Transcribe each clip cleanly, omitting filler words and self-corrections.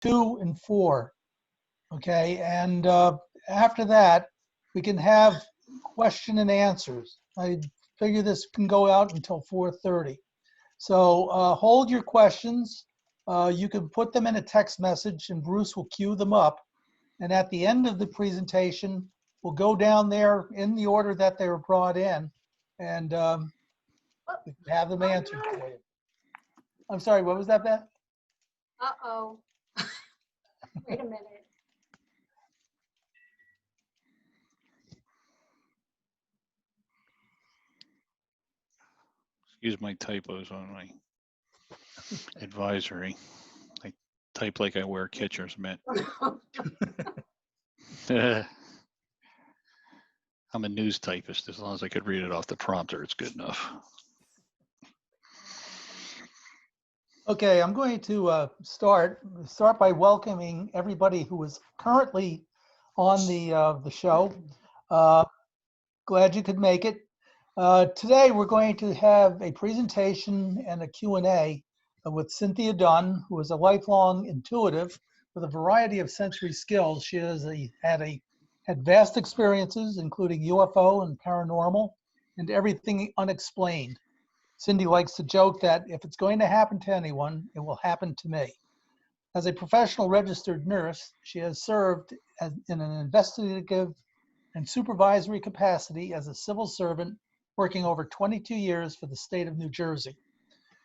2 and 4. Okay, and after that, we can have question and answers. I figure this can go out until 4:30. So hold your questions. You can put them in a text message and Bruce will queue them up. And at the end of the presentation, we'll go down there in the order that they were brought in and we can have them answered for you. I'm sorry, what was that, Beth? Uh-oh. Wait a minute. Excuse my typos on my advisory. I type like I wear catcher's mitt. I'm a news typist. As long as I could read it off the prompter, it's good enough. Okay, I'm going to start by welcoming everybody who is currently on the show. Glad you could make it. Today we're going to have a presentation and a Q&A with CYNDI-Dunn, who is a lifelong intuitive with a variety of sensory skills. She has had vast experiences, including UFO and paranormal, and everything unexplained. Cindy likes to joke that if it's going to happen to anyone, it will happen to me. As a professional registered nurse, she has served in an investigative and supervisory capacity as a civil servant, working over 22 years for the state of New Jersey.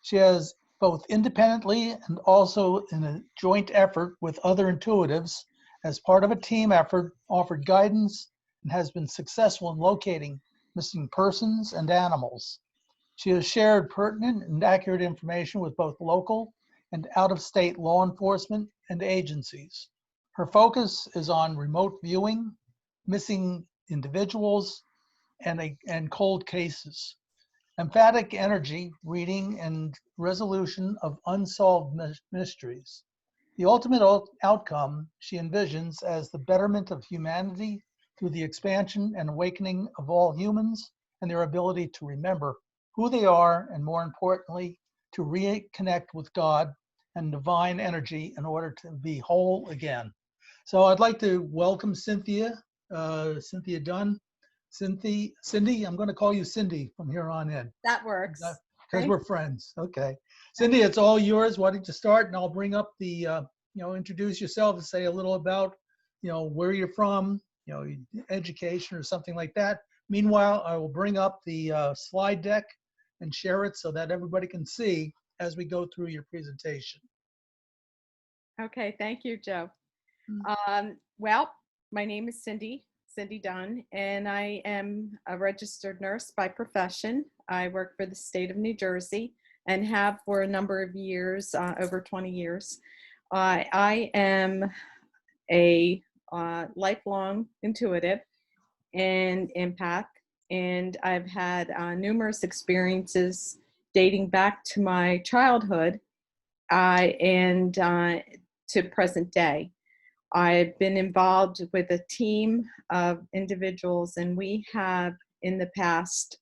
She has both independently and also in a joint effort with other intuitives as part of a team effort, offered guidance and has been successful in locating missing persons and animals. She has shared pertinent and accurate information with both local and out-of-state law enforcement and agencies. Her focus is on remote viewing, missing individuals, and cold cases. Emphatic energy, reading, and resolution of unsolved mysteries. The ultimate outcome she envisions as the betterment of humanity through the expansion and awakening of all humans and their ability to remember who they are, and more importantly, to reconnect with God and divine energy in order to be whole again. So I'd like to welcome CYNDI-Dunn. Cindy, I'm going to call you Cindy from here on in. That works. Because we're friends. Okay. Cindy, it's all yours. Why don't you start, and I'll bring up the, introduce yourself and say a little about, where you're from, education or something like that. Meanwhile, I will bring up the slide deck and share it so that everybody can see as we go through your presentation. Okay, thank you, Joe. Well, my name is CYNDI-Dunn, and I am a registered nurse by profession. I work for the state of New Jersey and have for a number of years, over 20 years. I am a lifelong intuitive and empath, and I've had numerous experiences dating back to my childhood and to present day. I've been involved with a team of individuals, and we have in the past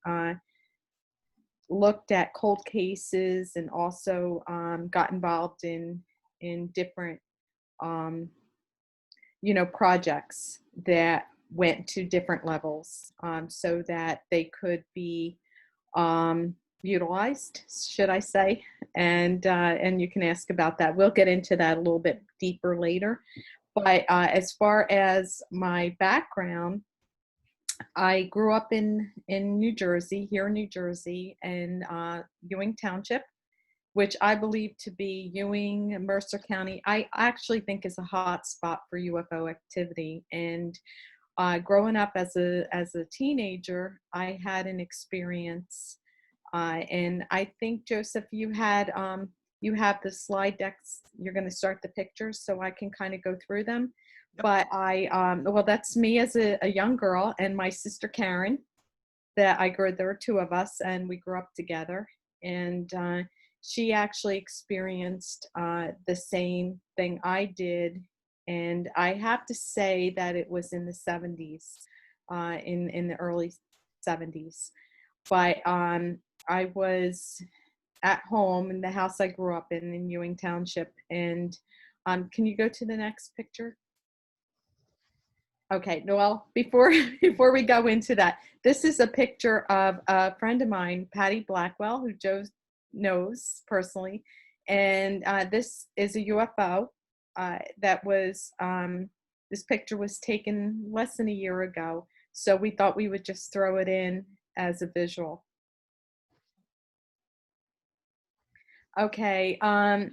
looked at cold cases and also got involved in different projects that went to different levels so that they could be utilized, should I say, and you can ask about that. We'll get into that a little bit deeper later. But as far as my background, I grew up in New Jersey, here in New Jersey, in Ewing Township, which I believe to be Ewing and Mercer County. I actually think is a hot spot for UFO activity. And growing up as a teenager, I had an experience, and I think, Joseph, you have the slide decks. You're going to start the pictures so I can kind of go through them. Yep. But well, that's me as a young girl, and my sister Karen, there were two of us, and we grew up together. And she actually experienced the same thing I did. And I have to say that it was in the 70s, in the early 70s. But I was at home in the house I grew up in Ewing Township, and Can you go to the next picture? Okay, Noel, before we go into that, this is a picture of a friend of mine, Patty Blackwell, who Joe knows personally. And this is a UFO that was, this picture was taken less than a year ago. So we thought we would just throw it in as a visual. Okay,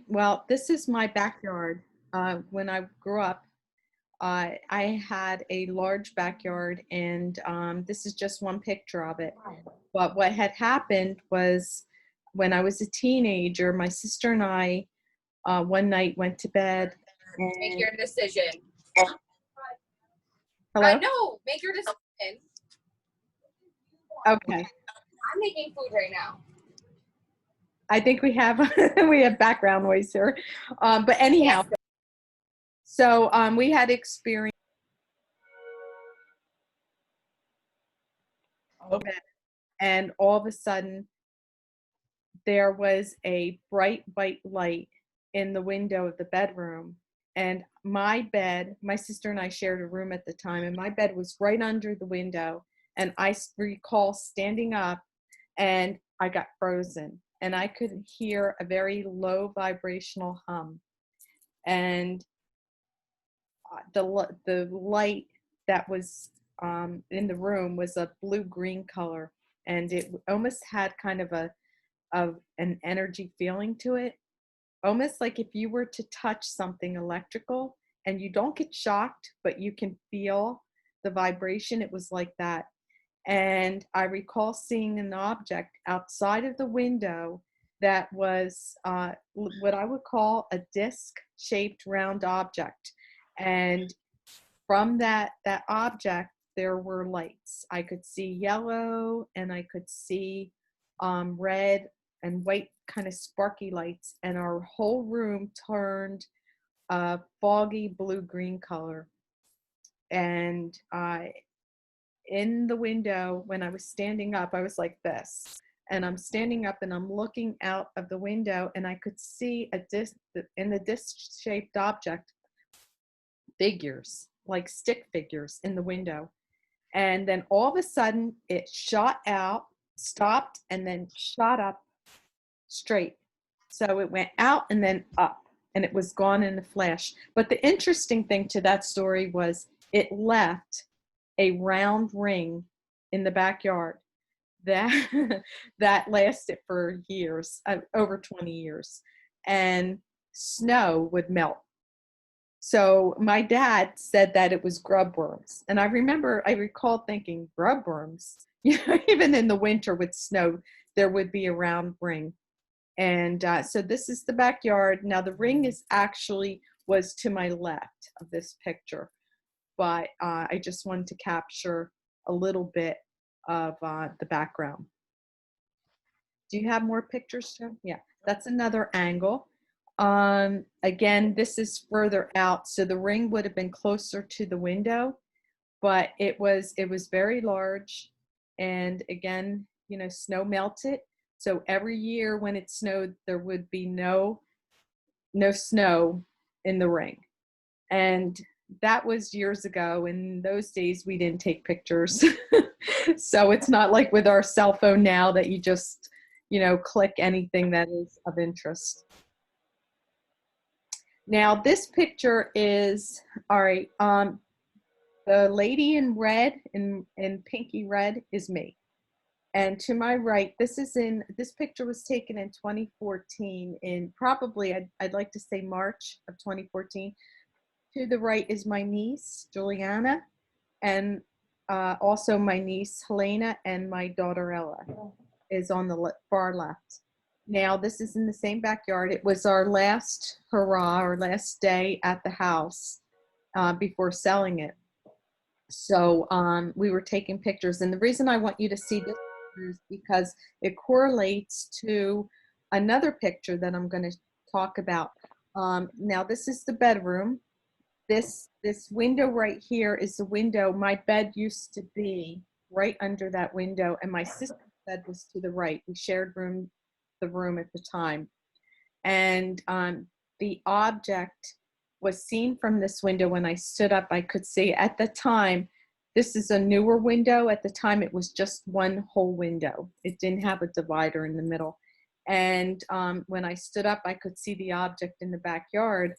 well, this is my backyard. When I grew up, I had a large backyard, and this is just one picture of it. But what had happened was when I was a teenager, my sister and I one night went to bed. Make your decision. Hello? No, make your decision. Okay. I'm making food right now. I think we have we have background noise here. But anyhow, so we had experienced and all of a sudden there was a bright white light in the window of the bedroom, and my bed, my sister and I shared a room at the time, and my bed was right under the window, and I recall standing up and I got frozen, and I could hear a very low vibrational hum, and the light that was in the room was a blue-green color, and it almost had kind of an energy feeling to it, almost like if you were to touch something electrical and you don't get shocked, but you can feel the vibration. It was like that. And I recall seeing an object outside of the window that was what I would call a disc-shaped round object. And from that object, there were lights. I could see yellow, and I could see red and white kind of sparky lights, and our whole room turned a foggy blue-green color. And in the window, when I was standing up, I was like this, and I'm standing up and I'm looking out of the window, and I could see in the disc-shaped object, figures, like stick figures in the window. And then all of a sudden it shot out, stopped, and then shot up straight. So it went out and then up, and it was gone in a flash. But the interesting thing to that story was it left a round ring in the backyard that that lasted for years, over 20 years, and snow would melt. So my dad said that it was grub worms. And I recall thinking, grub worms? You know, even in the winter with snow, there would be a round ring. And so this is the backyard. Now the ring was to my left of this picture, but I just wanted to capture a little bit of the background. Do you have more pictures, Joe? Yeah, that's another angle. Again, this is further out, so the ring would have been closer to the window, but it was very large. And again, you know, snow melted. So every year when it snowed, there would be no snow in the ring. And that was years ago. In those days, we didn't take pictures. So it's not like with our cell phone now that you just, you know, click anything that is of interest. Now this picture is, all right, the lady in red, in pinky red, is me. And to my right, this picture was taken in 2014, in probably, I'd like to say March of 2014. To the right is my niece, Juliana, and also my niece, Helena, and my daughter, Ella, is on the far left. Now, this is in the same backyard. It was our last hurrah, our last day at the house before selling it. So we were taking pictures. And the reason I want you to see this is because it correlates to another picture that I'm going to talk about. Now, this is the bedroom. This window right here is the window. My bed used to be right under that window, and my sister's bed was to the right. We shared the room at the time. And the object was seen from this window. When I stood up, I could see at the time, this is a newer window. At the time, it was just one whole window. It didn't have a divider in the middle. And when I stood up, I could see the object in the backyard.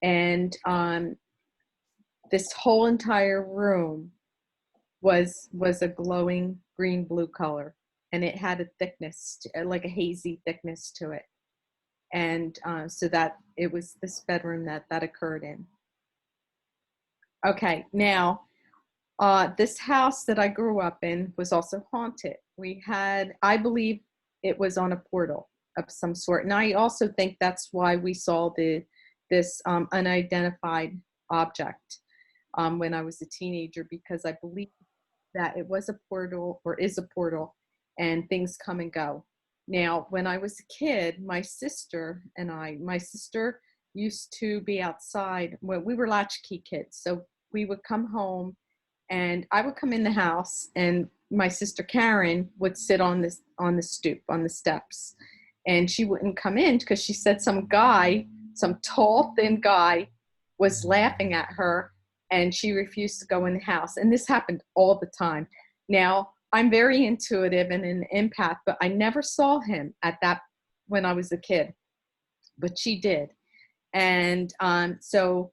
And this whole entire room was a glowing green blue color, and it had a thickness, like a hazy thickness to it. And so that it was this bedroom that occurred in. Okay, now this house that I grew up in was also haunted. We had, I believe it was on a portal of some sort, and I also think that's why we saw this unidentified object when I was a teenager, because I believe that it was a portal, or is a portal, and things come and go. Now, when I was a kid, my sister used to be outside. Well, we were latchkey kids, so we would come home, and I would come in the house, and my sister Karen would sit on the stoop, on the steps, and she wouldn't come in because she said some tall, thin guy was laughing at her, and she refused to go in the house. And this happened all the time. Now, I'm very intuitive and an empath, but I never saw him when I was a kid, but she did. And so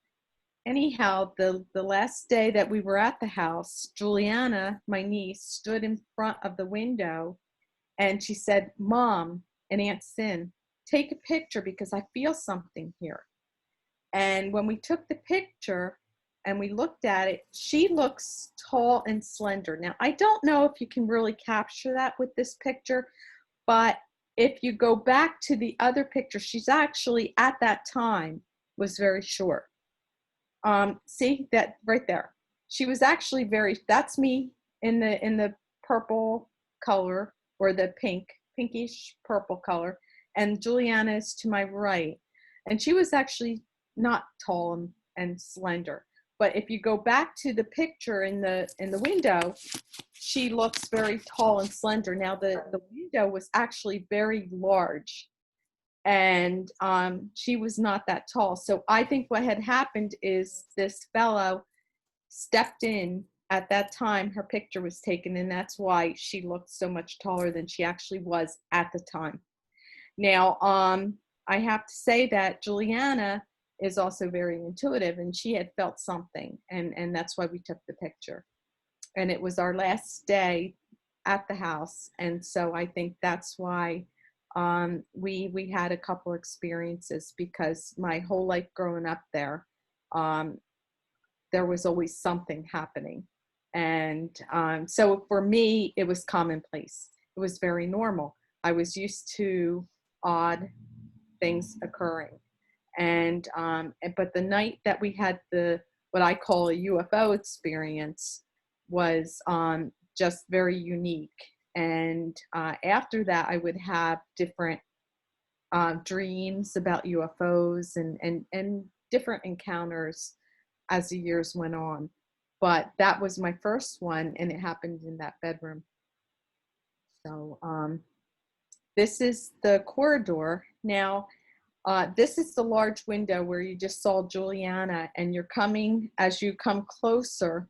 anyhow, the last day that we were at the house, Juliana, my niece, stood in front of the window, and she said, "Mom and Aunt Cyn, take a picture because I feel something here." And when we took the picture and we looked at it, she looks tall and slender. Now, I don't know if you can really capture that with this picture, but if you go back to the other picture, she's actually at that time was very short. See that right there? She was actually that's me in the purple color, or the pinkish purple color, and Juliana is to my right. And she was actually not tall and slender. But if you go back to the picture in the window, she looks very tall and slender. Now the window was actually very large, and she was not that tall. So I think what had happened is this fellow stepped in at that time. Her picture was taken, and that's why she looked so much taller than she actually was at the time. Now, I have to say that Juliana is also very intuitive, and she had felt something, and that's why we took the picture. And it was our last day at the house, and so I think that's why we had a couple experiences, because my whole life growing up there was always something happening. And so for me, it was commonplace. It was very normal. I was used to odd things occurring. And but the night that we had what I call a UFO experience was just very unique. And after that, I would have different dreams about UFOs and different encounters as the years went on. But that was my first one, and it happened in that bedroom. So this is the corridor. Now, this is the large window where you just saw Juliana, and you're coming, as you come closer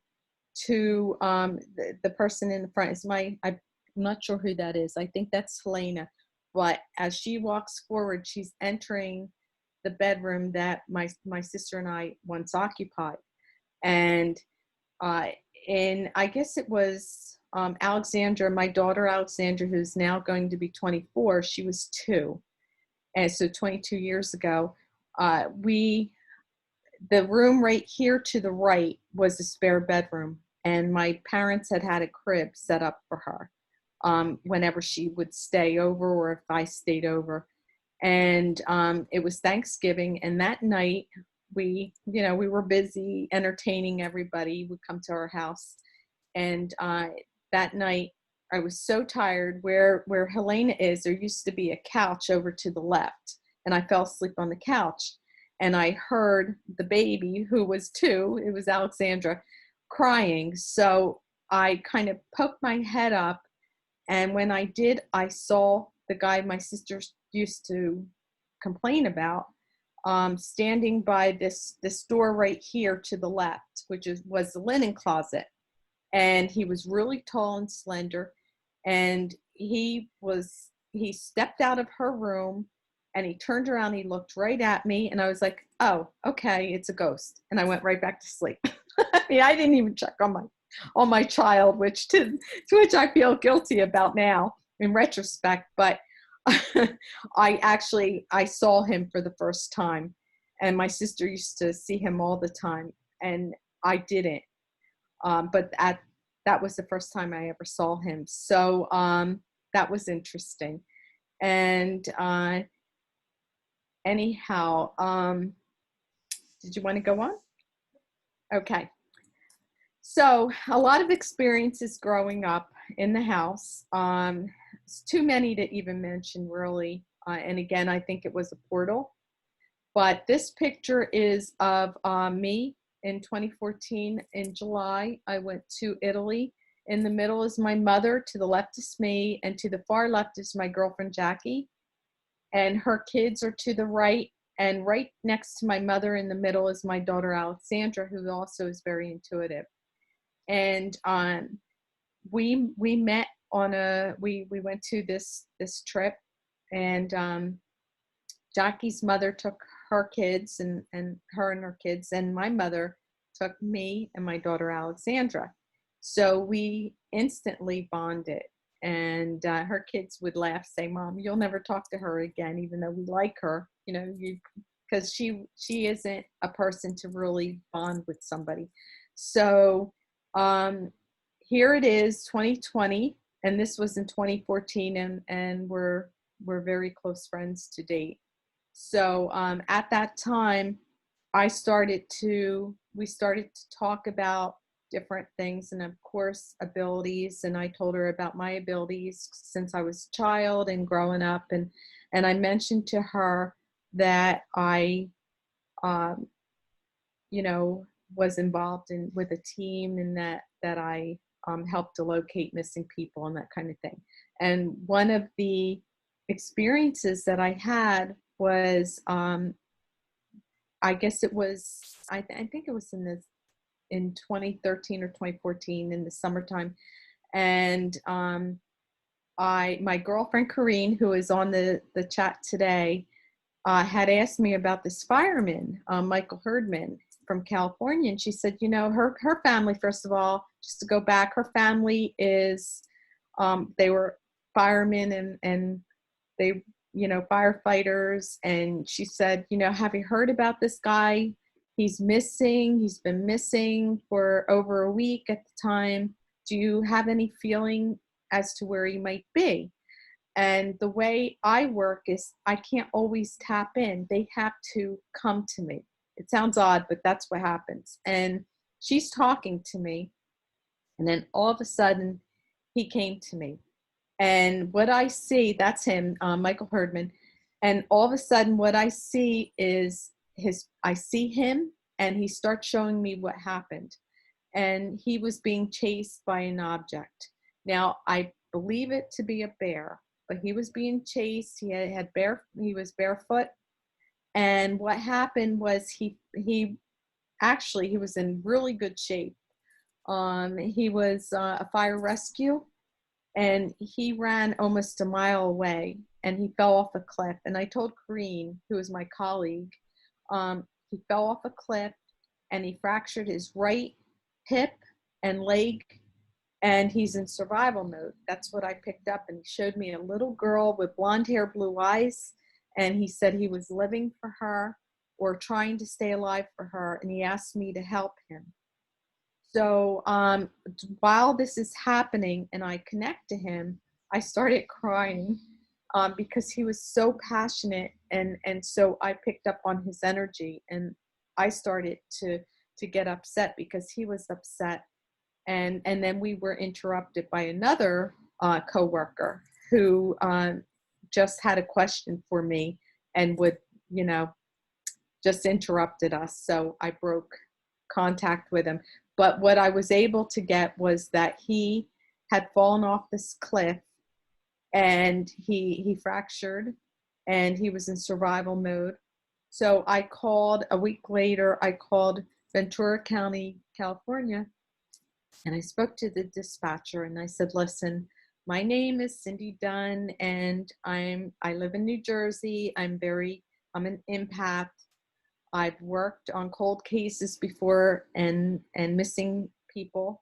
to the person in the front. I'm not sure who that is. I think that's Helena. But as she walks forward, she's entering the bedroom that my sister and I once occupied. And I guess it was Alexandra, my daughter Alexandra, who's now going to be 24. She was 2. And so 22 years ago, the room right here to the right was a spare bedroom, and my parents had a crib set up for her whenever she would stay over, or if I stayed over. And it was Thanksgiving, and that night we were busy entertaining everybody would come to our house. And that night I was so tired. Where Helena is, there used to be a couch over to the left, and I fell asleep on the couch. And I heard the baby, who was 2, it was Alexandra, crying. So I kind of poked my head up, and when I did, I saw the guy my sister used to complain about standing by this door right here to the left, which was the linen closet. And he was really tall and slender. And he stepped out of her room and he turned around, he looked right at me, and I was like, oh, okay, it's a ghost. And I went right back to sleep. I mean, I didn't even check on my child, which I feel guilty about now in retrospect. But I saw him for the first time, and my sister used to see him all the time, and I didn't. But that was the first time I ever saw him. So that was interesting. And anyhow, did you want to go on? Okay. So a lot of experiences growing up in the house. It's too many to even mention, really. And again, I think it was a portal. But this picture is of me in 2014 in July. I went to Italy. In the middle is my mother, to the left is me, and to the far left is my girlfriend Jackie. And her kids are to the right, and right next to my mother in the middle is my daughter Alexandra, who also is very intuitive. And we met on we went to this trip, and Jackie's mother took her kids and her kids, and my mother took me and my daughter Alexandra. So we instantly bonded, and her kids would laugh, say, "Mom, you'll never talk to her again, even though we like her, because she isn't a person to really bond with somebody." So here it is, 2020, and this was in 2014, and we're very close friends to date. So at that time, we started to talk about different things, and of course abilities, and I told her about my abilities since I was a child and growing up, and I mentioned to her that I was involved with a team, and that I helped to locate missing people and that kind of thing. And one of the experiences that I had was I guess it was I think it was in 2013 or 2014 in the summertime, and my girlfriend Corrine, who is on the chat today, had asked me about this fireman, Michael Herdman from California, and she said, her family, first of all, just to go back, her family is they were firemen and they firefighters, and she said, have you heard about this guy? He's missing. He's been missing for over a week at the time. Do you have any feeling as to where he might be? And the way I work is I can't always tap in. They have to come to me. It sounds odd, but that's what happens. And she's talking to me, and then all of a sudden he came to me. And what I see, that's him, Michael Herdman. And all of a sudden what I see is I see him, and he starts showing me what happened. And he was being chased by an object. Now, I believe it to be a bear, but he was being chased. He was barefoot. And what happened was he was in really good shape. He was a fire rescue, and he ran almost a mile away, and he fell off a cliff. And I told Corrine, who is my colleague, he fell off a cliff, and he fractured his right hip and leg, and he's in survival mode. That's what I picked up. And he showed me a little girl with blonde hair, blue eyes, and he said he was living for her or trying to stay alive for her, and he asked me to help him. So while this is happening and I connect to him, I started crying because he was so passionate, and so I picked up on his energy, and I started to get upset because he was upset. And then we were interrupted by another coworker who just had a question for me and would, just interrupted us. So I broke contact with him. But what I was able to get was that he had fallen off this cliff, and he fractured, and he was in survival mode. So I called a week later, I called Ventura County, California, and I spoke to the dispatcher and I said, listen, my name is Cindy Dunn and I live in New Jersey. I'm an empath. I've worked on cold cases before and missing people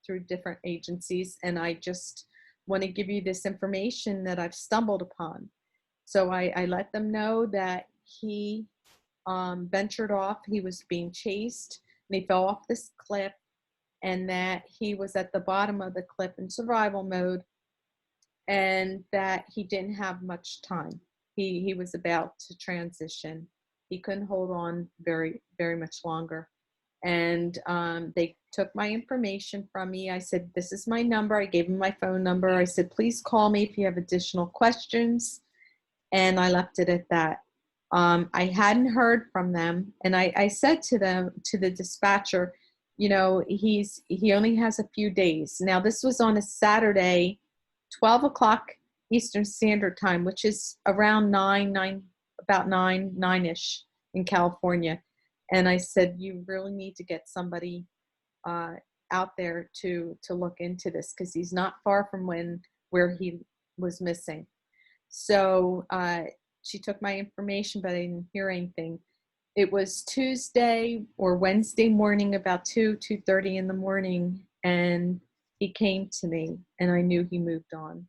through different agencies. And I just want to give you this information that I've stumbled upon. So I let them know that he ventured off. He was being chased and he fell off this cliff, and that he was at the bottom of the cliff in survival mode, and that he didn't have much time. He was about to transition. He couldn't hold on very, very much longer. And they took my information from me. I said, this is my number. I gave him my phone number. I said, please call me if you have additional questions. And I left it at that. I hadn't heard from them. And I said to the dispatcher, you know, he only has a few days. Now, this was on a Saturday, 12 o'clock Eastern Standard Time, which is around about 9-ish in California. And I said, you really need to get somebody out there to look into this, because he's not far from where he was missing. So she took my information, but I didn't hear anything. It was Tuesday or Wednesday morning, about 2:30 in the morning, and he came to me, and I knew he moved on,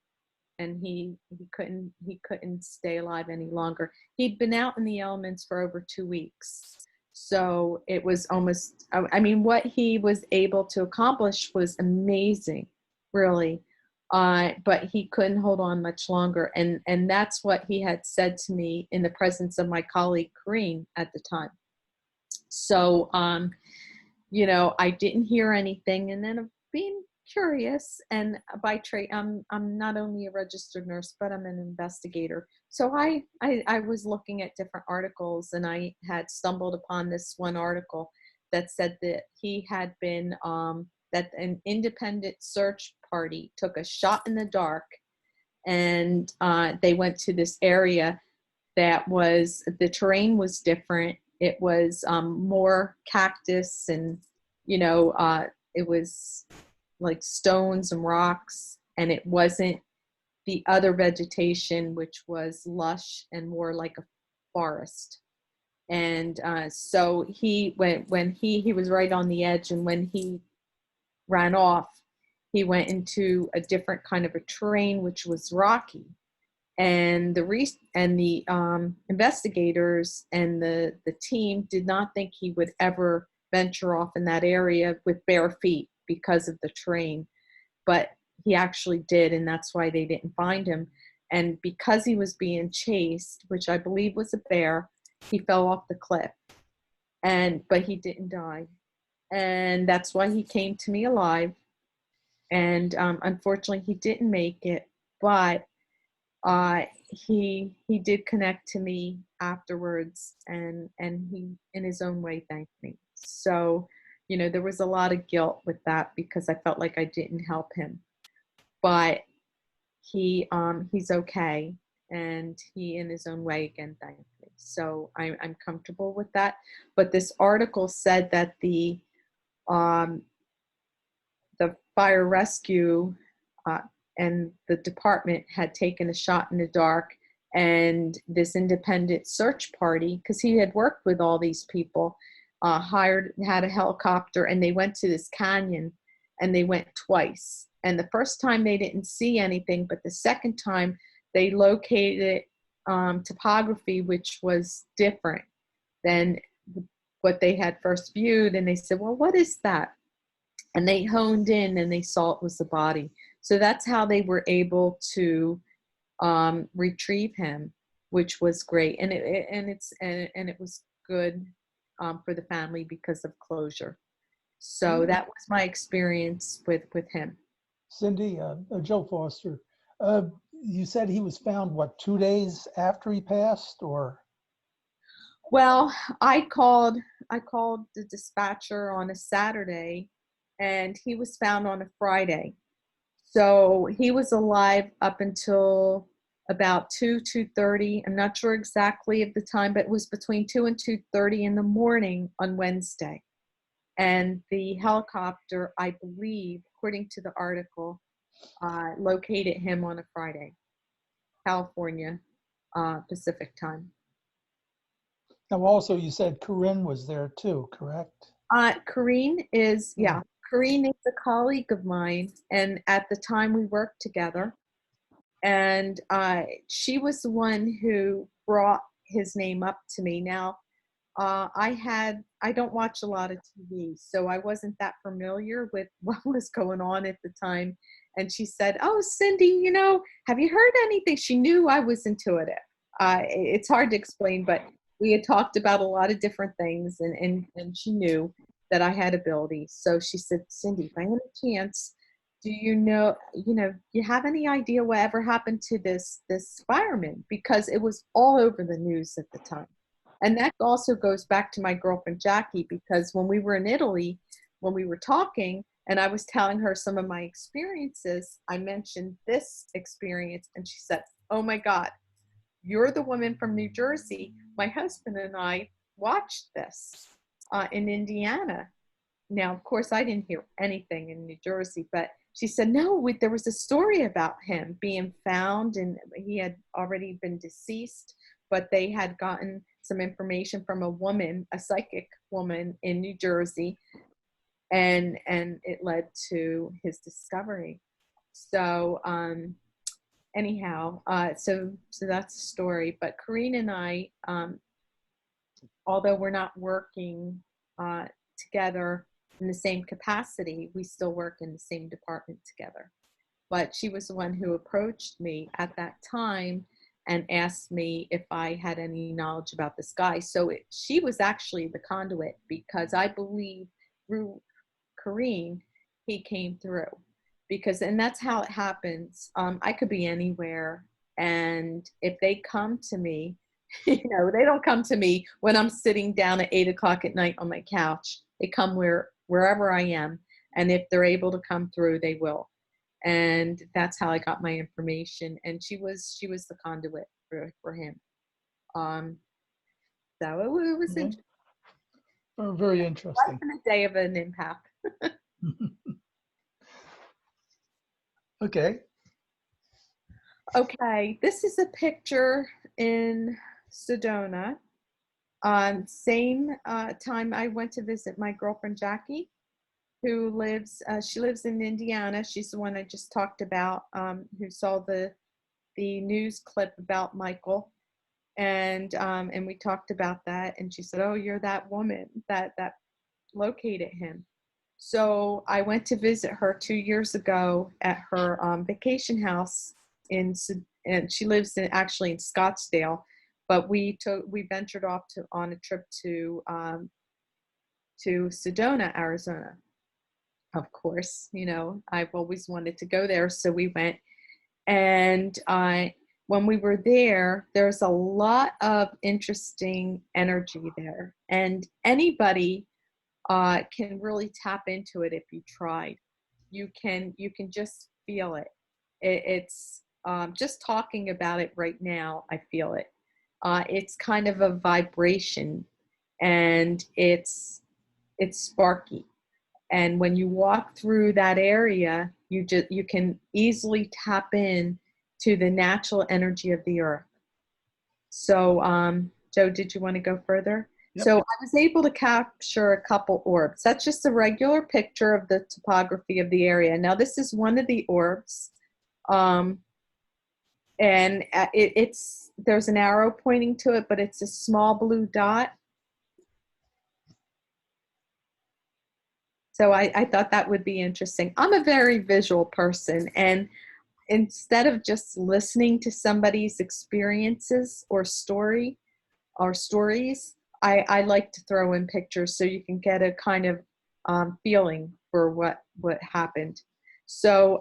and he couldn't stay alive any longer. He'd been out in the elements for over 2 weeks. So it was almost, I mean, what he was able to accomplish was amazing, really. But he couldn't hold on much longer. And that's what he had said to me in the presence of my colleague, Corrine, at the time. So, you know, I didn't hear anything. And then being curious, and by trade, I'm not only a registered nurse, but I'm an investigator. So I was looking at different articles, and I had stumbled upon this one article that said that he had been, that an independent search party took a shot in the dark, and they went to this area that the terrain was different. It was more cactus, and, you know, it was like stones and rocks, and it wasn't the other vegetation, which was lush and more like a forest. And so he was right on the edge, and when he ran off, he went into a different kind of a terrain, which was rocky. And the investigators and the team did not think he would ever venture off in that area with bare feet because of the terrain, but he actually did, and that's why they didn't find him. And because he was being chased, which I believe was a bear, he fell off the cliff, but he didn't die. And that's why he came to me alive. And unfortunately, he didn't make it, but he did connect to me afterwards, and he, in his own way, thanked me. So, you know, there was a lot of guilt with that, because I felt like I didn't help him. But he's okay, and he, in his own way, again, thanked me. So I'm comfortable with that. But this article said that the fire rescue and the department had taken a shot in the dark, and this independent search party, because he had worked with all these people, had a helicopter, and they went to this canyon, and they went twice. And the first time they didn't see anything, but the second time they located topography which was different than what they had first viewed. And they said, well, what is that? And they honed in, and they saw it was the body. So that's how they were able to retrieve him, which was great. And it was good for the family because of closure. So that was my experience with him. Cindy, Joe Foster, you said he was found, what, 2 days after he passed, or? Well, I called the dispatcher on a Saturday, and he was found on a Friday. So he was alive up until about 2:30. I'm not sure exactly of the time, but it was between 2 and 2:30 in the morning on Wednesday. And the helicopter, I believe, according to the article, located him on a Friday, California, Pacific time. Now, also, you said Corinne was there too, correct? Corrine is, yeah, Corrine is a colleague of mine, and at the time we worked together. And she was the one who brought his name up to me. Now, I don't watch a lot of TV, so I wasn't that familiar with what was going on at the time. And she said, "Oh, Cindy, you know, have you heard anything?" She knew I was intuitive. It's hard to explain, but we had talked about a lot of different things, and she knew that I had abilities. So she said, "Cindy, by any chance, do you know, you have any idea whatever happened to this fireman?" Because it was all over the news at the time. And that also goes back to my girlfriend Jackie, because when we were in Italy, when we were talking and I was telling her some of my experiences, I mentioned this experience and she said, "Oh my God, you're the woman from New Jersey. My husband and I watched this in Indiana." Now, of course, I didn't hear anything in New Jersey, but she said, "No, there was a story about him being found and he had already been deceased, but they had gotten some information from a woman, a psychic woman in New Jersey, and it led to his discovery." So anyhow, so that's the story. But Corrine and I, although we're not working together in the same capacity, we still work in the same department together. But she was the one who approached me at that time and asked me if I had any knowledge about this guy. So she was actually the conduit, because I believe through Corrine, he came through. And that's how it happens. I could be anywhere, and if they come to me, they don't come to me when I'm sitting down at 8 o'clock at night on my couch. They come wherever I am, and if they're able to come through, they will. And that's how I got my information. And she was the conduit for him. So it was interesting. Very interesting. Life in a day of an empath. Okay. Okay, this is a picture in Sedona. Same time I went to visit my girlfriend Jackie, who she lives in Indiana. She's the one I just talked about, who saw the news clip about Michael, and we talked about that, and she said, "Oh, you're that woman that located him." So I went to visit her 2 years ago at her vacation house and she lives actually in Scottsdale, but we ventured off on a trip to Sedona, Arizona. Of course, I've always wanted to go there, so we went. And when we were there's a lot of interesting energy there, and anybody can really tap into it if you tried. You can just feel it. It's just talking about it right now, I feel it. It's kind of a vibration, and it's sparky. And when you walk through that area, you can easily tap in to the natural energy of the earth. So, Joe, did you want to go further? Yep. So I was able to capture a couple orbs. That's just a regular picture of the topography of the area. Now, this is one of the orbs. And there's an arrow pointing to it, but it's a small blue dot. So I thought that would be interesting. I'm a very visual person, and instead of just listening to somebody's experiences or stories, I like to throw in pictures so you can get a kind of feeling for what happened. So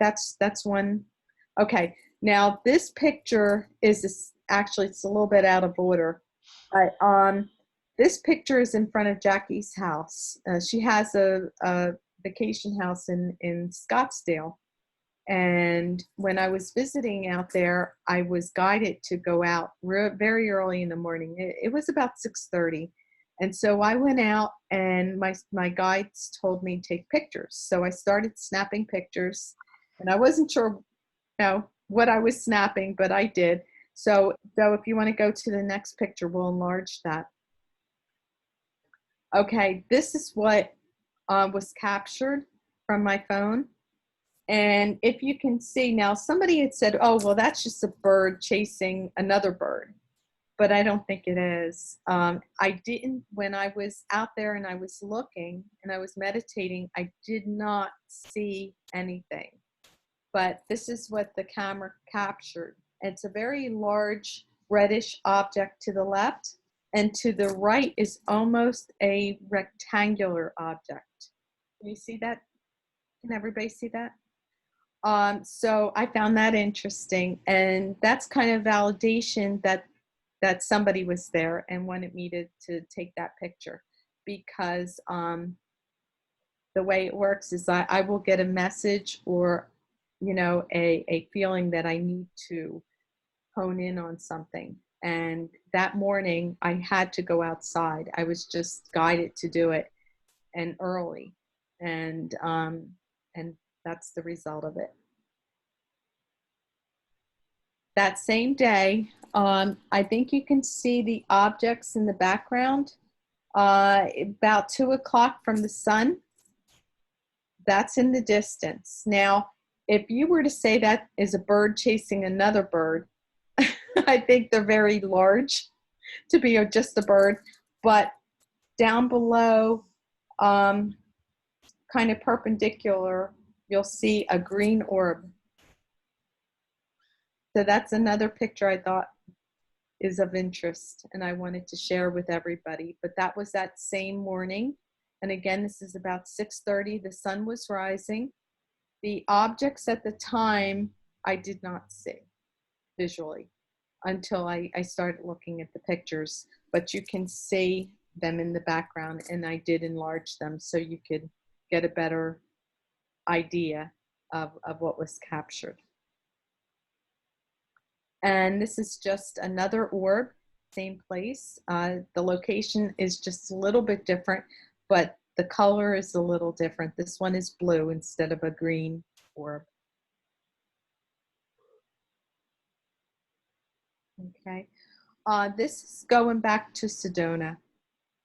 that's one. Okay, now this picture is actually, it's a little bit out of order, but this picture is in front of Jackie's house. She has a vacation house in Scottsdale, And when I was visiting out there, I was guided to go out very early in the morning. It was about 6:30. And so I went out, and my guides told me to take pictures. So I started snapping pictures, and I wasn't sure, what I was snapping, but I did. So, Joe, if you want to go to the next picture, we'll enlarge that. Okay, this is what was captured from my phone. And if you can see now, somebody had said, oh, well, that's just a bird chasing another bird. But I don't think it is. I didn't, when I was out there and I was looking and I was meditating, I did not see anything. But this is what the camera captured. It's a very large reddish object to the left, and to the right is almost a rectangular object. Can you see that? Can everybody see that? So I found that interesting, and that's kind of validation that somebody was there and wanted me to take that picture, because the way it works is I will get a message or a feeling that I need to hone in on something. And that morning I had to go outside. I was just guided to do it, and early, and that's the result of it. That same day, I think you can see the objects in the background, about 2 o'clock from the sun. That's in the distance. Now, if you were to say that is a bird chasing another bird, I think they're very large to be just a bird. But down below, kind of perpendicular, you'll see a green orb. So that's another picture I thought is of interest, and I wanted to share with everybody. But that was that same morning. And again, this is about 6:30. The sun was rising. The objects at the time I did not see visually until I started looking at the pictures. But you can see them in the background, and I did enlarge them so you could get a better idea of what was captured. And this is just another orb, same place. The location is just a little bit different, but the color is a little different. This one is blue instead of a green orb. Okay, this is going back to Sedona.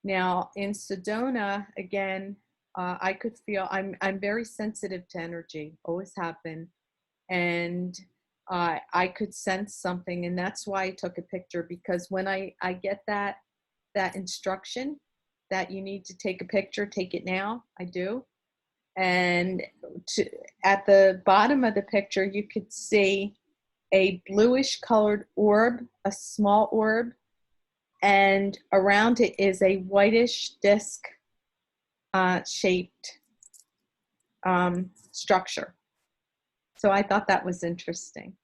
Now in Sedona, again, I could feel, I'm very sensitive to energy, always have been. And I could sense something, and that's why I took a picture, because when I get that instruction that you need to take a picture, take it now, I do. And at the bottom of the picture, you could see a bluish colored orb, a small orb, and around it is a whitish disc shaped structure. So I thought that was interesting.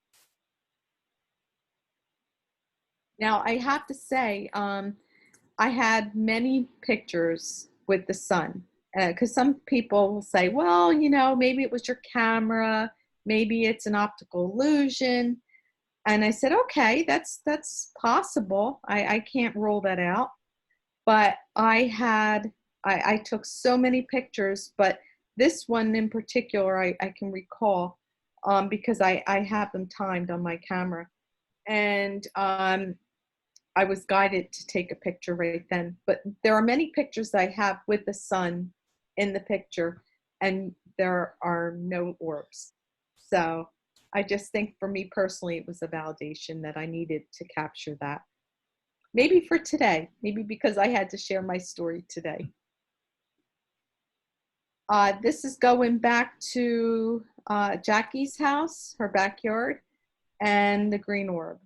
Now I have to say, I had many pictures with the sun, because some people will say, well, maybe it was your camera, maybe it's an optical illusion. And I said, okay, that's possible. I can't rule that out. But I took so many pictures, but this one in particular, I can recall, because I have them timed on my camera. And I was guided to take a picture right then. But there are many pictures I have with the sun in the picture, and there are no orbs. So I just think for me personally, it was a validation that I needed to capture that. Maybe for today, maybe because I had to share my story today. This is going back to Jackie's house, her backyard, and the green orb.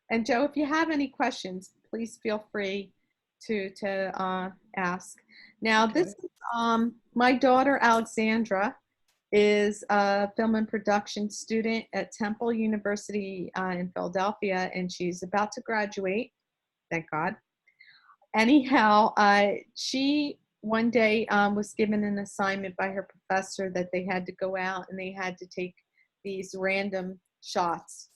And Joe, if you have any questions, please feel free to ask. Now, this is my daughter Alexandra is a film and production student at Temple University in Philadelphia, and she's about to graduate. Thank God. Anyhow, she one day was given an assignment by her professor that they had to go out and they had to take these random shots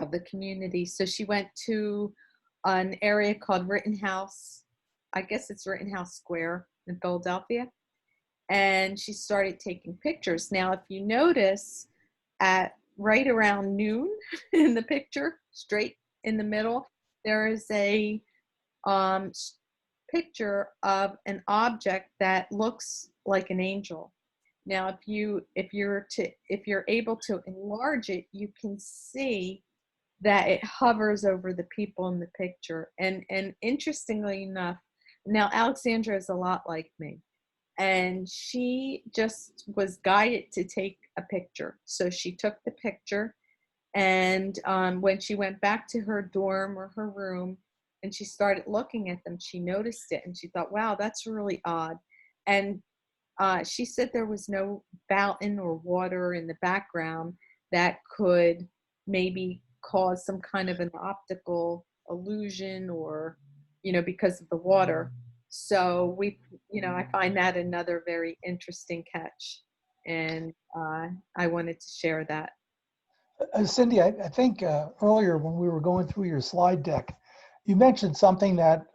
of the community. So she went to an area called Rittenhouse. I guess it's Rittenhouse Square in Philadelphia. And she started taking pictures. Now, if you notice, at right around noon in the picture, straight in the middle, there is a picture of an object that looks like an angel. Now, if you're able to enlarge it, you can see that it hovers over the people in the picture. And interestingly enough, now Alexandra is a lot like me, and she just was guided to take a picture. So she took the picture, and when she went back to her dorm or her room and she started looking at them, she noticed it and she thought, wow, that's really odd. And she said there was no fountain or water in the background that could maybe cause some kind of an optical illusion, or, because of the water. So I find that another very interesting catch. And I wanted to share that. Cindy, I think earlier when we were going through your slide deck, you mentioned something that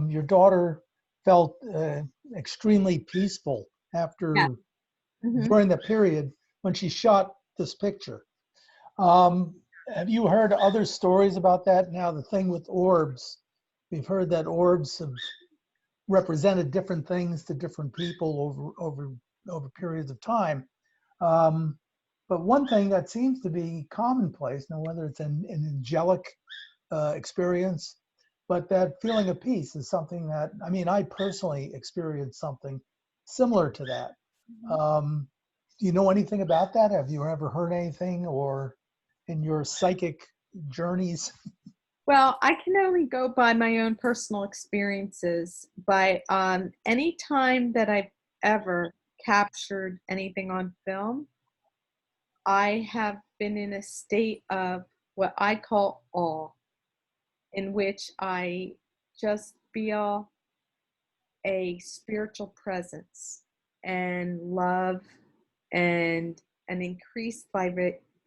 your daughter felt extremely peaceful after Yeah. Mhm. during the period when she shot this picture. Have you heard other stories about that? Now, the thing with orbs, we've heard that orbs have represented different things to different people over periods of time. But one thing that seems to be commonplace, now whether it's an angelic experience, but that feeling of peace is something that, I personally experienced something similar to that. Do you know anything about that? Have you ever heard anything, or in your psychic journeys? Well, I can only go by my own personal experiences, but any time that I've ever captured anything on film, I have been in a state of what I call awe, in which I just feel a spiritual presence and love and an increased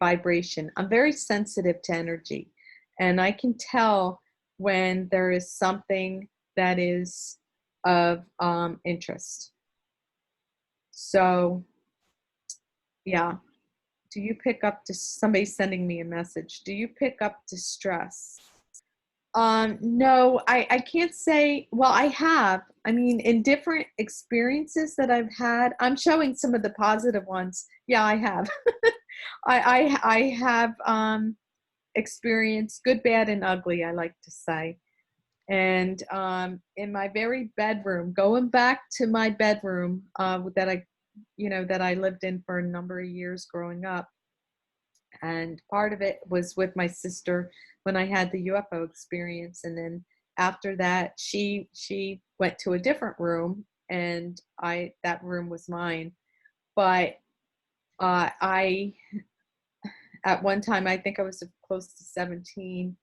vibration. I'm very sensitive to energy, and I can tell when there is something that is of interest. So, yeah. Do you pick up to somebody sending me a message? Do you pick up distress? No, I can't say. Well, I have. In different experiences that I've had, I'm showing some of the positive ones. Yeah, I have. I have experienced good, bad, and ugly, I like to say. And in my very bedroom, going back to my bedroom that I lived in for a number of years growing up. And part of it was with my sister when I had the UFO experience. And then after that, she went to a different room, and that room was mine. But I at one time, I think I was close to 17,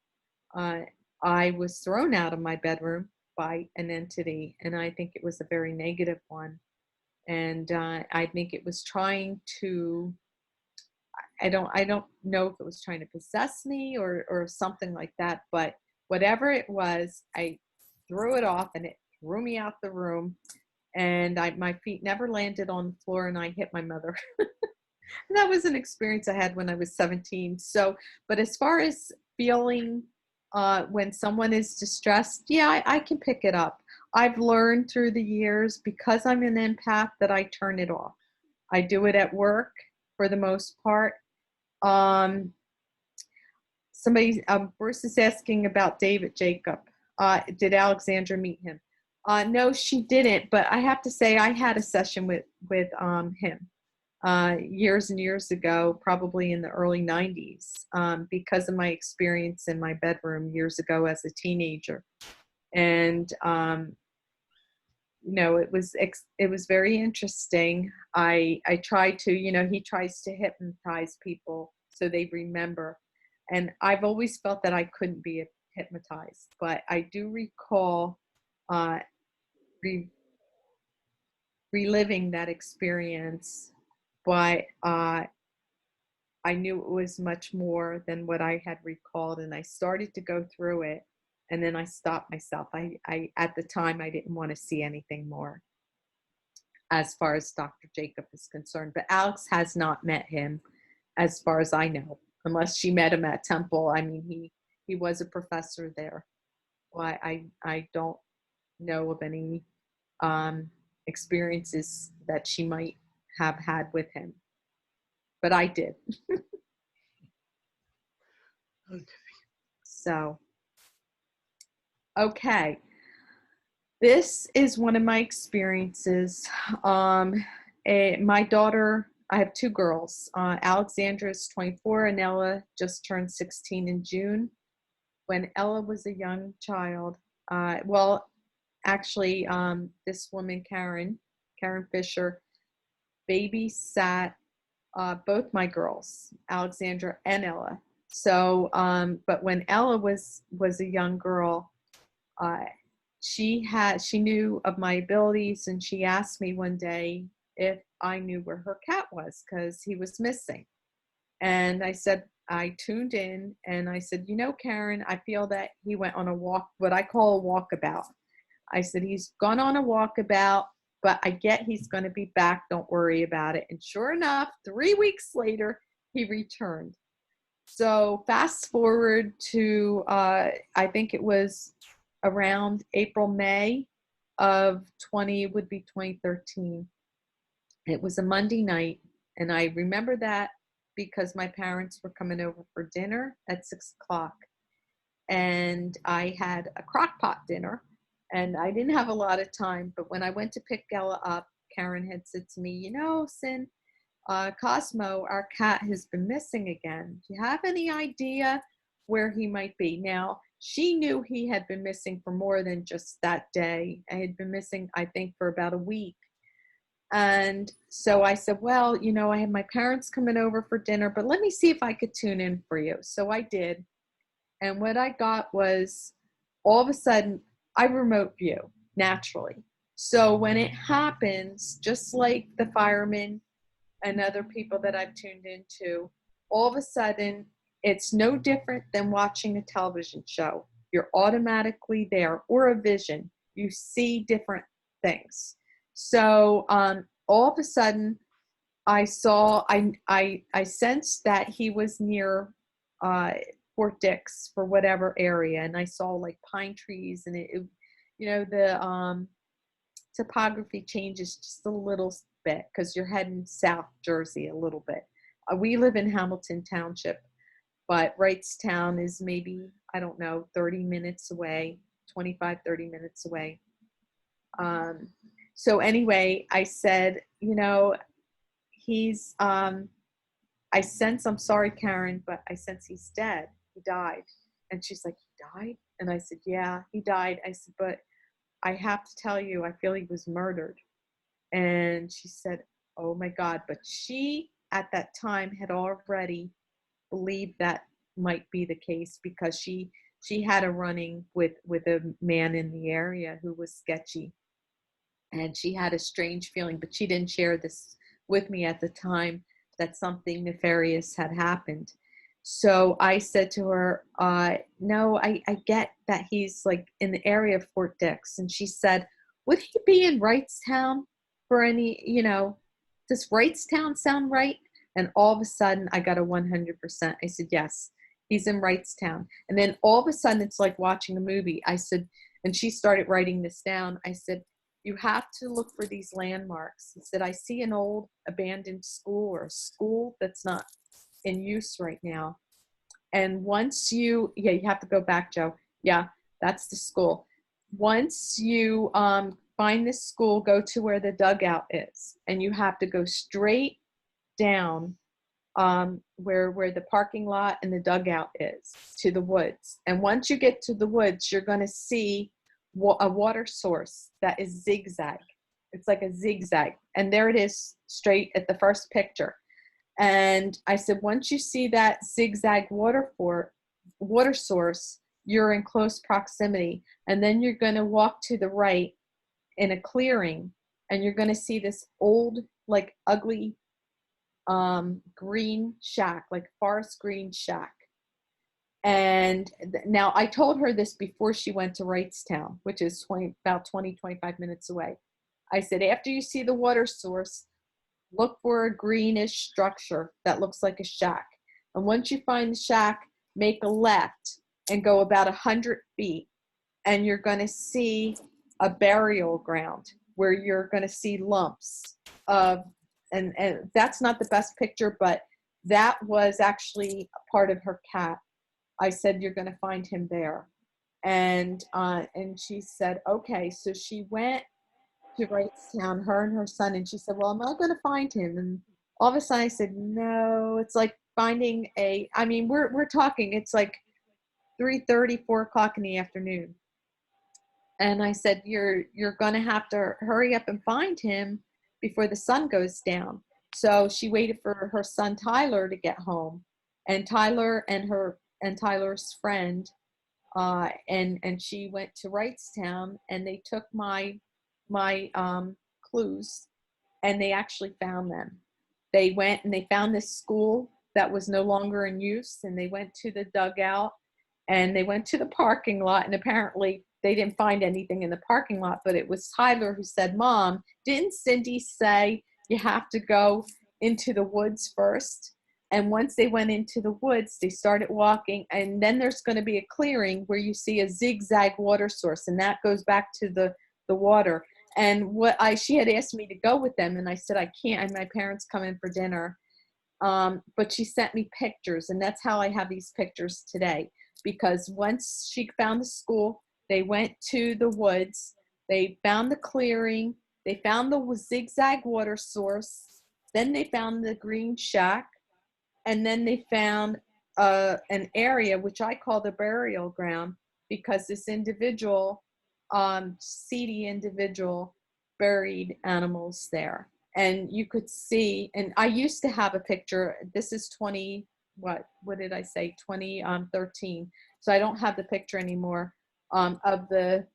I was thrown out of my bedroom by an entity, and I think it was a very negative one. And I think it was trying to, I don't know if it was trying to possess me or something like that, but whatever it was, I threw it off and it threw me out the room, and my feet never landed on the floor, and I hit my mother. And that was an experience I had when I was 17. So, but as far as feeling when someone is distressed, yeah, I can pick it up. I've learned through the years, because I'm an empath, that I turn it off. I do it at work for the most part. Bruce is asking about David Jacob. Did Alexandra meet him? No, she didn't, but I have to say I had a session with him years and years ago, probably in the early 90s, because of my experience in my bedroom years ago as a teenager. And it was very interesting. I try to, he tries to hypnotize people so they remember. And I've always felt that I couldn't be hypnotized, but I do recall reliving that experience, but I knew it was much more than what I had recalled, and I started to go through it, and then I stopped myself. I at the time I didn't want to see anything more as far as Dr. Jacob is concerned, but Alex has not met him as far as I know, unless she met him at Temple. I mean, he was a professor there. Well, I don't know of any experiences that she might have had with him, but I did. Okay. So, okay. This is one of my experiences. My daughter, I have two girls. Alexandra is 24 and Ella just turned 16 in June. When Ella was a young child, actually, this woman, Karen Fisher, babysat both my girls, Alexandra and Ella. So, but when Ella was a young girl, she knew of my abilities, and she asked me one day if I knew where her cat was because he was missing. And I said, I tuned in and I said, you know, Karen, I feel that he went on a walk, what I call a walkabout. I said, he's gone on a walkabout, but I get he's going to be back. Don't worry about it. And sure enough, 3 weeks later, he returned. So fast forward to, I think it was around April, May of 2013. It was a Monday night. And I remember that because my parents were coming over for dinner at 6 o'clock. And I had a crock pot dinner. And I didn't have a lot of time. But when I went to pick Ella up, Karen had said to me, you know, Sin, Cosmo, our cat, has been missing again. Do you have any idea where he might be? Now, she knew he had been missing for more than just that day. I had been missing, I think, for about a week. And so I said, well, you know, I have my parents coming over for dinner, but let me see if I could tune in for you. So I did. And what I got was, all of a sudden, I remote view naturally. So when it happens, just like the firemen and other people that I've tuned into, all of a sudden, it's no different than watching a television show. You're automatically there, or a vision. You see different things. So all of a sudden, I sensed that he was near Fort Dix for whatever area, and I saw like pine trees, and it you know, the topography changes just a little bit because you're heading South Jersey a little bit. We live in Hamilton Township, but Wrightstown is maybe, I don't know, 30 minutes away, 25, 30 minutes away. So anyway, I said, you know, he's, I sense, I'm sorry, Karen, but I sense he's dead. He died. And she's like, he died? And I said, yeah, he died. I said, but I have to tell you, I feel he was murdered. And she said, oh my God. But she, at that time, had already believed that might be the case because she had a running with a man in the area who was sketchy. And she had a strange feeling, but she didn't share this with me at the time, that something nefarious had happened. So I said to her, no, I get that he's like in the area of Fort Dix. And she said, would he be in Wrightstown for any, you know, does Wrightstown sound right? And all of a sudden I got a 100%. I said, yes, he's in Wrightstown. And then all of a sudden it's like watching a movie. I said, and she started writing this down. I said, you have to look for these landmarks. He said, I see an old abandoned school, or a school that's not in use right now. And once you have to go back, Joe. Yeah, that's the school. Once you find this school, go to where the dugout is, and you have to go straight down where the parking lot and the dugout is to the woods. And once you get to the woods, you're going to see a water source that is zigzag. It's like a zigzag. And there it is, straight at the first picture. And I said, once you see that zigzag water source, you're in close proximity. And then you're going to walk to the right in a clearing. and you're going to see this old, like ugly green shack, like forest green shack. And now I told her this before she went to Wrightstown, which is about 20, 25 minutes away. I said, after you see the water source, look for a greenish structure that looks like a shack. And once you find the shack, make a left and go about 100 feet. And you're going to see a burial ground where you're going to see lumps of, and that's not the best picture, but that was actually a part of her cat. I said, you're going to find him there. And she said, okay. So she went to Wrightstown, her and her son, and she said, well, am I going to find him? And all of a sudden I said, no, it's like finding we're talking, it's like 3:30, 4 o'clock in the afternoon. And I said, you're going to have to hurry up and find him before the sun goes down. So she waited for her son Tyler to get home, and Tyler and Tyler's friend, and she went to Wrightstown, and they took my clues, and they actually found them. They went and they found this school that was no longer in use, and they went to the dugout, and they went to the parking lot, and apparently they didn't find anything in the parking lot, but it was Tyler who said, Mom, didn't Cindy say you have to go into the woods first? And once they went into the woods, they started walking, and then there's going to be a clearing where you see a zigzag water source, and that goes back to the water. And she had asked me to go with them, and I said, I can't, and my parents come in for dinner. But she sent me pictures, and that's how I have these pictures today. Because once she found the school, they went to the woods, they found the clearing, they found the zigzag water source, then they found the green shack, and then they found an area which I call the burial ground, because this individual, seedy individual, buried animals there. And you could see, and I used to have a picture, this is 2013. So I don't have the picture anymore, of the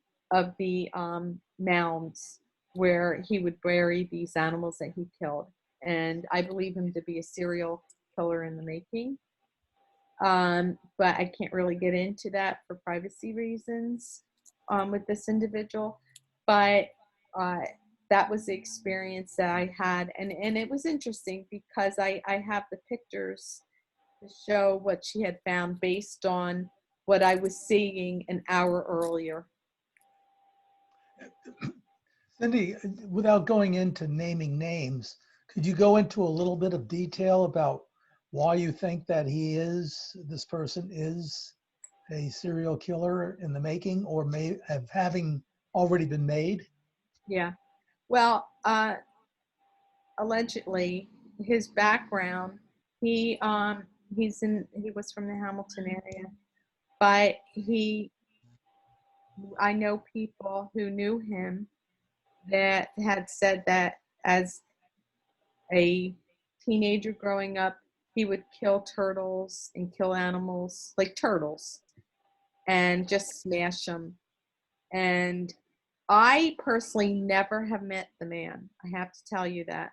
mounds where he would bury these animals that he killed. And I believe him to be a serial killer in the making. But I can't really get into that for privacy reasons with this individual. But that was the experience that I had. And it was interesting because I have the pictures to show what she had found based on what I was seeing an hour earlier. Cindy, without going into naming names, could you go into a little bit of detail about why you think that this person is a serial killer in the making, or may have having already been made? Yeah. Well, allegedly, his background, he was from the Hamilton area, but I know people who knew him that had said that as a teenager growing up, he would kill turtles and kill animals like turtles and just smash them. And I personally never have met the man. I have to tell you that.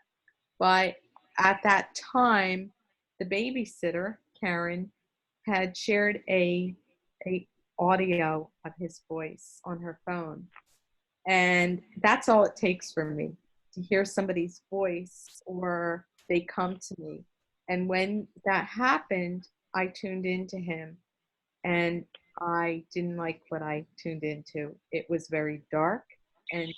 But at that time, the babysitter, Karen, had shared a audio of his voice on her phone. And that's all it takes for me, to hear somebody's voice or they come to me. And when that happened, I tuned into him, and I didn't like what I tuned into. It was very dark, and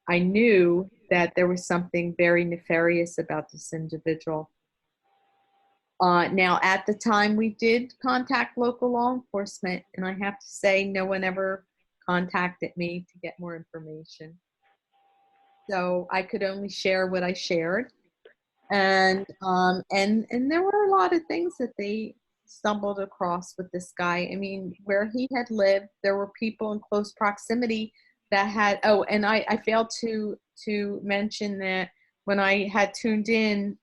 I knew that there was something very nefarious about this individual. Now, at the time, we did contact local law enforcement, and I have to say, no one ever contacted me to get more information. So I could only share what I shared, and there were a lot of things that they stumbled across with this guy. I mean, where he had lived, there were people in close proximity that had. Oh, and I failed to mention that when I had tuned in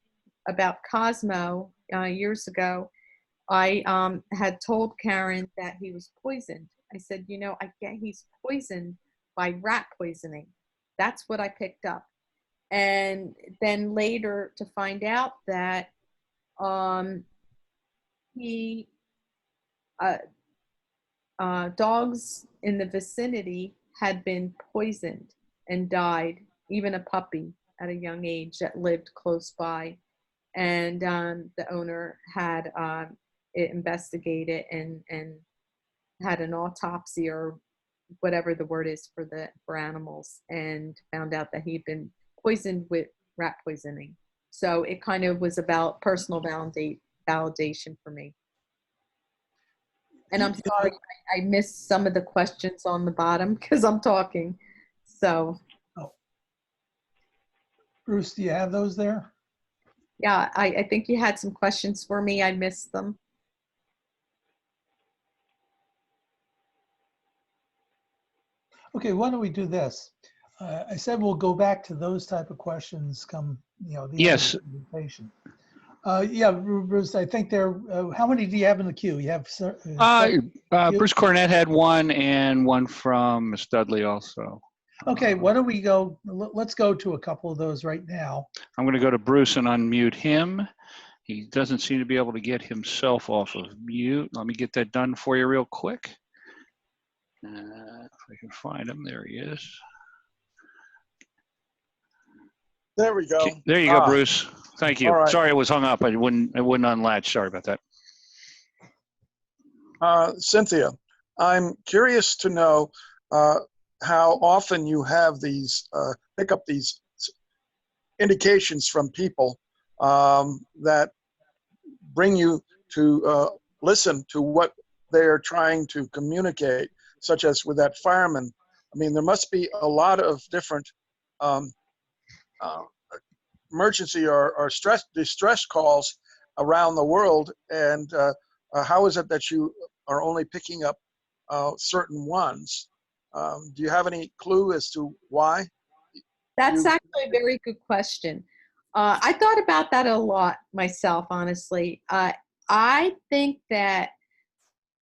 about Cosmo years ago, I had told Karen that he was poisoned, I said, I get he's poisoned by rat poisoning. That's what I picked up. And then later to find out that he dogs in the vicinity had been poisoned and died, even a puppy at a young age that lived close by. And the owner had it investigated and had an autopsy or whatever the word is for animals, and found out that he'd been poisoned with rat poisoning. So it kind of was about personal validation for me. And I'm sorry, I missed some of the questions on the bottom because I'm talking. So. Oh. Bruce, do you have those there? Yeah, I think you had some questions for me. I missed them. Okay, why don't we do this? I said we'll go back to those type of questions come, the end of Yes. the presentation. Yeah, Bruce, I think how many do you have in the queue? You have Bruce Cornett had one, and one from Miss Dudley also. Okay, why don't we go, let's go to a couple of those right now. I'm going to go to Bruce and unmute him. He doesn't seem to be able to get himself off of mute. Let me get that done for you real quick. If I can find him, there he is. There we go. Okay, there you go, Bruce. Thank you. All right. Sorry, it was hung up. I wouldn't unlatch. Sorry about that. Cynthia, I'm curious to know how often you have these, pick up these indications from people that bring you to listen to what they're trying to communicate, such as with that fireman. I mean, there must be a lot of different emergency or distress calls around the world, and how is it that you are only picking up certain ones? Do you have any clue as to why? That's actually a very good question. I thought about that a lot myself, honestly. I think that,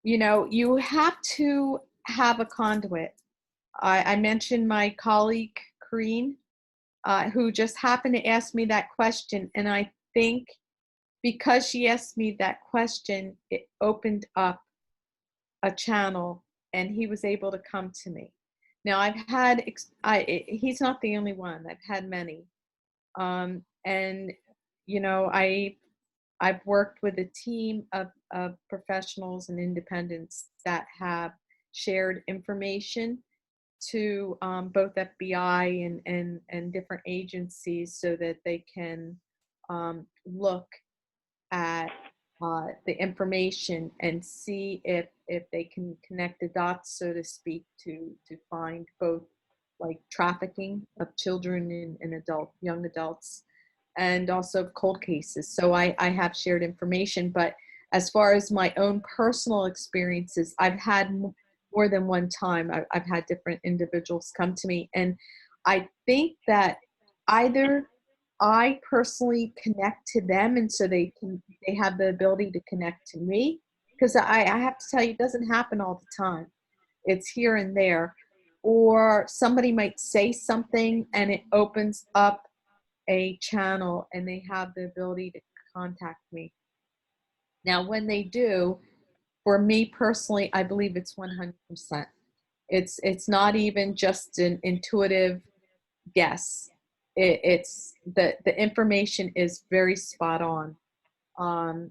you have to have a conduit. I mentioned my colleague, Corrine, who just happened to ask me that question. And I think because she asked me that question, it opened up a channel and he was able to come to me. Now I've had, he's not the only one, I've had many. And, I've worked with a team of professionals and independents that have shared information to both FBI and different agencies so that they can look at the information and see if they can connect the dots, so to speak, to find both like trafficking of children and young adults, and also cold cases. So I have shared information, but as far as my own personal experiences, I've had more than one time, I've had different individuals come to me. And I think that either I personally connect to them, and so they have the ability to connect to me, because I have to tell you, it doesn't happen all the time. It's here and there. Or somebody might say something and it opens up a channel and they have the ability to contact me. Now, when they do, for me personally, I believe it's 100%. It's not even just an intuitive guess. It's the information is very spot on. I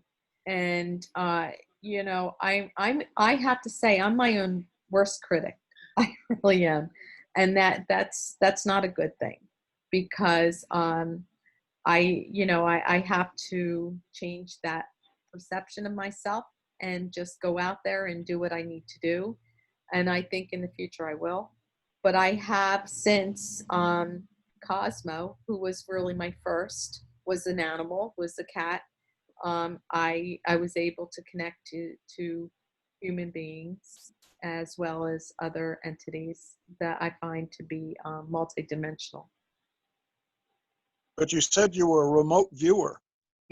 have to say, I'm my own worst critic. I really am, and that's not a good thing, because I have to change that perception of myself and just go out there and do what I need to do. And I think in the future I will. But I have since, Cosmo, who was really my first, was an animal, was a cat. I was able to connect to human beings as well as other entities that I find to be multidimensional. But you said you were a remote viewer.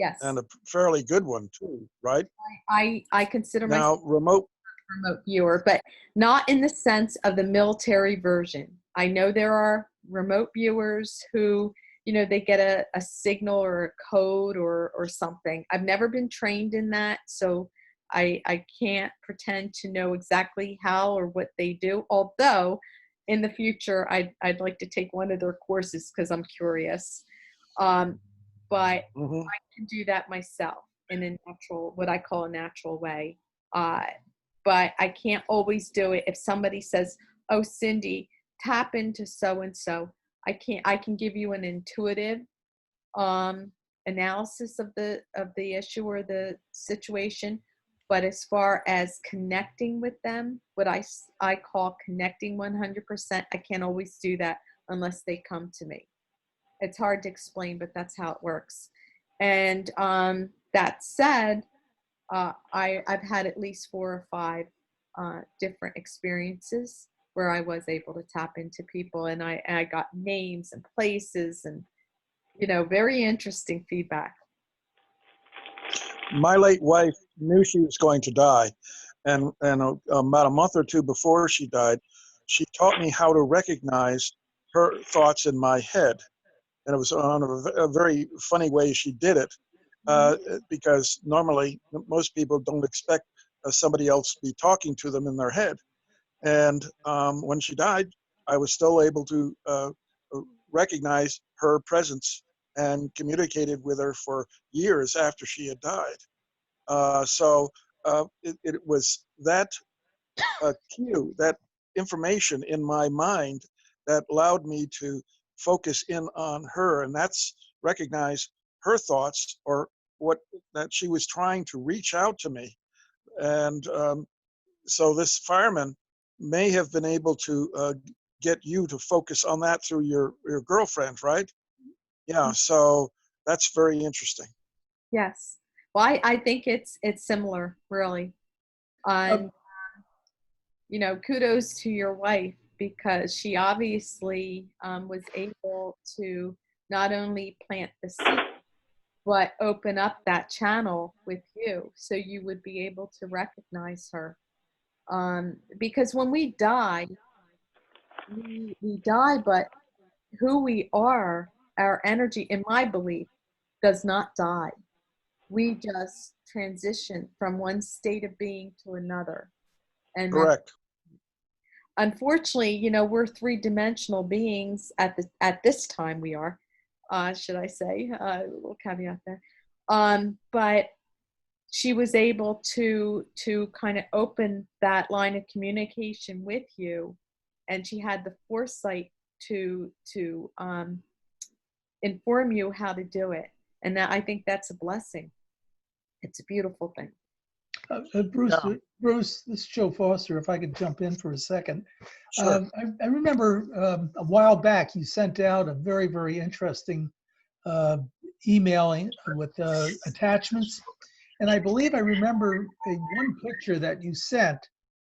Yes. And a fairly good one too, right? I consider now myself remote. remote viewer, but not in the sense of the military version. I know there are remote viewers who, you know, they get a signal or a code or something. I've never been trained in that, so I can't pretend to know exactly how or what they do. Although in the future, I'd like to take one of their courses because I'm curious. But Mhm. I can do that myself in a natural, what I call a natural way. But I can't always do it. If somebody says, "Oh, Cindy, tap into so and so," I can't. I can give you an intuitive analysis of the issue or the situation. But as far as connecting with them, what I call connecting 100%, I can't always do that unless they come to me. It's hard to explain, but that's how it works. And that said, I've had at least 4 or 5 different experiences where I was able to tap into people, and I got names and places, and you know, very interesting feedback. My late wife knew she was going to die, and about a month or two before she died, she taught me how to recognize her thoughts in my head, and it was on a very funny way she did it, because normally most people don't expect somebody else to be talking to them in their head. And when she died, I was still able to recognize her presence and communicated with her for years after she had died. So it was that cue, that information in my mind that allowed me to focus in on her, and that's recognize her thoughts or what that she was trying to reach out to me. And so this fireman may have been able to get you to focus on that through your girlfriend, right? Yeah, so that's very interesting. Yes. Well, I think it's similar, really. And you know, kudos to your wife because she obviously was able to not only plant the seed, but open up that channel with you so you would be able to recognize her. Because when we die, we die, but who we are, our energy, in my belief, does not die. We just transition from one state of being to another. And then, Correct. unfortunately, you know, we're three-dimensional beings at this time. We are, should I say, a little caveat there. But she was able to kind of open that line of communication with you, and she had the foresight to inform you how to do it. And that, I think that's a blessing. It's a beautiful thing. Bruce, Yeah. Bruce, this is Joe Foster. If I could jump in for a second. Sure. I remember a while back you sent out a very, very interesting emailing with attachments. And I believe I remember one picture that you sent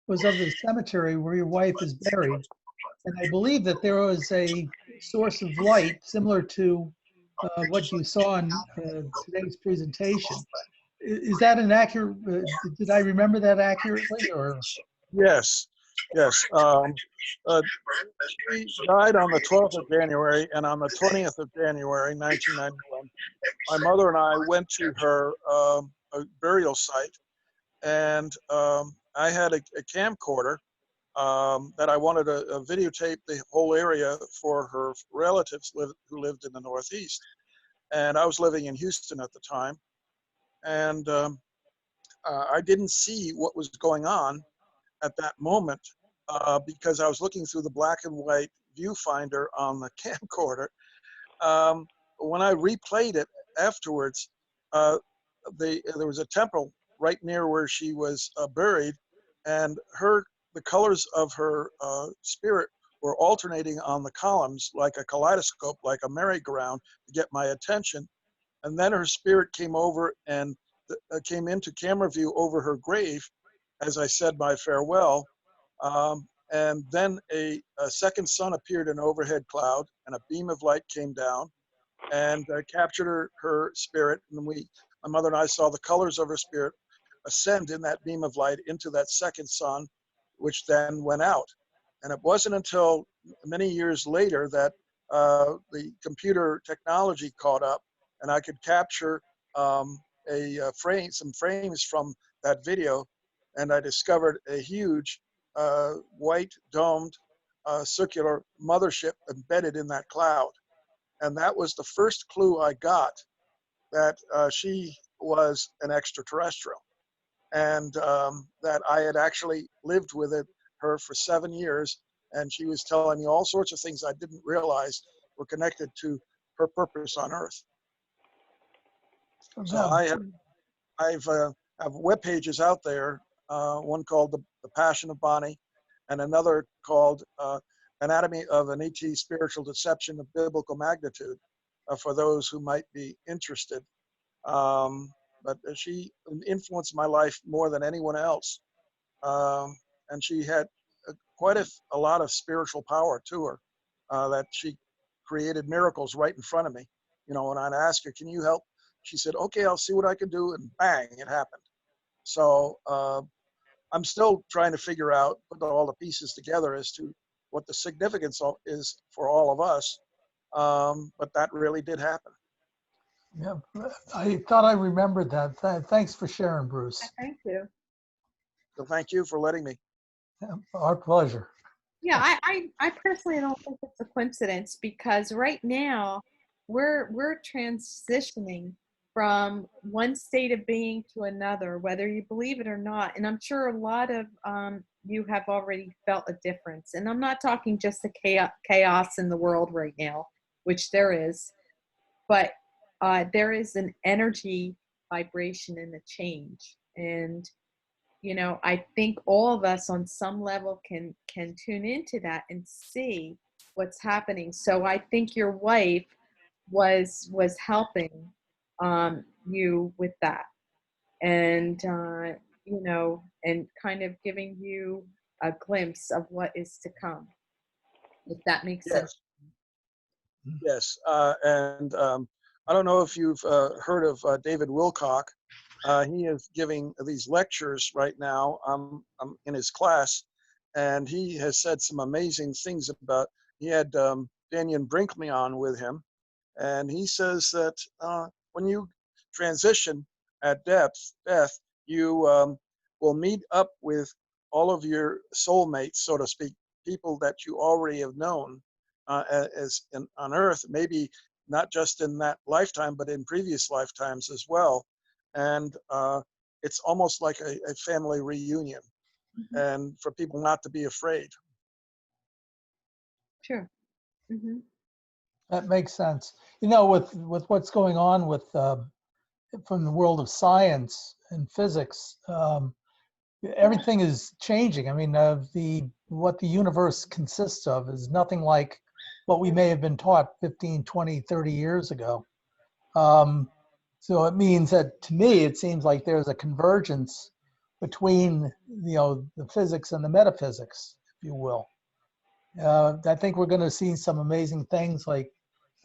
was of the cemetery where your wife is buried. And I believe that there was a source of light similar to what you saw in today's presentation. Is that an accurate, did I remember that accurately or? Yes, yes. She died on the 12th of January, and on the 20th of January, 1991, my mother and I went to her burial site, and I had a camcorder that I wanted to videotape the whole area for her relatives who lived in the Northeast. And I was living in Houston at the time, and I didn't see what was going on at that moment because I was looking through the black and white viewfinder on the camcorder. When I replayed it afterwards, there was a temple right near where she was buried, and the colors of her spirit were alternating on the columns like a kaleidoscope, like a merry-go-round, to get my attention. And then her spirit came over and came into camera view over her grave as I said my farewell. And then a second sun appeared in an overhead cloud, and a beam of light came down and captured her spirit. And my mother and I saw the colors of her spirit ascend in that beam of light into that second sun, which then went out. And it wasn't until many years later that the computer technology caught up, and I could capture some frames from that video, and I discovered a huge white domed circular mothership embedded in that cloud. And that was the first clue I got that she was an extraterrestrial, and that I had actually lived with her for 7 years, and she was telling me all sorts of things I didn't realize were connected to her purpose on Earth. So have web pages out there, one called the Passion of Bonnie, and another called Anatomy of an ET Spiritual Deception of Biblical Magnitude, for those who might be interested. But she influenced my life more than anyone else. And she had quite a lot of spiritual power to her, that she created miracles right in front of me. You know, when I'd ask her, can you help? She said, okay, I'll see what I can do. And bang, it happened. So I'm still trying to figure out, put all the pieces together as to what the significance is for all of us. But that really did happen. Yeah, I thought I remembered that. Thanks for sharing, Bruce. Thank you. So thank you for letting me. Yeah, our pleasure. Yeah, I personally don't think it's a coincidence, because right now we're transitioning from one state of being to another, whether you believe it or not. And I'm sure a lot of you have already felt a difference. And I'm not talking just the chaos in the world right now, which there is, but there is an energy vibration and a change. And you know, I think all of us on some level can tune into that and see what's happening. So I think your wife was helping you with that, and you know, and kind of giving you a glimpse of what is to come, if that makes sense. Yes. And I don't know if you've heard of David Wilcock. He is giving these lectures right now. I'm in his class, and he has said some amazing things about. He had Daniel Brinkley on with him, and he says that when you transition at death, you will meet up with all of your soulmates, so to speak, people that you already have known on Earth, maybe not just in that lifetime, but in previous lifetimes as well. And it's almost like a family reunion, and for people not to be afraid. Sure. Mm-hmm. That makes sense. You know, with what's going on with from the world of science and physics, everything is changing. I mean, what the universe consists of is nothing like what we may have been taught 15, 20, 30 years ago. So it means that, to me, it seems like there's a convergence between, you know, the physics and the metaphysics, if you will. I think we're going to see some amazing things, like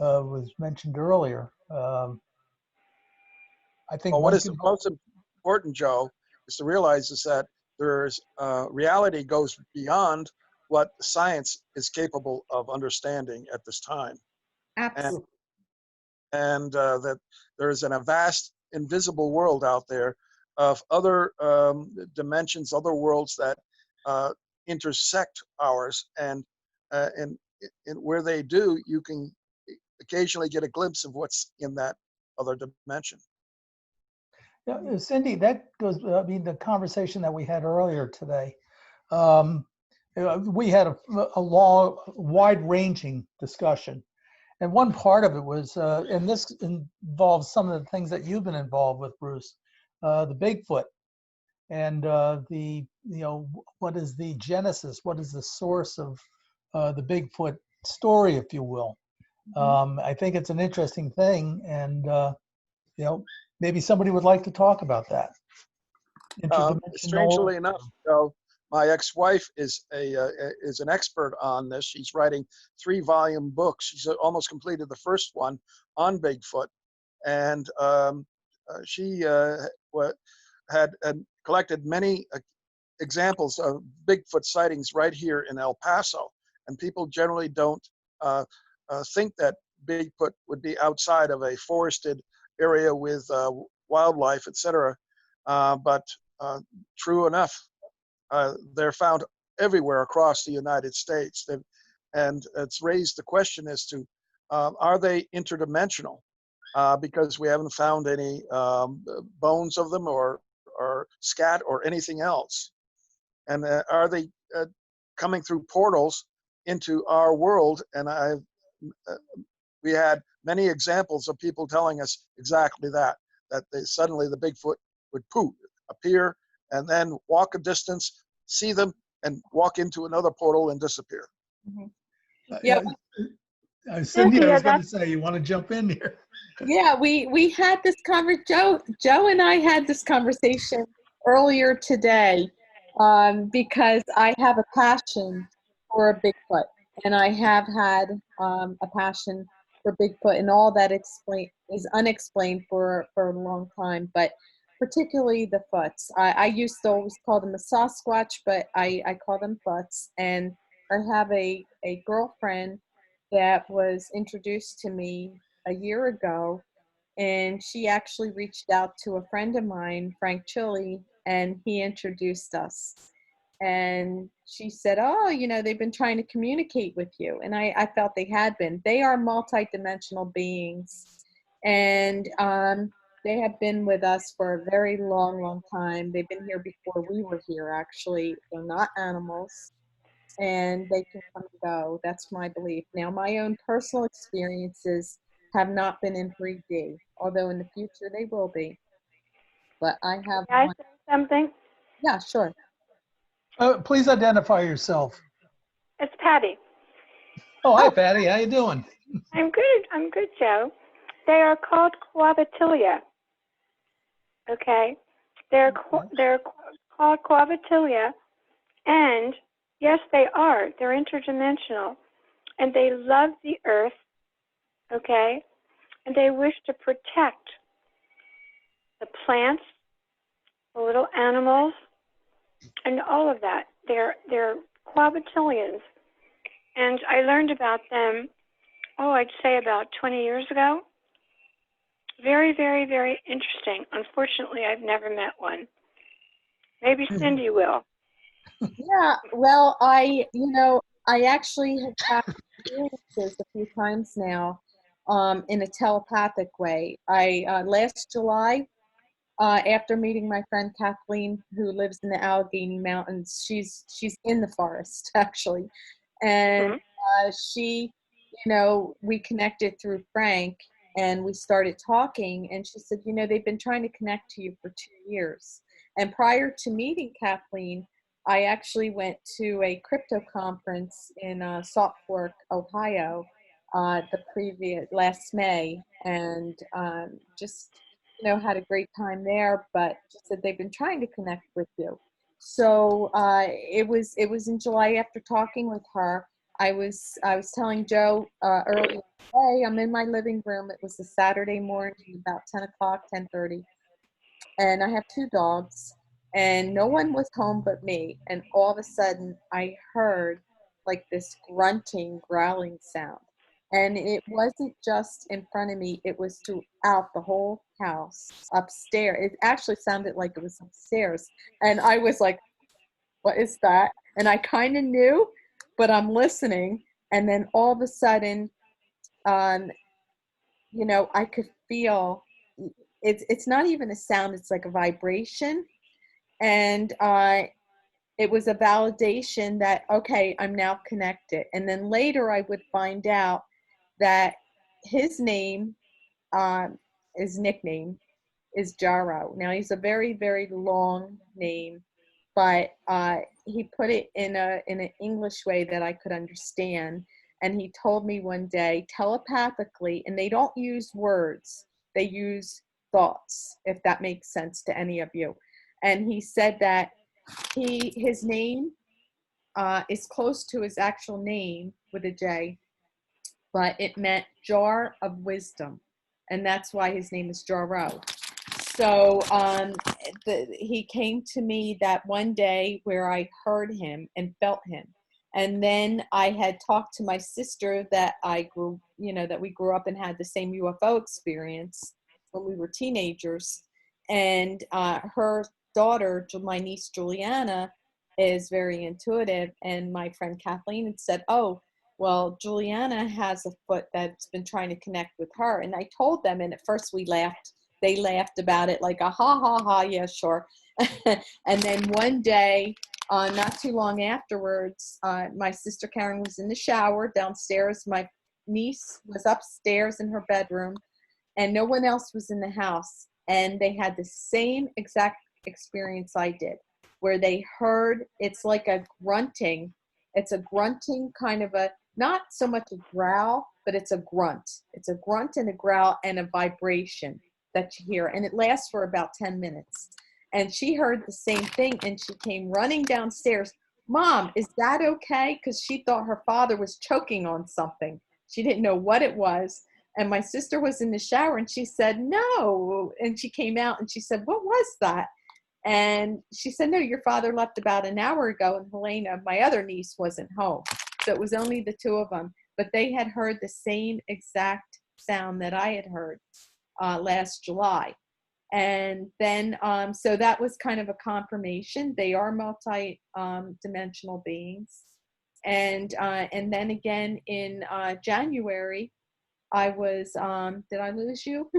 was mentioned earlier. I think Well, what one is can the most important, Joe, is to realize is that there's reality goes beyond what science is capable of understanding at this time. Absolutely. And that there is a vast invisible world out there of other dimensions, other worlds that intersect ours, and where they do, you can occasionally get a glimpse of what's in that other dimension. Yeah, Cindy, that goes, I mean, the conversation that we had earlier today, we had a long, wide-ranging discussion. And one part of it was, and this involves some of the things that you've been involved with, Bruce, the Bigfoot, and you know, what is the genesis, what is the source of the Bigfoot story, if you will. I think it's an interesting thing, and you know, maybe somebody would like to talk about that. Strangely enough, my ex-wife is an expert on this. She's writing 3-volume books. She's almost completed the first one on Bigfoot, and she had collected many examples of Bigfoot sightings right here in El Paso, and people generally don't think that Bigfoot would be outside of a forested area with wildlife, etc. But true enough, they're found everywhere across the United States. And it's raised the question as to are they interdimensional? Because we haven't found any bones of them or scat or anything else. And are they coming through portals into our world? And we had many examples of people telling us exactly that suddenly the Bigfoot would poof, appear, and then walk a distance, see them, and walk into another portal and disappear. Yeah. Cindy, I was going to that's- say, you want to jump in here? Yeah, we had this Joe and I had this conversation earlier today, because I have a passion for a Bigfoot, and I have had a passion for Bigfoot, and all that is unexplained for a long time, but particularly the foots. I used to always call them a Sasquatch, but I call them foots, and I have a girlfriend that was introduced to me a year ago, and she actually reached out to a friend of mine, Frank Chili, and he introduced us. And she said, oh, they've been trying to communicate with you. And I felt they had been. They are multidimensional beings, and they have been with us for a very long, long time. They've been here before we were here, actually. They're not animals, and they can come and go. That's my belief. Now, my own personal experiences have not been in 3D, although in the future they will be. But I have May I one. say something? Yeah, sure. Please identify yourself. It's Patty. Oh, hi, Patty. How you doing? I'm good, Joe. They are called Quabatilia. Okay? They're called Quabatilia, and yes, they are. They're interdimensional, and they love the earth, okay? And they wish to protect the plants, the little animals, and all of that. They're Quabatilians. And I learned about them, I'd say about 20 years ago. Very, very, very interesting. Unfortunately, I've never met one. Maybe Cindy will. Yeah, well, I actually have had experiences a few times now, in a telepathic way. Last July, after meeting my friend Kathleen, who lives in the Allegheny Mountains, she's in the forest actually, and she, we connected through Frank, and we started talking, and she said, they've been trying to connect to you for 2 years. And prior to meeting Kathleen, I actually went to a crypto conference in Salt Fork, Ohio, last May, and just had a great time there. But she said they've been trying to connect with you. So it was in July. After talking with her, I was telling Joe earlier today, I'm in my living room. It was a Saturday morning, about 10 o'clock, 10:30, and I have 2 dogs, and no one was home but me. And all of a sudden, I heard like this grunting, growling sound. And it wasn't just in front of me, it was throughout the whole house, upstairs. It actually sounded like it was upstairs. And I was like, what is that? And I kind of knew, but I'm listening. And then all of a sudden, I could feel, it's not even a sound, it's like a vibration. And it was a validation that, okay, I'm now connected. And then later I would find out that his name, his nickname is Jaro. Now he's a very, very long name, but he put it in an English way that I could understand. And he told me one day telepathically, and they don't use words, they use thoughts, if that makes sense to any of you. And he said that his name is close to his actual name with a J, but it meant jar of wisdom, and that's why his name is Jaro. So he came to me that one day where I heard him and felt him. And then I had talked to my sister that that we grew up and had the same UFO experience when we were teenagers. And her daughter, my niece Juliana, is very intuitive. And my friend Kathleen had said, oh, well, Juliana has a foot that's been trying to connect with her. And I told them, and at first we laughed. They laughed about it like a ha, ha, ha, yeah, sure. And then one day, not too long afterwards, my sister Karen was in the shower downstairs. My niece was upstairs in her bedroom, and no one else was in the house. And they had the same exact experience I did, where they heard, it's like a grunting. It's a grunting kind of not so much a growl, but it's a grunt. It's a grunt and a growl and a vibration that you hear. And it lasts for about 10 minutes. And she heard the same thing, and she came running downstairs. Mom, is that okay? Because she thought her father was choking on something. She didn't know what it was. And my sister was in the shower, and she said, no. And she came out, and she said, what was that? And she said, no, your father left about an hour ago. And Helena, my other niece, wasn't home. So it was only the two of them. But they had heard the same exact sound that I had heard last July. And then, so that was kind of a confirmation. They are multi-dimensional beings. And then again in January, I was, did I lose you?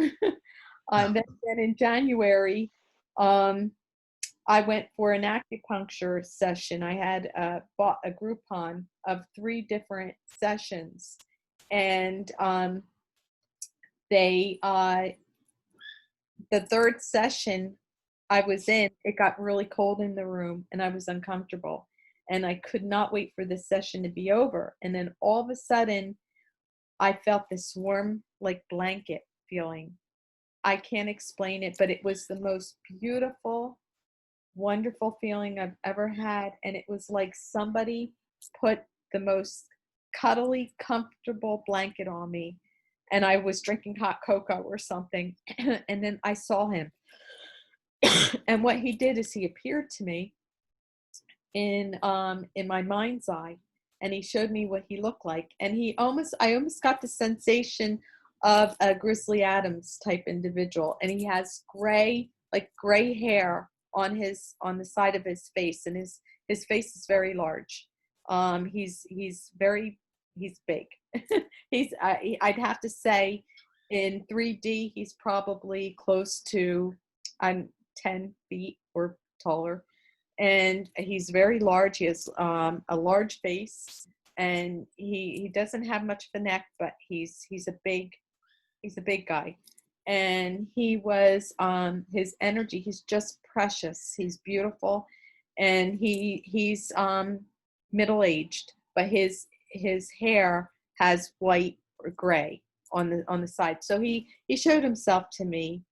Then in January, I went for an acupuncture session. I had bought a Groupon of 3 different sessions. And the third session I was in, it got really cold in the room and I was uncomfortable. And I could not wait for this session to be over. And then all of a sudden, I felt this warm, like blanket feeling. I can't explain it, but it was the most beautiful, wonderful feeling I've ever had. And it was like somebody put the most cuddly, comfortable blanket on me. And I was drinking hot cocoa or something. And then I saw him. And what he did is he appeared to me in my mind's eye. And he showed me what he looked like. And I almost got the sensation of a Grizzly Adams type individual. And he has gray hair on the side of his face. And his face is very large. He's big. I'd have to say in 3D, he's probably close to 10 feet or taller. And he's very large. He has a large face, and he doesn't have much of a neck, but he's a big guy. And he was his energy. He's just precious. He's beautiful, and he's middle-aged, but his hair has white or gray on the side. So he showed himself to me,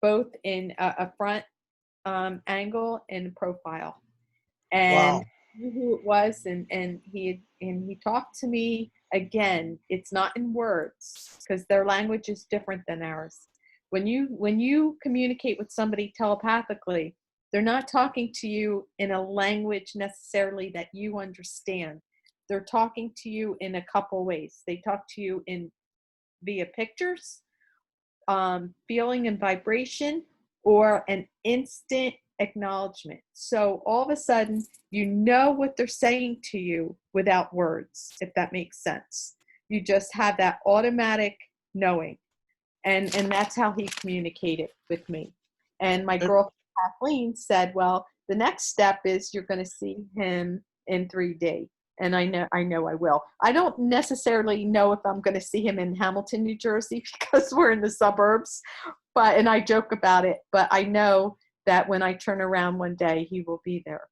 both in a front angle and profile, and Wow. knew who it was, and he talked to me again. It's not in words because their language is different than ours. When you communicate with somebody telepathically, they're not talking to you in a language necessarily that you understand. They're talking to you in a couple ways. They talk to you via pictures, feeling and vibration, or an instant acknowledgement. So all of a sudden, you know what they're saying to you without words, if that makes sense. You just have that automatic knowing. And that's how he communicated with me. And my girlfriend Kathleen said, well, the next step is you're going to see him in 3D. And I know I will. I don't necessarily know if I'm going to see him in Hamilton, New Jersey, because we're in the suburbs. And I joke about it. But I know that when I turn around one day, he will be there.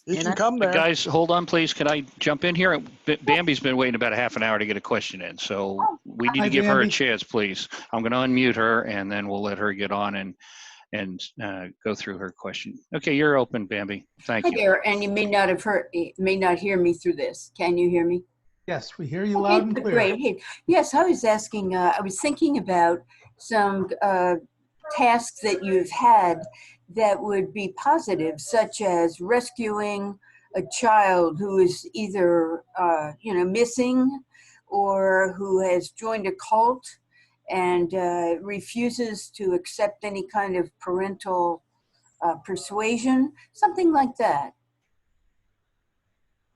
You can come there. Guys, hold on, please. Can I jump in here? Bambi's been waiting about a half an hour to get a question in. So we need to give her a chance, please. I'm going to unmute her, and then we'll let her get on and go through her question. Okay, you're open, Bambi. Thank you. Hi there, and you may not hear me through this. Can you hear me? Yes, we hear you loud and clear. Great. Hey, yes, I was asking. I was thinking about some tasks that you've had that would be positive, such as rescuing a child who is either, missing or who has joined a cult and refuses to accept any kind of parental persuasion, something like that.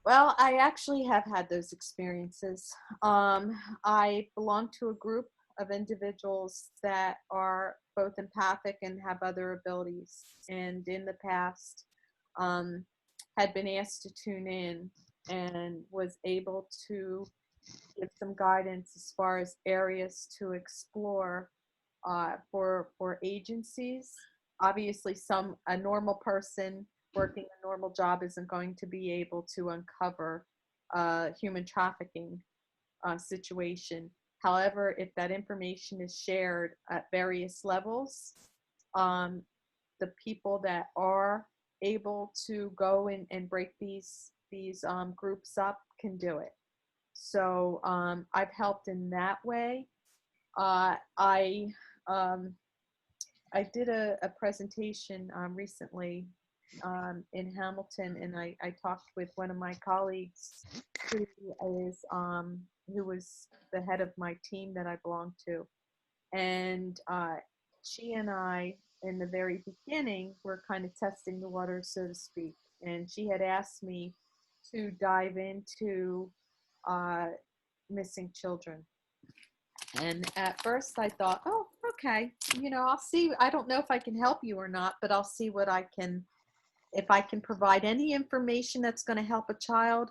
Well, I actually have had those experiences. I belong to a group of individuals that are both empathic and have other abilities, and in the past had been asked to tune in and was able to give some guidance as far as areas to explore for agencies. Obviously, a normal person working a normal job isn't going to be able to uncover human trafficking situation. However, if that information is shared at various levels, the people that are able to go and break these groups up can do it. So I've helped in that way. I did a presentation recently in Hamilton, and I talked with one of my colleagues who was the head of my team that I belong to, and she and I, in the very beginning, were kind of testing the water, so to speak, and she had asked me to dive into missing children. And at first I thought, oh, okay, I'll see. I don't know if I can help you or not, but I'll see if I can provide any information that's going to help a child,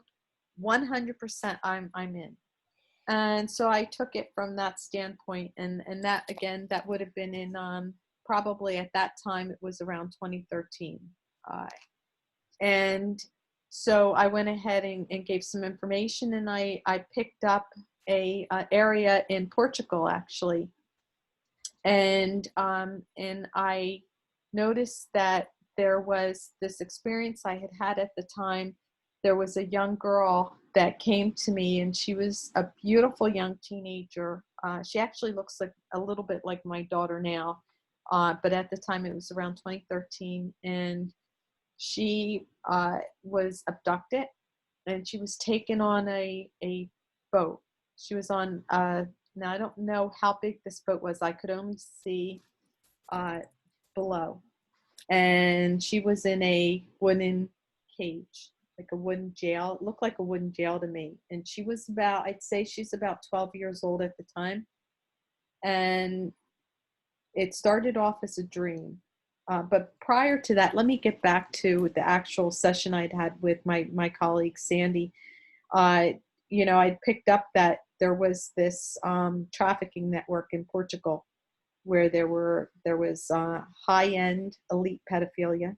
100% I'm in. And so I took it from that standpoint. And that, again, that would have been in probably at that time, it was around 2013. And so I went ahead and gave some information, and I picked up a area in Portugal, actually, and I noticed that there was this experience I had at the time. There was a young girl that came to me, and she was a beautiful young teenager. She actually looks like a little bit like my daughter now, but at the time it was around 2013, and she was abducted, and she was taken on a boat. She was on, now I don't know how big this boat was. I could only see below. And she was in a wooden cage, like a wooden jail. It looked like a wooden jail to me. And she was I'd say she's about 12 years old at the time. And it started off as a dream. But prior to that, let me get back to the actual session I'd had with my colleague, Sandy. I'd picked up that there was this trafficking network in Portugal where there was high-end elite pedophilia,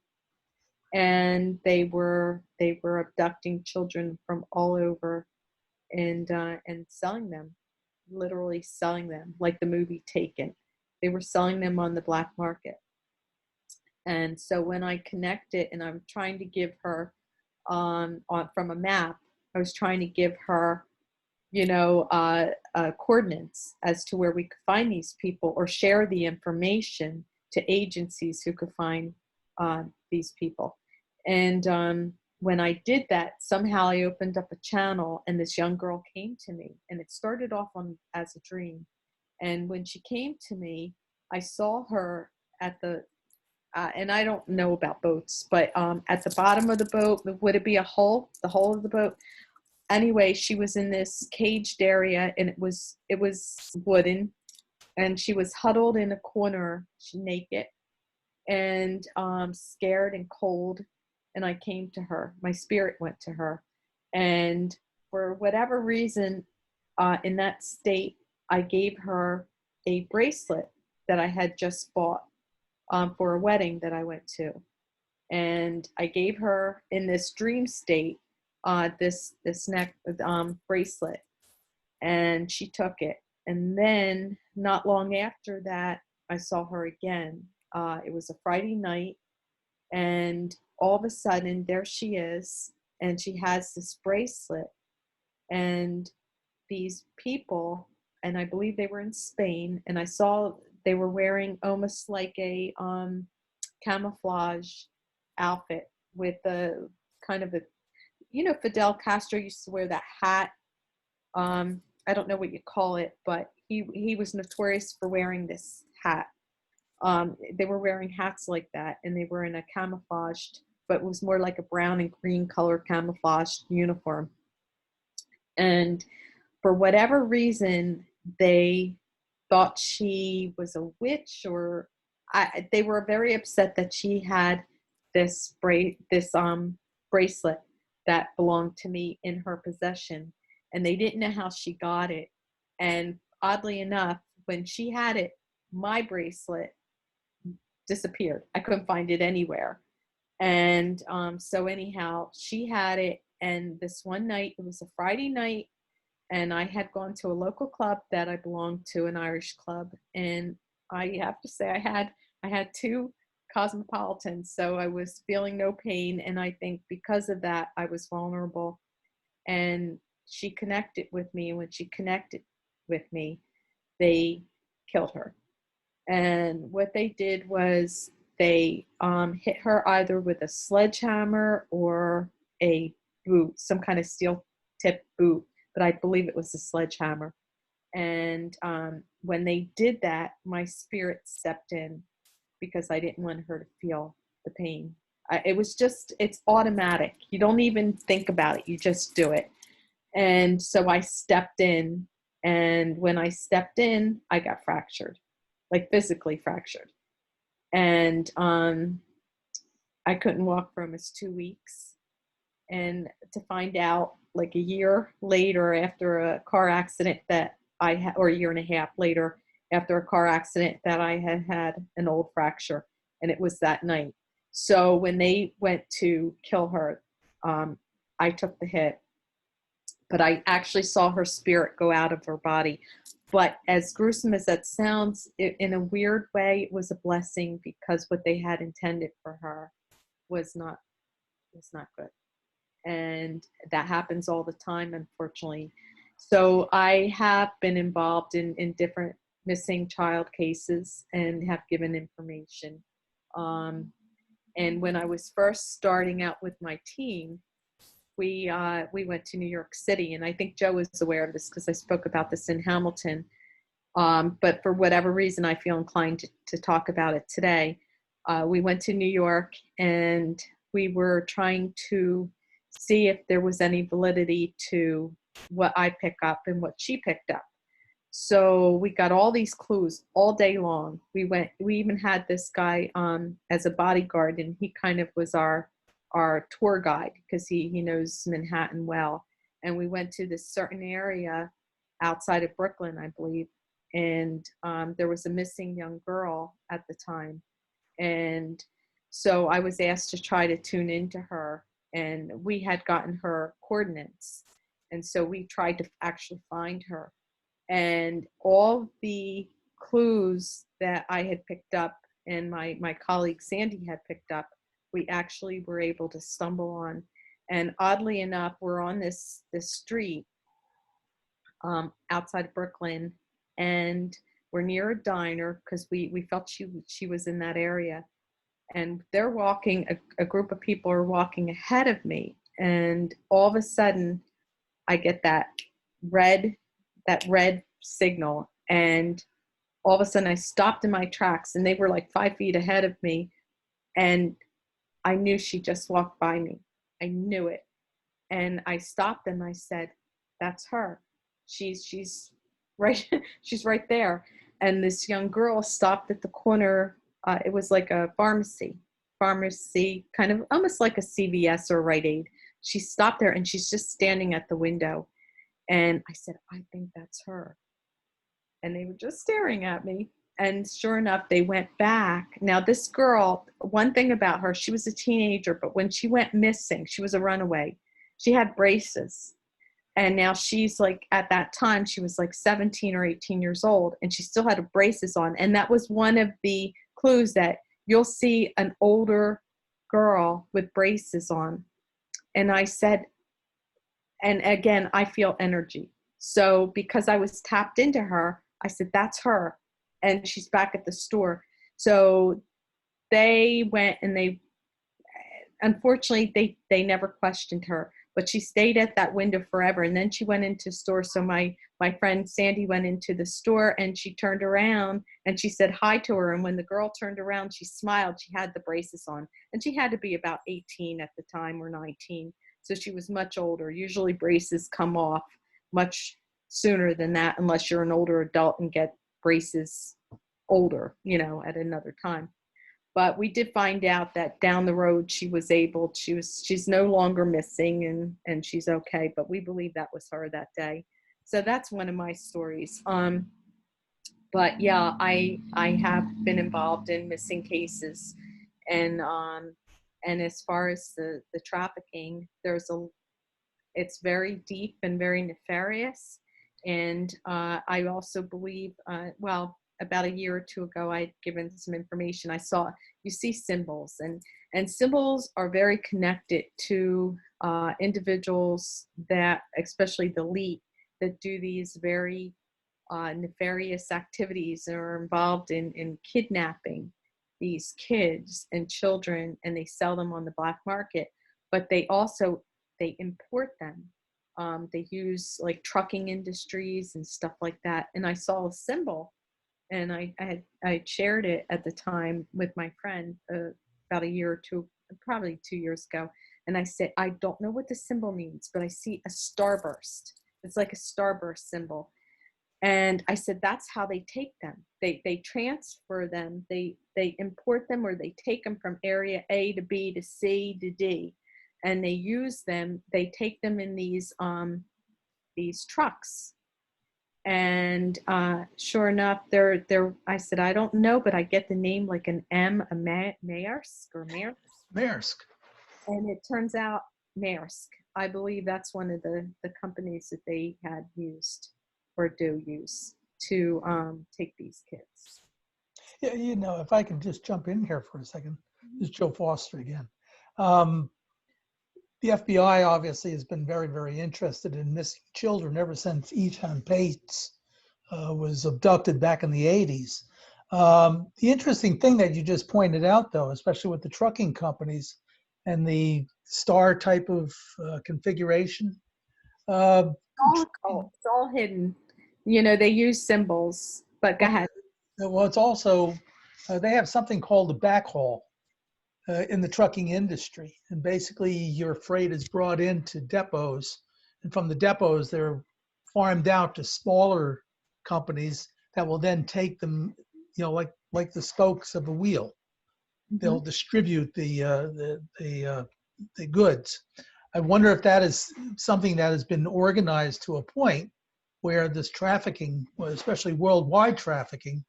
and they were abducting children from all over and selling them, literally selling them, like the movie Taken. They were selling them on the black market. And so when I connect it, and I'm trying to give her from a map, I was trying to give her, coordinates as to where we could find these people, or share the information to agencies who could find these people. And when I did that, somehow I opened up a channel, and this young girl came to me, and it started off as a dream. And when she came to me, I saw her at the and I don't know about boats, but at the bottom of the boat, would it be a hull? The hull of the boat? Anyway, she was in this caged area, and it was wooden, and she was huddled in a corner, naked, and scared and cold. And I came to her. My spirit went to her, and for whatever reason, in that state, I gave her a bracelet that I had just bought for a wedding that I went to. And I gave her, in this dream state, this neck bracelet, and she took it. And then not long after that, I saw her again. It was a Friday night, and all of a sudden there she is, and she has this bracelet, and these people, and I believe they were in Spain, and I saw they were wearing almost like a camouflage outfit with a kind of a, Fidel Castro used to wear that hat. I don't know what you call it, but he was notorious for wearing this hat. They were wearing hats like that, and they were in a camouflaged, but it was more like a brown and green color camouflaged uniform. And for whatever reason, they thought she was a witch, or they were very upset that she had this bracelet that belonged to me in her possession, and they didn't know how she got it. And oddly enough, when she had it, my bracelet disappeared. I couldn't find it anywhere. And so anyhow, she had it, and this one night, it was a Friday night, and I had gone to a local club that I belonged to, an Irish club, and I have to say I had 2 Cosmopolitans, so I was feeling no pain, and I think because of that I was vulnerable, and she connected with me, and when she connected with me, they killed her. And what they did was they hit her either with a sledgehammer or a boot, some kind of steel tip boot, but I believe it was a sledgehammer. And when they did that, my spirit stepped in because I didn't want her to feel the pain. It's automatic. You don't even think about it. You just do it. And so I stepped in, and when I stepped in, I got fractured, like physically fractured. And I couldn't walk for almost 2 weeks. And to find out like a year later after a car accident that I had, or a year and a half later after a car accident, that I had had an old fracture, and it was that night. So when they went to kill her, I took the hit, but I actually saw her spirit go out of her body. But as gruesome as that sounds, in a weird way, it was a blessing, because what they had intended for her was not good. And that happens all the time, unfortunately. So I have been involved in different missing child cases and have given information. And when I was first starting out with my team, we went to New York City, and I think Joe is aware of this because I spoke about this in Hamilton. But for whatever reason, I feel inclined to talk about it today. We went to New York, and we were trying to see if there was any validity to what I pick up and what she picked up. So we got all these clues all day long. We even had this guy as a bodyguard, and he kind of was our tour guide because he knows Manhattan well. And we went to this certain area outside of Brooklyn, I believe. And there was a missing young girl at the time. And so I was asked to try to tune into her, and we had gotten her coordinates. And so we tried to actually find her. And all the clues that I had picked up and my colleague Sandy had picked up, we actually were able to stumble on. And oddly enough, we're on this street outside Brooklyn, and we're near a diner because we felt she was in that area. And they're walking, a group of people are walking ahead of me, and all of a sudden I get that red signal, and all of a sudden I stopped in my tracks, and they were like 5 feet ahead of me, and I knew she just walked by me. I knew it. And I stopped and I said, "That's her. She's right she's right there." And this young girl stopped at the corner. It was like a pharmacy, kind of almost like a CVS or Rite Aid. She stopped there, and she's just standing at the window. And I said, "I think that's her." And they were just staring at me. And sure enough, they went back. Now, this girl, one thing about her, she was a teenager, but when she went missing, she was a runaway. She had braces. And now she's like, at that time, she was like 17 or 18 years old, and she still had her braces on. And that was one of the clues, that you'll see an older girl with braces on. And I said, and again, I feel energy. So because I was tapped into her, I said, "That's her." and she's back at the store. So they went and unfortunately, they never questioned her, but she stayed at that window forever. And then she went into store. So my friend Sandy went into the store, and she turned around and she said hi to her. And when the girl turned around, she smiled. She had the braces on, and she had to be about 18 at the time, or 19. So she was much older. Usually braces come off much sooner than that, unless you're an older adult and get braces older, at another time. But we did find out that down the road she's no longer missing, and she's okay. But we believe that was her that day. So that's one of my stories. But yeah, I have been involved in missing cases, and as far as the trafficking, it's very deep and very nefarious. And I also believe, about a year or two ago, I'd given some information. You see symbols, and symbols are very connected to individuals that, especially the elite, that do these very nefarious activities and are involved in kidnapping these kids and children, and they sell them on the black market. But they import them. They use like trucking industries and stuff like that. And I saw a symbol, and I shared it at the time with my friend about a year or two, probably 2 years ago. And I said, I don't know what the symbol means, but I see a starburst. It's like a starburst symbol. And I said, that's how they take them. They transfer them. They import them, or they take them from area A to B to C to D, and they use them. They take them in these trucks. And sure enough, I said, I don't know, but I get the name like an M, a Maersk or Maersk. Maersk. And it turns out Maersk. I believe that's one of the companies that they had used or do use to take these kids. Yeah, if I can just jump in here for a second. This is Joe Foster again. The FBI obviously has been very, very interested in missing children ever since Ethan Pates was abducted back in the 80s. The interesting thing that you just pointed out, though, especially with the trucking companies and the star type of configuration. It's all hidden. They use symbols, but go ahead. Well, it's also, they have something called a backhaul in the trucking industry. And basically your freight is brought into depots, and from the depots, they're farmed out to smaller companies that will then take them, like the spokes of a wheel. Mm-hmm. They'll distribute the goods. I wonder if that is something that has been organized to a point where this trafficking, especially worldwide trafficking,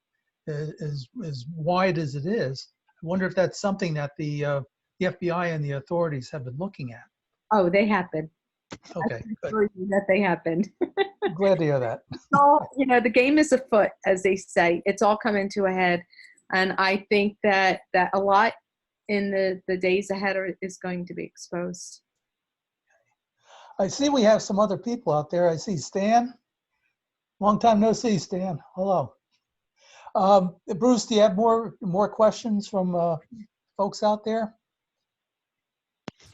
is as wide as it is. I wonder if that's something that the FBI and the authorities have been looking at. Oh, they have been. Okay, good. That they have been. Glad to hear that. So, the game is afoot, as they say. It's all coming to a head. And I think that a lot in the days ahead is going to be exposed. I see we have some other people out there. I see Stan. Long time no see, Stan. Hello. Bruce, do you have more questions from folks out there?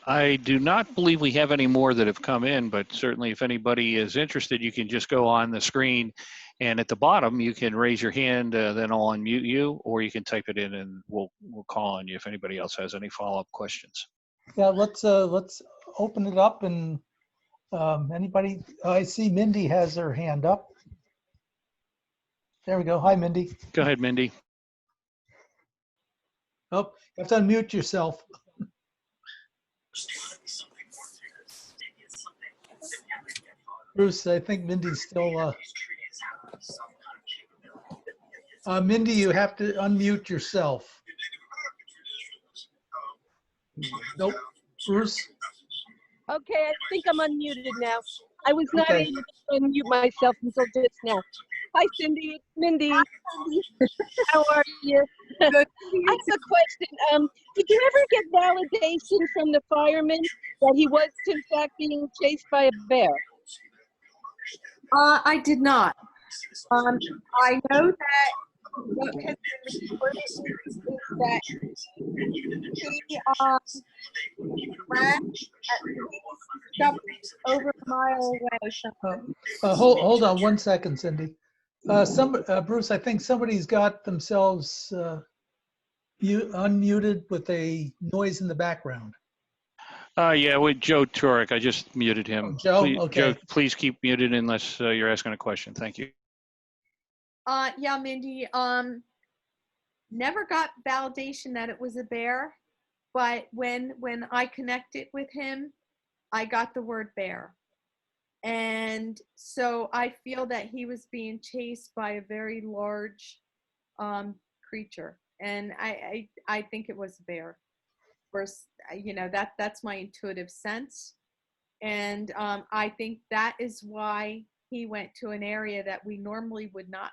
I do not believe we have any more that have come in, but certainly if anybody is interested, you can just go on the screen, and at the bottom you can raise your hand, then I'll unmute you, or you can type it in and we'll call on you if anybody else has any follow-up questions. Yeah, let's open it up, and anybody. I see Mindy has her hand up. There we go. Hi, Mindy. Go ahead, Mindy. Oh, you have to unmute yourself. Bruce, I think Mindy's still. Mindy, you have to unmute yourself. Nope. Bruce? Okay, I think I'm unmuted now. I was not Okay. able to unmute myself until just now. Hi, Cindy. It's Mindy. How are you? I have a question. Did you ever get validation from the fireman that he was, in fact, being chased by a bear? I did not. I know that what has been reported is that he ran at least over a mile away from Hold on one second, Cindy. Bruce, I think somebody's got themselves unmuted with a noise in the background. Yeah, with Joe Turek. I just muted him. Oh, Joe? Please, Okay. Joe, please keep muted unless you're asking a question. Thank you. Yeah, Mindy, never got validation that it was a bear, but when I connected with him, I got the word bear. And so I feel that he was being chased by a very large creature. And I think it was a bear. First, that's my intuitive sense. And I think that is why he went to an area that we normally would not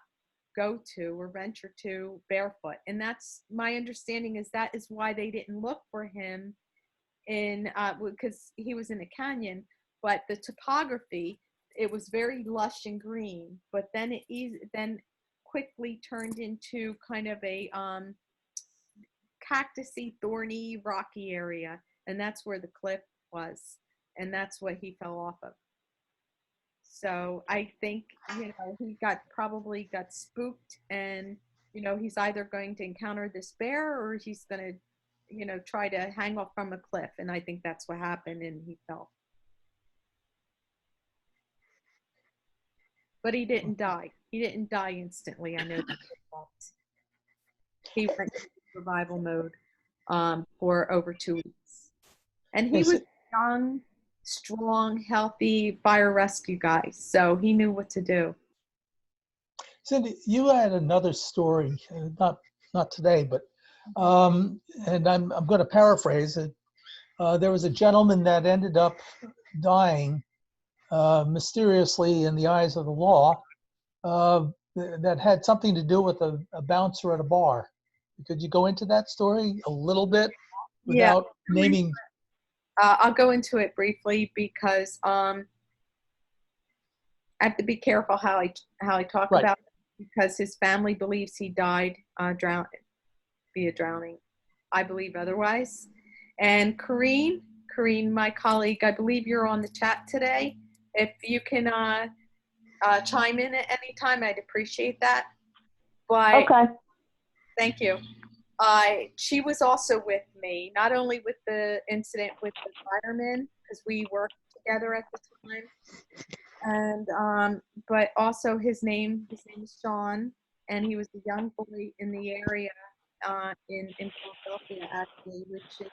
go to or venture to barefoot. And that's my understanding, is that is why they didn't look for him in because he was in a canyon, but the topography, it was very lush and green, but then then quickly turned into kind of a cactusy, thorny, rocky area, and that's where the cliff was, and that's what he fell off of. So I think, he probably got spooked, and, he's either going to encounter this bear or he's going to, try to hang off from a cliff. And I think that's what happened, and he fell. But he didn't die. He didn't die instantly. I know that. He went into survival mode for over 2 weeks. And he was young, strong, healthy fire rescue guy, so he knew what to do. Cindy, you had another story, not today, but and I'm going to paraphrase it. There was a gentleman that ended up dying mysteriously in the eyes of the law that had something to do with a bouncer at a bar. Could you go into that story a little bit without naming? I'll go into it briefly because I have to be careful how I talk about it, because his family believes he died via drowning. I believe otherwise. And Corrine, my colleague, I believe you're on the chat today. If you can chime in at any time, I'd appreciate that. But Okay. thank you. She was also with me, not only with the incident with the firemen, because we worked together at the time, and but also his name is Sean, and he was a young boy in the area in Philadelphia, actually, which is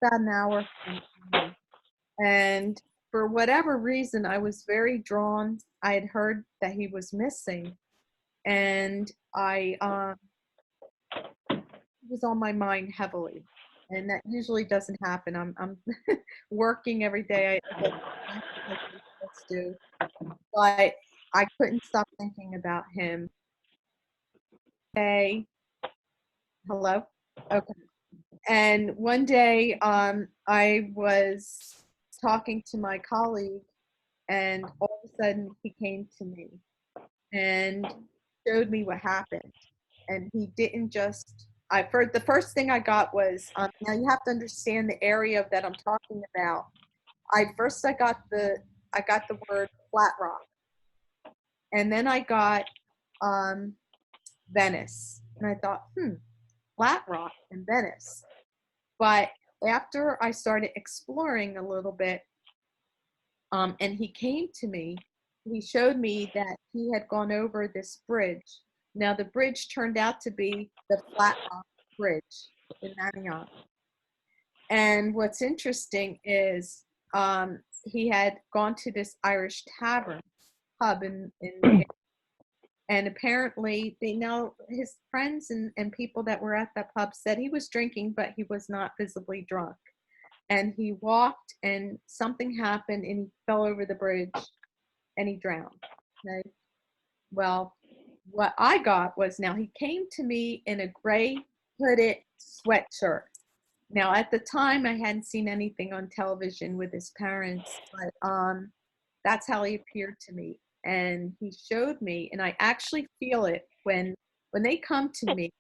about an hour from me. And for whatever reason, I was very drawn. I had heard that he was missing, and it was on my mind heavily, and that usually doesn't happen. I'm working every day. Let's do, but I couldn't stop thinking about him. Hey, hello, okay. And one day, I was talking to my colleague, and all of a sudden he came to me and showed me what happened. And he didn't just, the first thing I got was, now you have to understand the area that I'm talking about. I got the word flat rock. And then I got Venice. And I thought, flat rock and Venice. But after I started exploring a little bit, and he came to me, he showed me that he had gone over this bridge. Now the bridge turned out to be the Flat Rock Bridge in Antioch. And what's interesting is he had gone to this Irish tavern pub and apparently they know his friends and people that were at that pub said he was drinking, but he was not visibly drunk. And he walked and something happened and he fell over the bridge and he drowned. Okay? Well, what I got was, now he came to me in a gray hooded sweatshirt. Now at the time I hadn't seen anything on television with his parents, but that's how he appeared to me. And he showed me, and I actually feel it when when they come to me,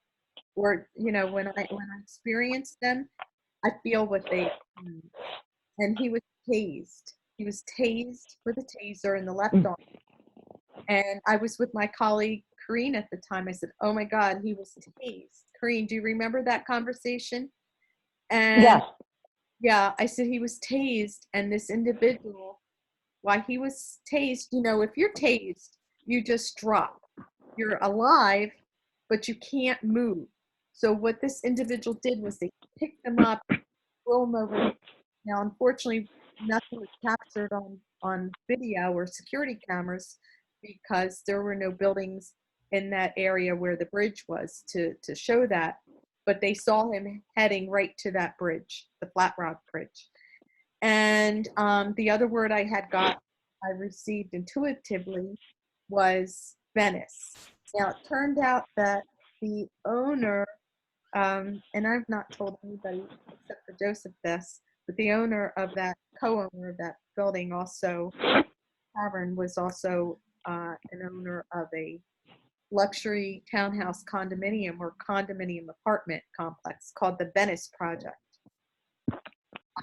or when I experience them, I feel what they feel. And he was tased. He was tased with a taser in the left arm. And I was with my colleague Corrine at the time. I said, "Oh my God, he was tased." Corrine, do you remember that conversation? And Yes. yeah, I said he was tased, and this individual, while he was tased, if you're tased, you just drop. You're alive, but you can't move. So what this individual did was they picked him up, threw him over. Now, unfortunately, nothing was captured on video or security cameras because there were no buildings in that area where the bridge was to show that. But they saw him heading right to that bridge, the Flat Rock Bridge. And the other word I received intuitively was Venice. Now, it turned out that the owner, and I've not told anybody except for Joseph this, but the owner of that, co-owner of that building, also, tavern, was also an owner of a luxury townhouse condominium or condominium apartment complex called the Venice Project.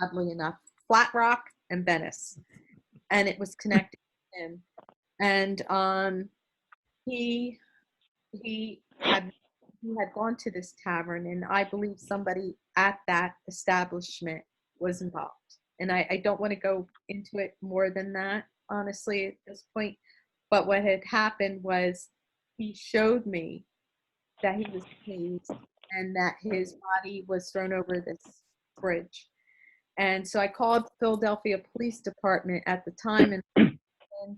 Oddly enough, Flat Rock and Venice, and it was connected to him. And he had gone to this tavern, and I believe somebody at that establishment was involved. And I don't want to go into it more than that, honestly, at this point. But what had happened was he showed me that he was tased and that his body was thrown over this bridge. And so I called the Philadelphia Police Department at the time, and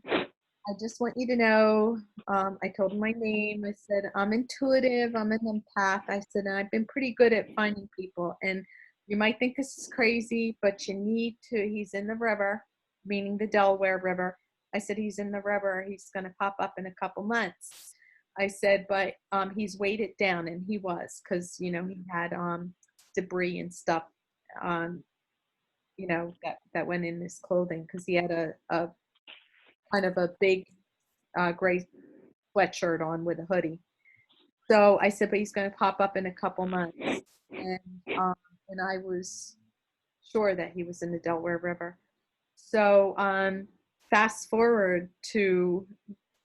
I just want you to know, I told him my name. I said, I'm intuitive, I'm an empath. I said, and I've been pretty good at finding people. And you might think this is crazy, but you need to, he's in the river, meaning the Delaware River. I said, he's in the river. He's going to pop up in a couple months. I said, but he's weighted down, and he was, because, he had debris and stuff, that went in his clothing, because he had a kind of a big gray sweatshirt on with a hoodie. So I said, but he's going to pop up in a couple months. And I was sure that he was in the Delaware River. So fast forward to,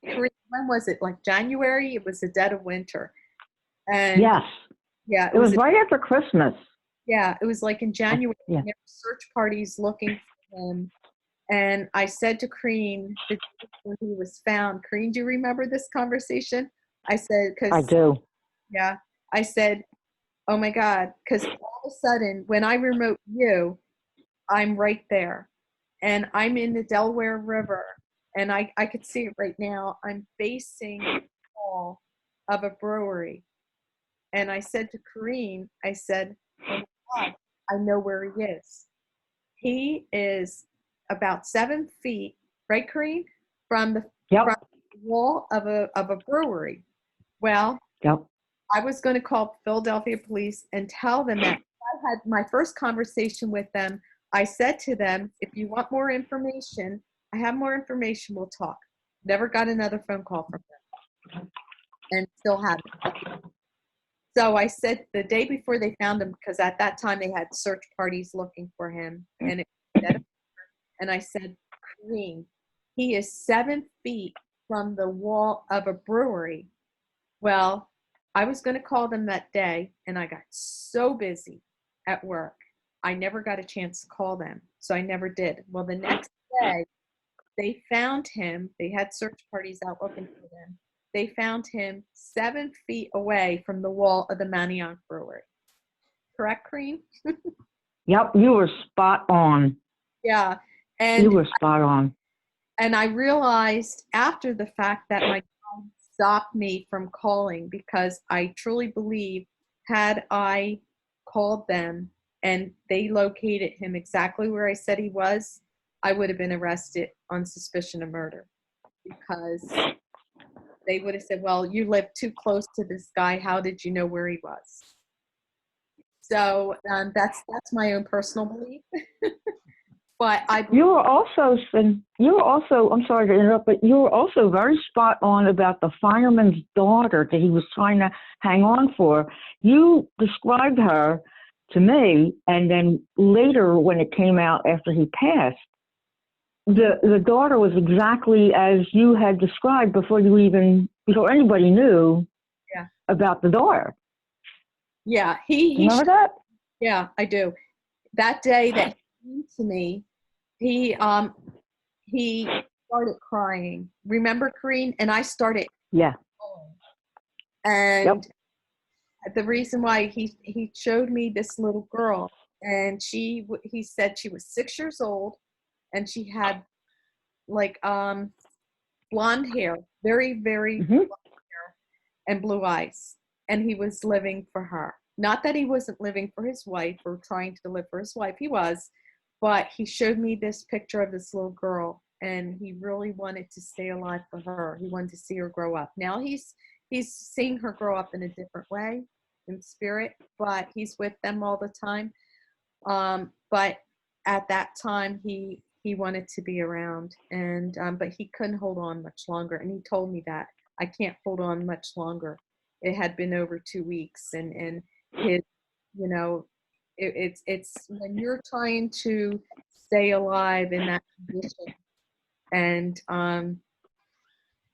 when was it? Like January? It was the dead of winter. And Yes. Yeah. It was right after Christmas. Yeah. It was like in January. Yeah. There were search parties looking for him. And I said to Crean, when he was found, Crean, do you remember this conversation? I said, I do. Yeah. I said, oh my God, because all of a sudden, when I remote you, I'm right there. And I'm in the Delaware River. And I could see it right now. I'm facing the wall of a brewery. And I said to Corrine, I said, oh my God, I know where he is. He is about 7 feet, right, Corrine? From the wall of a brewery. Well, I was going to call Philadelphia police and tell them that I had my first conversation with them. I said to them, if you want more information, I have more information, we'll talk. Never got another phone call from them. And still haven't. So I said the day before they found him, because at that time they had search parties looking for him. And I said, Green, he is 7 feet from the wall of a brewery. Well, I was going to call them that day, and I got so busy at work, I never got a chance to call them. So I never did. Well, the next day, they found him. They had search parties out looking for them. They found him 7 feet away from the wall of the Manioc Brewery. Correct, Cream? Yep, you were spot on. Yeah. And you were spot on. And I realized after the fact that my God stopped me from calling, because I truly believe had I called them and they located him exactly where I said he was, I would have been arrested on suspicion of murder, because they would have said, well, you live too close to this guy. How did you know where he was? So that's my own personal belief. But I You were also, I'm sorry to interrupt, but you were also very spot on about the fireman's daughter that he was trying to hang on for. You described her to me, and then later when it came out after he passed, the daughter was exactly as you had described before anybody knew Yeah. about the daughter. Yeah, Remember that? Yeah, I do. That day that he came to me, he started crying. Remember, Corrine? And I started Yeah. crying. And Yep. the reason why he showed me this little girl, and he said she was 6 years old, and she had like blonde hair, very very Mm-hmm. blonde hair, and blue eyes, and he was living for her. Not that he wasn't living for his wife or trying to live for his wife, he was, but he showed me this picture of this little girl, and he really wanted to stay alive for her. He wanted to see her grow up. Now he's seeing her grow up in a different way, in spirit, but he's with them all the time. But at that time, he wanted to be around, and but he couldn't hold on much longer. And he told me that I can't hold on much longer. It had been over 2 weeks, and his, it's when you're trying to stay alive in that condition, and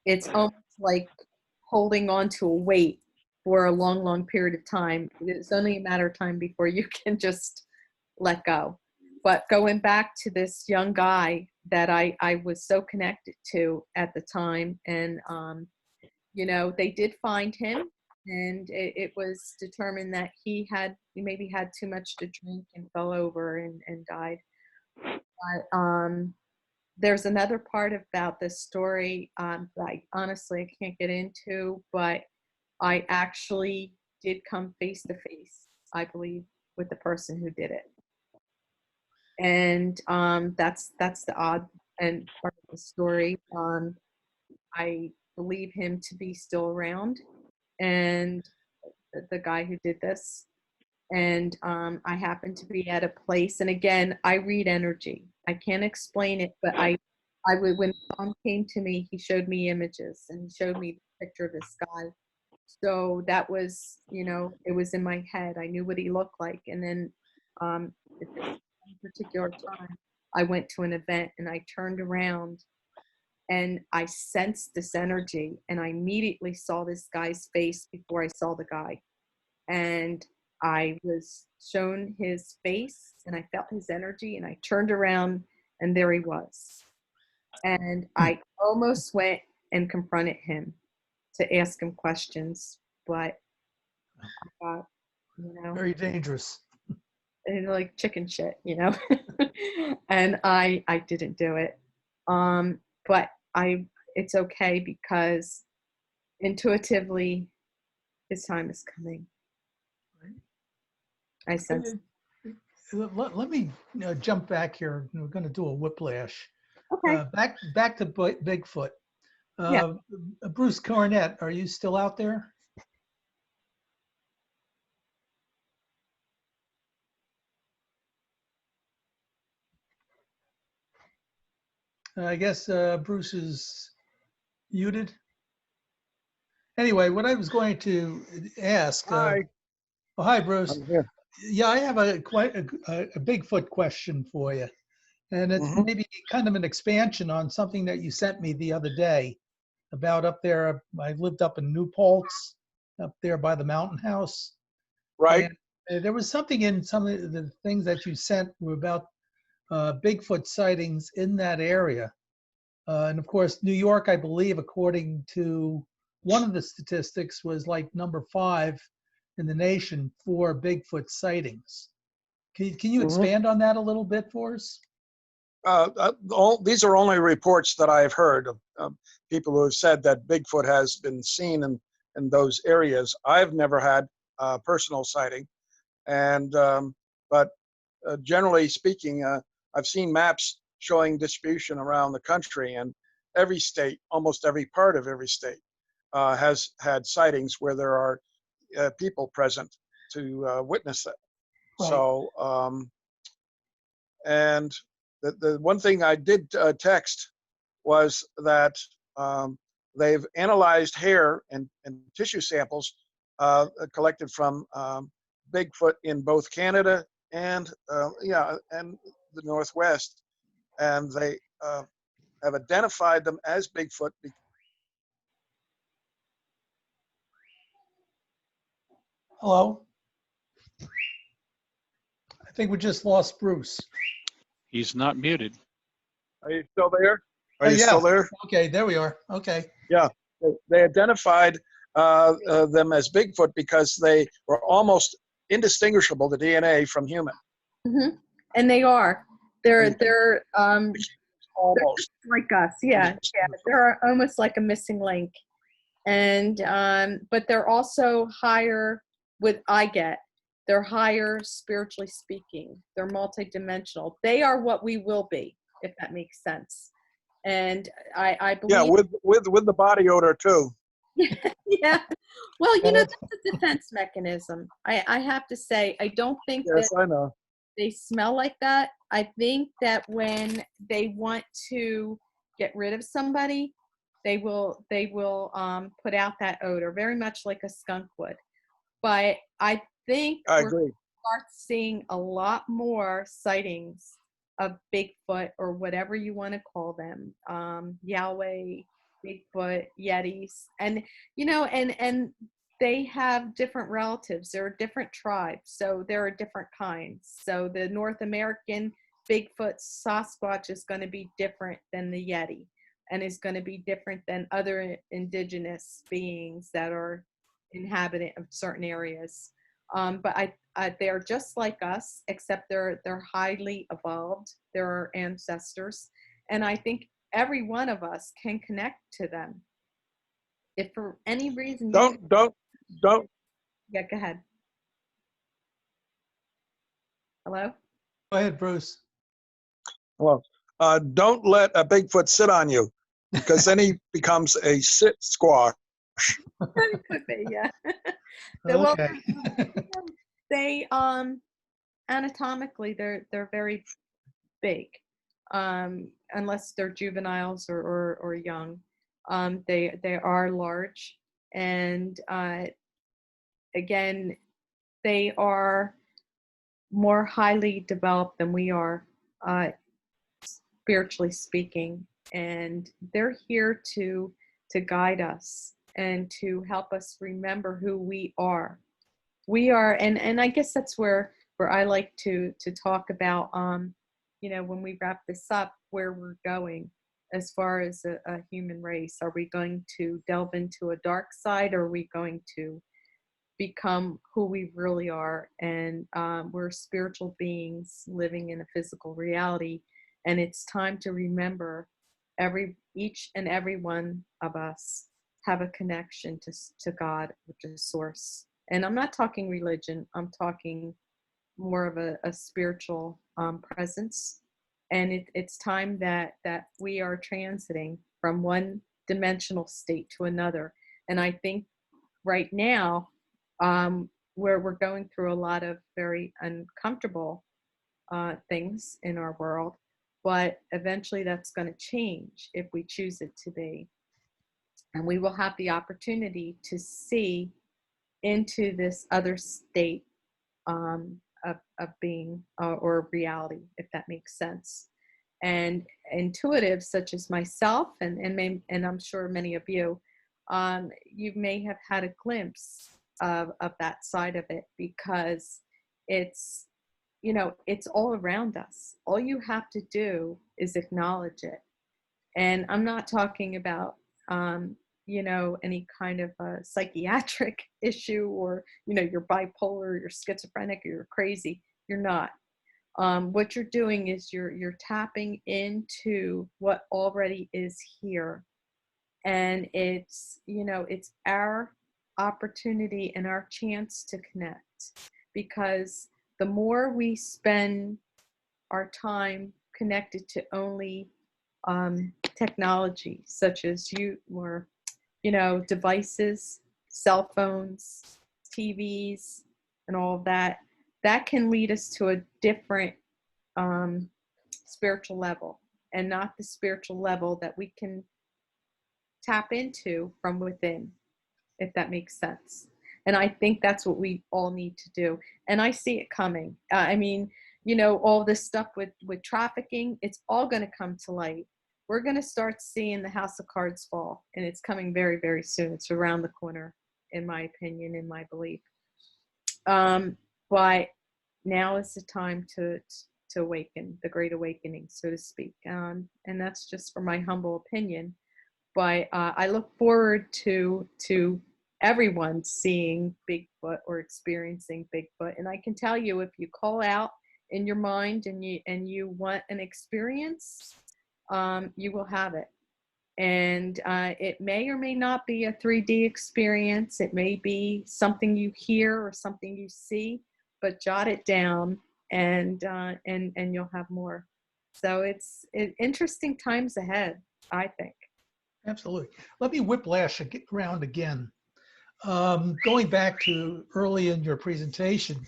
it's almost like holding on to a weight for a long, long period of time. It's only a matter of time before you can just let go. But going back to this young guy that I was so connected to at the time, and they did find him, and it was determined that he maybe had too much to drink and fell over and died. But there's another part about this story that I honestly can't get into, but I actually did come face to face, I believe, with the person who did it. And that's the odd and part of the story. I believe him to be still around, and the guy who did this. And I happened to be at a place, and again, I read energy. I can't explain it, but I would, when Tom came to me, he showed me images, and he showed me the picture of this guy. So that was, it was in my head. I knew what he looked like. And then at this particular time, I went to an event, and I turned around, and I sensed this energy, and I immediately saw this guy's face before I saw the guy. And I was shown his face, and I felt his energy, and I turned around, and there he was. And I almost went and confronted him to ask him questions, but I thought, Very dangerous. like chicken shit, and I didn't do it. But it's okay, because intuitively his time is coming. I sense. Let me jump back here. We're going to do a whiplash. Okay. Back to Bigfoot. Yeah. Bruce Cornett, are you still out there? I guess Bruce is muted. Anyway, what I was going to ask. Hi. Hi, Bruce. I'm here. Yeah, I have quite a Bigfoot question for you. And it's maybe kind of an expansion on something that you sent me the other day about up there. I lived up in New Paltz, up there by the mountain house. Right. And there was something in some of the things that you sent were about Bigfoot sightings in that area. And of course, New York, I believe, according to one of the statistics, was like number 5 in the nation for Bigfoot sightings. Can you expand on that a little bit for us? These are only reports that I've heard of people who have said that Bigfoot has been seen in those areas. I've never had a personal sighting, and but generally speaking, I've seen maps showing distribution around the country, and every state, almost every part of every state, has had sightings where there are people present to witness it. Right. So, and the one thing I did text was that they've analyzed hair and tissue samples collected from Bigfoot in both Canada and and the Northwest, and they have identified them as Bigfoot. Hello? I think we just lost Bruce. He's not muted. Are you still there? Are Oh, you yeah. still there? Okay, there we are. Okay. Yeah, they identified them as Bigfoot because they were almost indistinguishable, the DNA, from human. Mm-hmm. And they are. They're Almost. like us. Yeah. They're almost like a missing link. And but they're also higher they're higher spiritually speaking. They're multidimensional. They are what we will be, if that makes sense. And I believe. Yeah, with the body odor too. Yeah. Well, that's a defense mechanism. I have to say, I don't think Yes, I know. they smell like that. I think that when they want to get rid of somebody, they will put out that odor, very much like a skunk would. But I think I we're agree. going to start seeing a lot more sightings of Bigfoot, or whatever you want to call them, Yahweh, Bigfoot, Yetis, and and they have different relatives. There are different tribes, so there are different kinds. So the North American Bigfoot Sasquatch is going to be different than the Yeti, and is going to be different than other indigenous beings that are inhabitant of certain areas. But they're just like us, except they're highly evolved. They're our ancestors, and I think every one of us can connect to them. If for any reason Don't. Yeah, go ahead. Hello? Go ahead, Bruce. Well, don't let a Bigfoot sit on you, because then he becomes a sit squash. Could be, yeah. Okay. They anatomically they're very big, unless they're juveniles or young. They are large, and again, they are more highly developed than we are, spiritually speaking, and they're here to guide us and to help us remember who we are. We are, and I guess that's where I like to talk about, when we wrap this up, where we're going as far as a human race. Are we going to delve into a dark side, or are we going to become who we really are? And we're spiritual beings living in a physical reality, and it's time to remember each and every one of us have a connection to God, which is source. And I'm not talking religion, I'm talking more of a spiritual presence. And it's time that we are transiting from one dimensional state to another. And I think right now, where we're going through a lot of very uncomfortable things in our world, but eventually that's going to change if we choose it to be. And we will have the opportunity to see into this other state of being or reality, if that makes sense. And intuitives such as myself, and I'm sure many of you, you may have had a glimpse of that side of it, because it's it's all around us. All you have to do is acknowledge it. And I'm not talking about any kind of a psychiatric issue, or you're bipolar, you're schizophrenic, or you're crazy. You're not. What you're doing is you're tapping into what already is here, and it's it's our opportunity and our chance to connect, because the more we spend our time connected to only technology, such as devices, cell phones, TVs, and all of that, that can lead us to a different spiritual level, and not the spiritual level that we can tap into from within, if that makes sense. And I think that's what we all need to do. And I see it coming. I mean, you know, all this stuff with trafficking, it's all going to come to light. We're going to start seeing the house of cards fall, and it's coming very, very soon. It's around the corner, in my opinion, in my belief. But now is the time to awaken, the great awakening, so to speak. And that's just for my humble opinion. But I look forward to everyone seeing Bigfoot or experiencing Bigfoot. And I can tell you, if you call out in your mind and you want an experience, you will have it. And it may or may not be a 3D experience. It may be something you hear or something you see, but jot it down, and you'll have more. So it's interesting times ahead, I think. Absolutely. Let me whiplash around again. Going back to early in your presentation,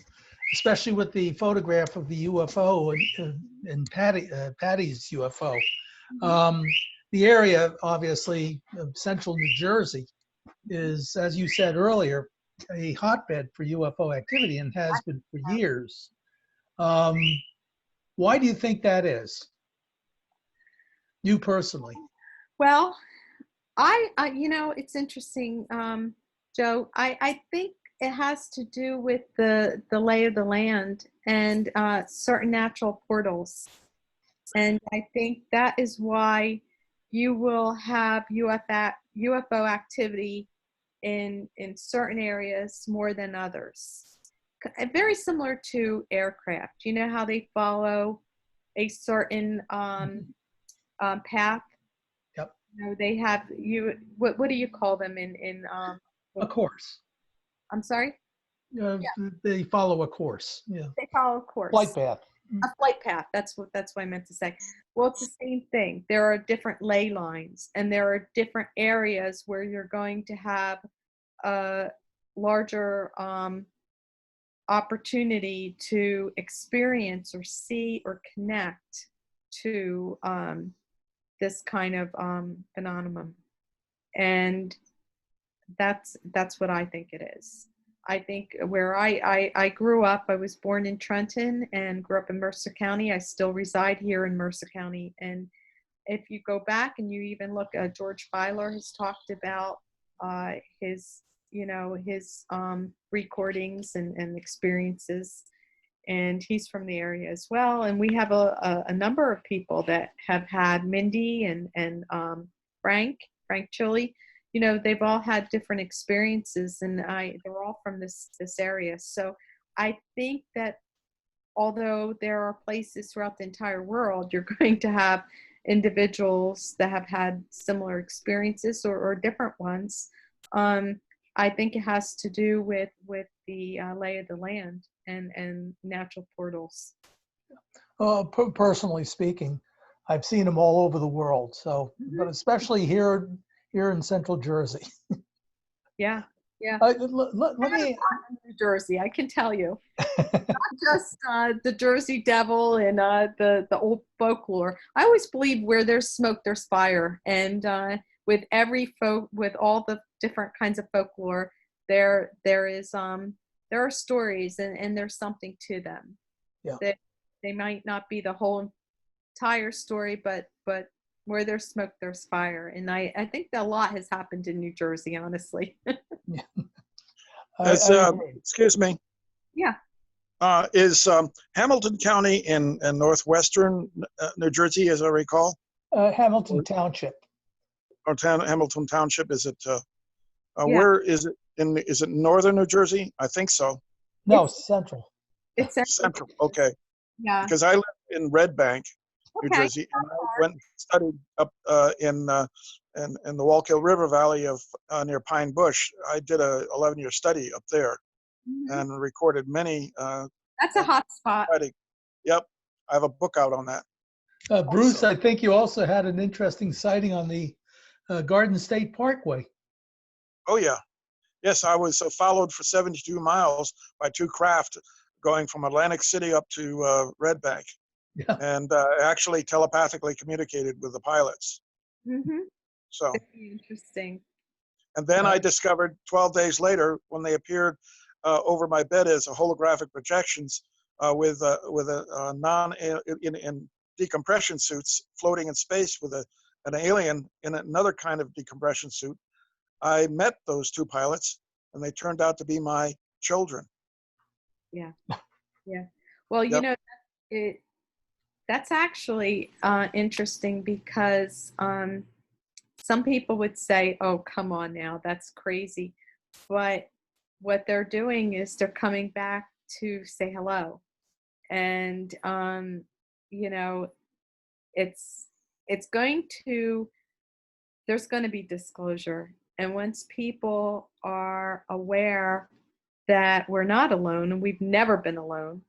especially with the photograph of the UFO and Patty's UFO. The area, obviously, of central New Jersey is, as you said earlier, a hotbed for UFO activity and has been for years. Why do you think that is? You personally? Well, I you know, it's interesting, Joe. I think it has to do with the lay of the land and certain natural portals. And I think that is why you will have UFO activity in certain areas more than others. Very similar to aircraft. You know how they follow a certain path? Yep. You know, they have what do you call them in A course. I'm sorry? They follow a course. Yeah. They follow a course. Flight path. A flight path. That's what I meant to say. Well, it's the same thing. There are different ley lines, and there are different areas where you're going to have a larger opportunity to experience or see or connect to this kind of phenomenon. And that's what I think it is. I think where I grew up, I was born in Trenton and grew up in Mercer County. I still reside here in Mercer County. And if you go back and you even look, George Filer has talked about his recordings and experiences. And he's from the area as well. And we have a number of people that have had Mindy and Frank Chili. You know, they've all had different experiences, and they're all from this area. So I think that although there are places throughout the entire world, you're going to have individuals that have had similar experiences or different ones. I think it has to do with the lay of the land and natural portals. Personally speaking, I've seen them all over the world. So, but especially here in Central Jersey. Yeah. Let me. New Jersey, I can tell you. Not just the Jersey Devil and the old folklore. I always believe where there's smoke, there's fire. And with all the different kinds of folklore, there are stories and there's something to them. Yeah. They might not be the whole entire story, but where there's smoke, there's fire. And I think that a lot has happened in New Jersey, honestly. Yeah. Excuse me. Yeah. Is Hamilton County in northwestern New Jersey, as I recall? Hamilton Township. Or Hamilton Township, is it? Yeah. Where is it? Is it northern New Jersey? I think so. No, central. It's Central. Okay. Yeah. Because I live in Red Bank, New Okay. Jersey, and I went and studied up in the Wallkill River Valley of near Pine Bush. I did a 11-year study up there and recorded many. That's a hot spot. Yep, I have a book out on that. Bruce, I think you also had an interesting sighting on the Garden State Parkway. Oh yeah, yes, I was followed for 72 miles by two craft going from Atlantic City up to Red Bank. Yeah. and actually telepathically communicated with the pilots. Mm-hmm. So, Very interesting. and then I Right. discovered 12 days later when they appeared over my bed as a holographic projections with a non in decompression suits floating in space with an alien in another kind of decompression suit. I met those two pilots, and they turned out to be my children. Yeah. Yeah. Well, you Yep. know, that's actually interesting because some people would say, oh, come on now, that's crazy. But what they're doing is they're coming back to say hello. And, you know, it's going to, there's going to be disclosure. And once people are aware that we're not alone and we've never been alone,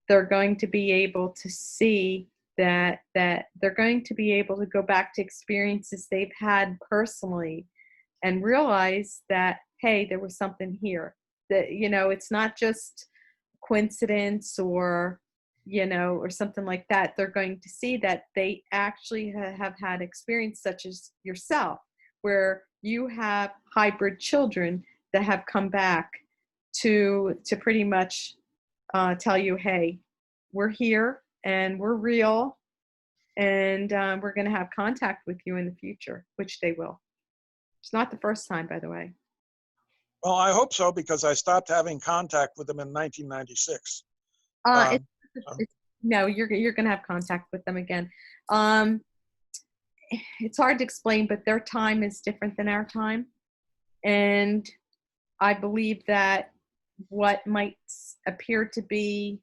they're going to be able to see that they're going to be able to go back to experiences they've had personally and realize that, hey, there was something here, that, you know, it's not just coincidence or, you know, or something like that. They're going to see that they actually have had experience such as yourself, where you have hybrid children that have come back to pretty much tell you, hey, we're here and we're real, and we're going to have contact with you in the future, which they will. It's not the first time, by the way. Well, I hope so, because I stopped having contact with them in 1996. No, you're going to have contact with them again. It's hard to explain, but their time is different than our time. And I believe that what might appear to be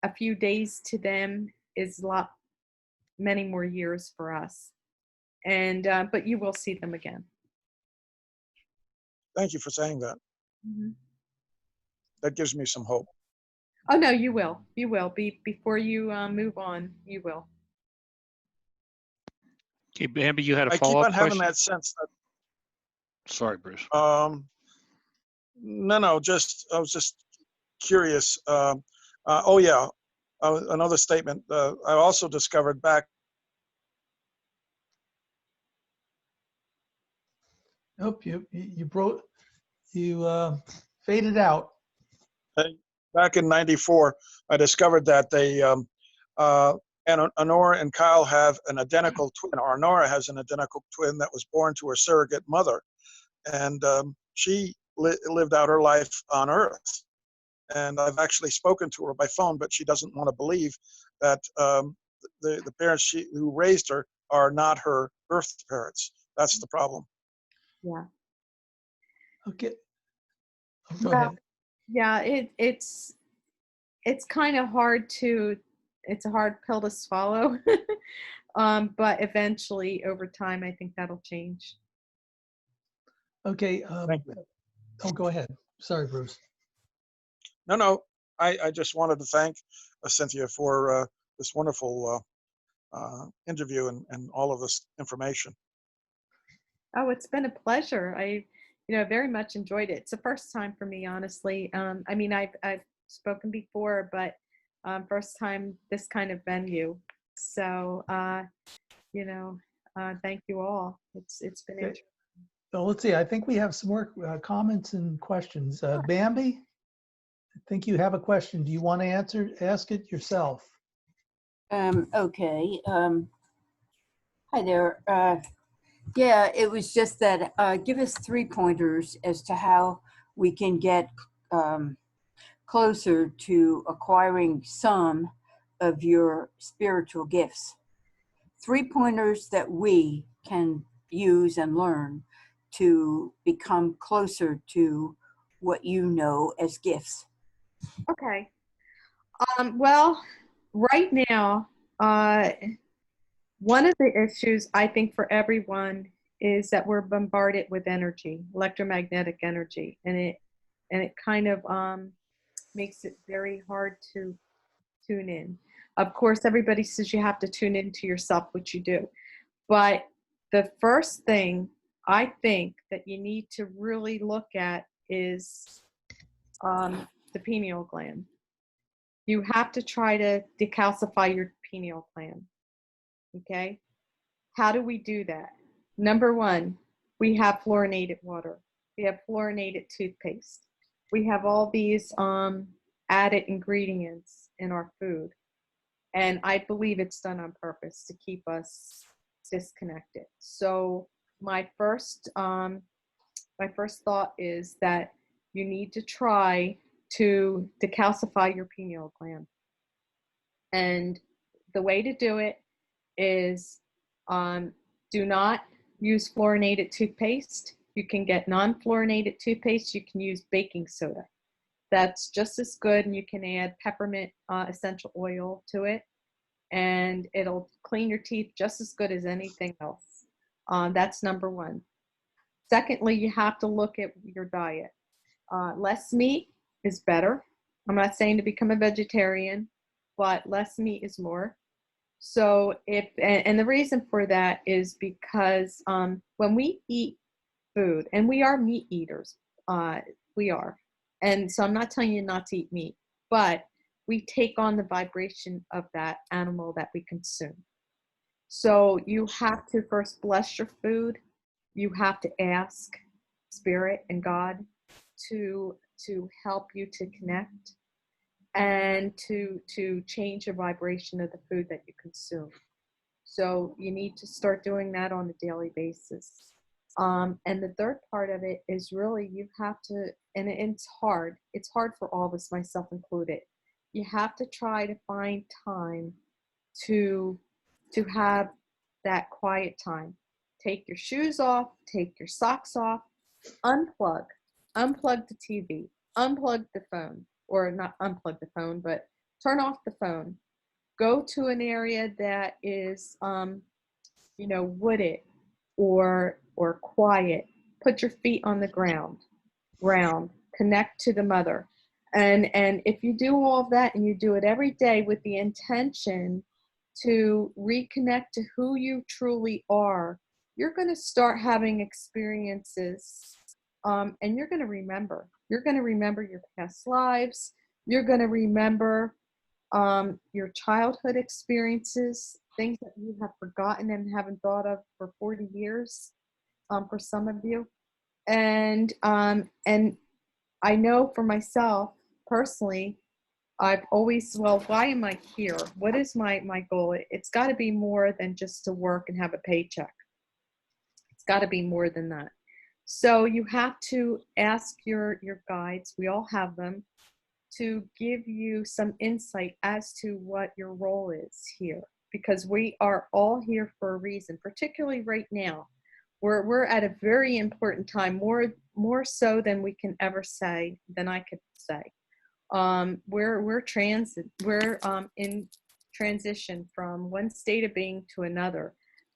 a few days to them is many more years for us. And but you will see them again. Thank you for saying that. Mm-hmm. That gives me some hope. Oh no, you will. You will. Before you move on, you will. Okay, Bambi, you had a I keep follow-up on having question? that sense that. Sorry, Bruce. No, I was just curious. Oh yeah, another statement. I also discovered back. Oh, you faded out. Back in '94, I discovered that they, and Honora and Kyle have an identical twin. Or Honora has an identical twin that was born to her surrogate mother, and she lived out her life on Earth. And I've actually spoken to her by phone, but she doesn't want to believe that the parents who raised her are not her birth parents. That's the problem. Yeah. Okay. Go ahead. Yeah, it's kind of hard it's a hard pill to swallow. But eventually over time, I think that'll change. Okay. Thank you. Oh, go ahead. Sorry, Bruce. No, I just wanted to thank Cynthia for this wonderful interview and all of this information. Oh, it's been a pleasure. I very much enjoyed it. It's the first time for me, honestly. I mean, I've spoken before, but first time this kind of venue. So, thank you all. It's been Okay. interesting. So let's see. I think we have some more comments and questions. Bambi, I think you have a question. Do you want to ask it yourself? Okay. Hi there. Yeah, it was just that give us 3 pointers as to how we can get closer to acquiring some of your spiritual gifts. 3 pointers that we can use and learn to become closer to what you know as gifts. Okay. Well, right now, one of the issues I think for everyone is that we're bombarded with energy, electromagnetic energy, and it kind of makes it very hard to tune in. Of course, everybody says you have to tune into yourself, which you do. But the first thing I think that you need to really look at is the pineal gland. You have to try to decalcify your pineal gland. Okay? How do we do that? Number one, we have fluorinated water. We have fluorinated toothpaste. We have all these added ingredients in our food. And I believe it's done on purpose to keep us disconnected. So my first thought is that you need to try to decalcify your pineal gland. And the way to do it is do not use fluorinated toothpaste. You can get non-fluorinated toothpaste. You can use baking soda. That's just as good, and you can add peppermint essential oil to it, and it'll clean your teeth just as good as anything else. That's number one. Secondly, you have to look at your diet. Less meat is better. I'm not saying to become a vegetarian, but less meat is more. So and the reason for that is because when we eat food, and we are meat eaters, we are. And so I'm not telling you not to eat meat, but we take on the vibration of that animal that we consume. So you have to first bless your food. You have to ask Spirit and God to help you to connect and to change the vibration of the food that you consume. So you need to start doing that on a daily basis. And the third part of it is really you have to, and it's hard for all of us, myself included. You have to try to find time to have that quiet time. Take your shoes off, take your socks off, unplug the TV, unplug the phone, or not unplug the phone, but turn off the phone. Go to an area that is, wooded or quiet. Put your feet on the ground, connect to the mother. And if you do all of that and you do it every day with the intention to reconnect to who you truly are, you're going to start having experiences, and you're going to remember. You're going to remember your past lives. You're going to remember your childhood experiences, things that you have forgotten and haven't thought of for 40 years, for some of you. And I know for myself personally, I've always, why am I here? What is my goal? It's got to be more than just to work and have a paycheck. It's got to be more than that. So you have to ask your guides, we all have them, to give you some insight as to what your role is here, because we are all here for a reason, particularly right now. We're at a very important time, more so than we can ever say, than I could say. We're in transition from one state of being to another,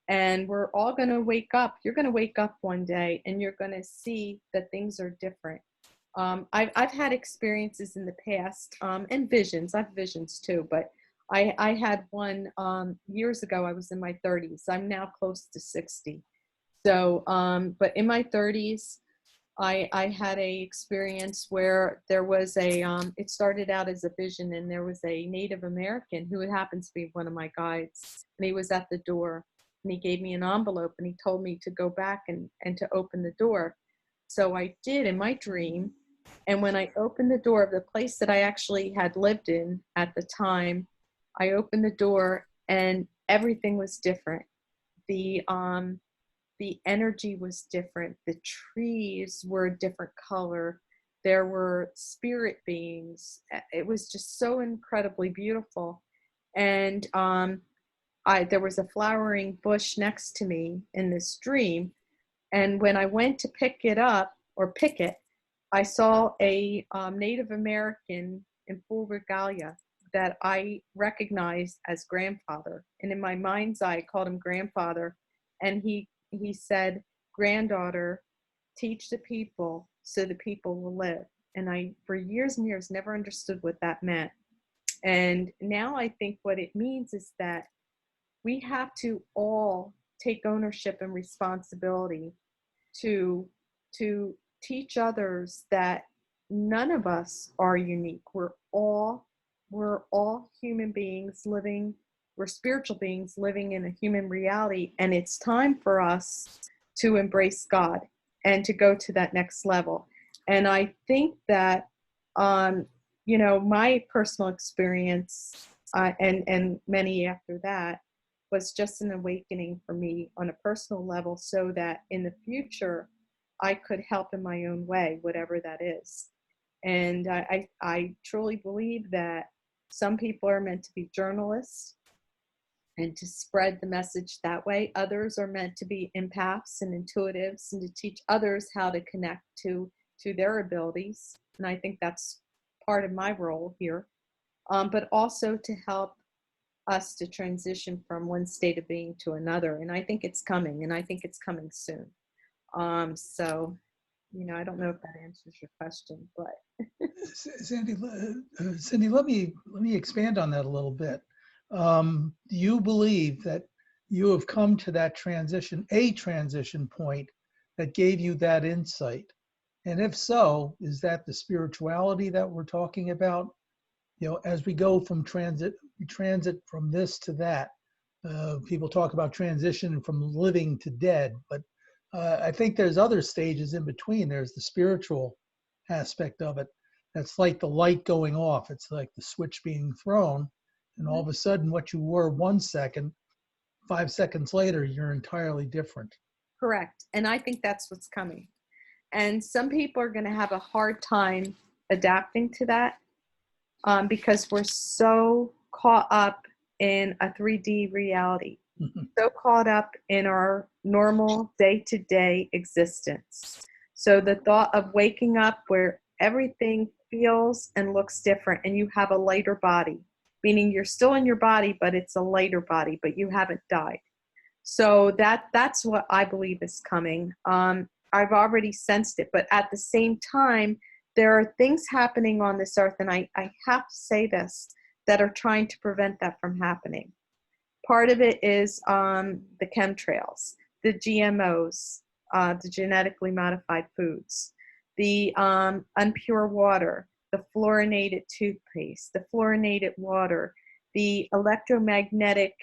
and we're all going to wake up. You're going to wake up one day and you're going to see that things are different. I've had experiences in the past, and visions. I have visions too, but I had one years ago. I was in my 30s. I'm now close to 60. So, but in my 30s, I had a experience where there was it started out as a vision, and there was a Native American who happens to be one of my guides, and he was at the door, and he gave me an envelope, and he told me to go back and to open the door. So I did in my dream, and when I opened the door of the place that I actually had lived in at the time, I opened the door and everything was different. The energy was different. The trees were a different color. There were spirit beings. It was just so incredibly beautiful. And there was a flowering bush next to me in this dream. And when I went to pick it, I saw a Native American in full regalia that I recognized as grandfather. And in my mind's eye, I called him grandfather. And he said, "Granddaughter, teach the people so the people will live." And I, for years and years, never understood what that meant. And now I think what it means is that we have to all take ownership and responsibility to teach others that none of us are unique. We're all human beings living We're spiritual beings living in a human reality, and it's time for us to embrace God and to go to that next level. And I think that, you know, my personal experience and many after that was just an awakening for me on a personal level, so that in the future I could help in my own way, whatever that is. And I truly believe that some people are meant to be journalists and to spread the message that way. Others are meant to be empaths and intuitives and to teach others how to connect to their abilities. And I think that's part of my role here. But also to help us to transition from one state of being to another. And I think it's coming, and I think it's coming soon. So, you know, I don't know if that answers your question, but. Cindy, let me expand on that a little bit. Do you believe that you have come to that transition point that gave you that insight? And if so, is that the spirituality that we're talking about? You know, as we go from we transit from this to that. People talk about transition from living to dead, but I think there's other stages in between. There's the spiritual aspect of it. That's like the light going off. It's like the switch being thrown, and all of a sudden what you were 1 second, 5 seconds later, you're entirely different. Correct. And I think that's what's coming. And some people are going to have a hard time adapting to that because we're so caught up in a 3D reality, so caught up in our normal day-to-day existence. So the thought of waking up where everything feels and looks different and you have a lighter body, meaning you're still in your body, but it's a lighter body, but you haven't died. So that's what I believe is coming. I've already sensed it, but at the same time, there are things happening on this earth, and I have to say this, that are trying to prevent that from happening. Part of it is the chemtrails, the GMOs, the genetically modified foods, the unpure water, the fluorinated toothpaste, the fluorinated water, the electromagnetic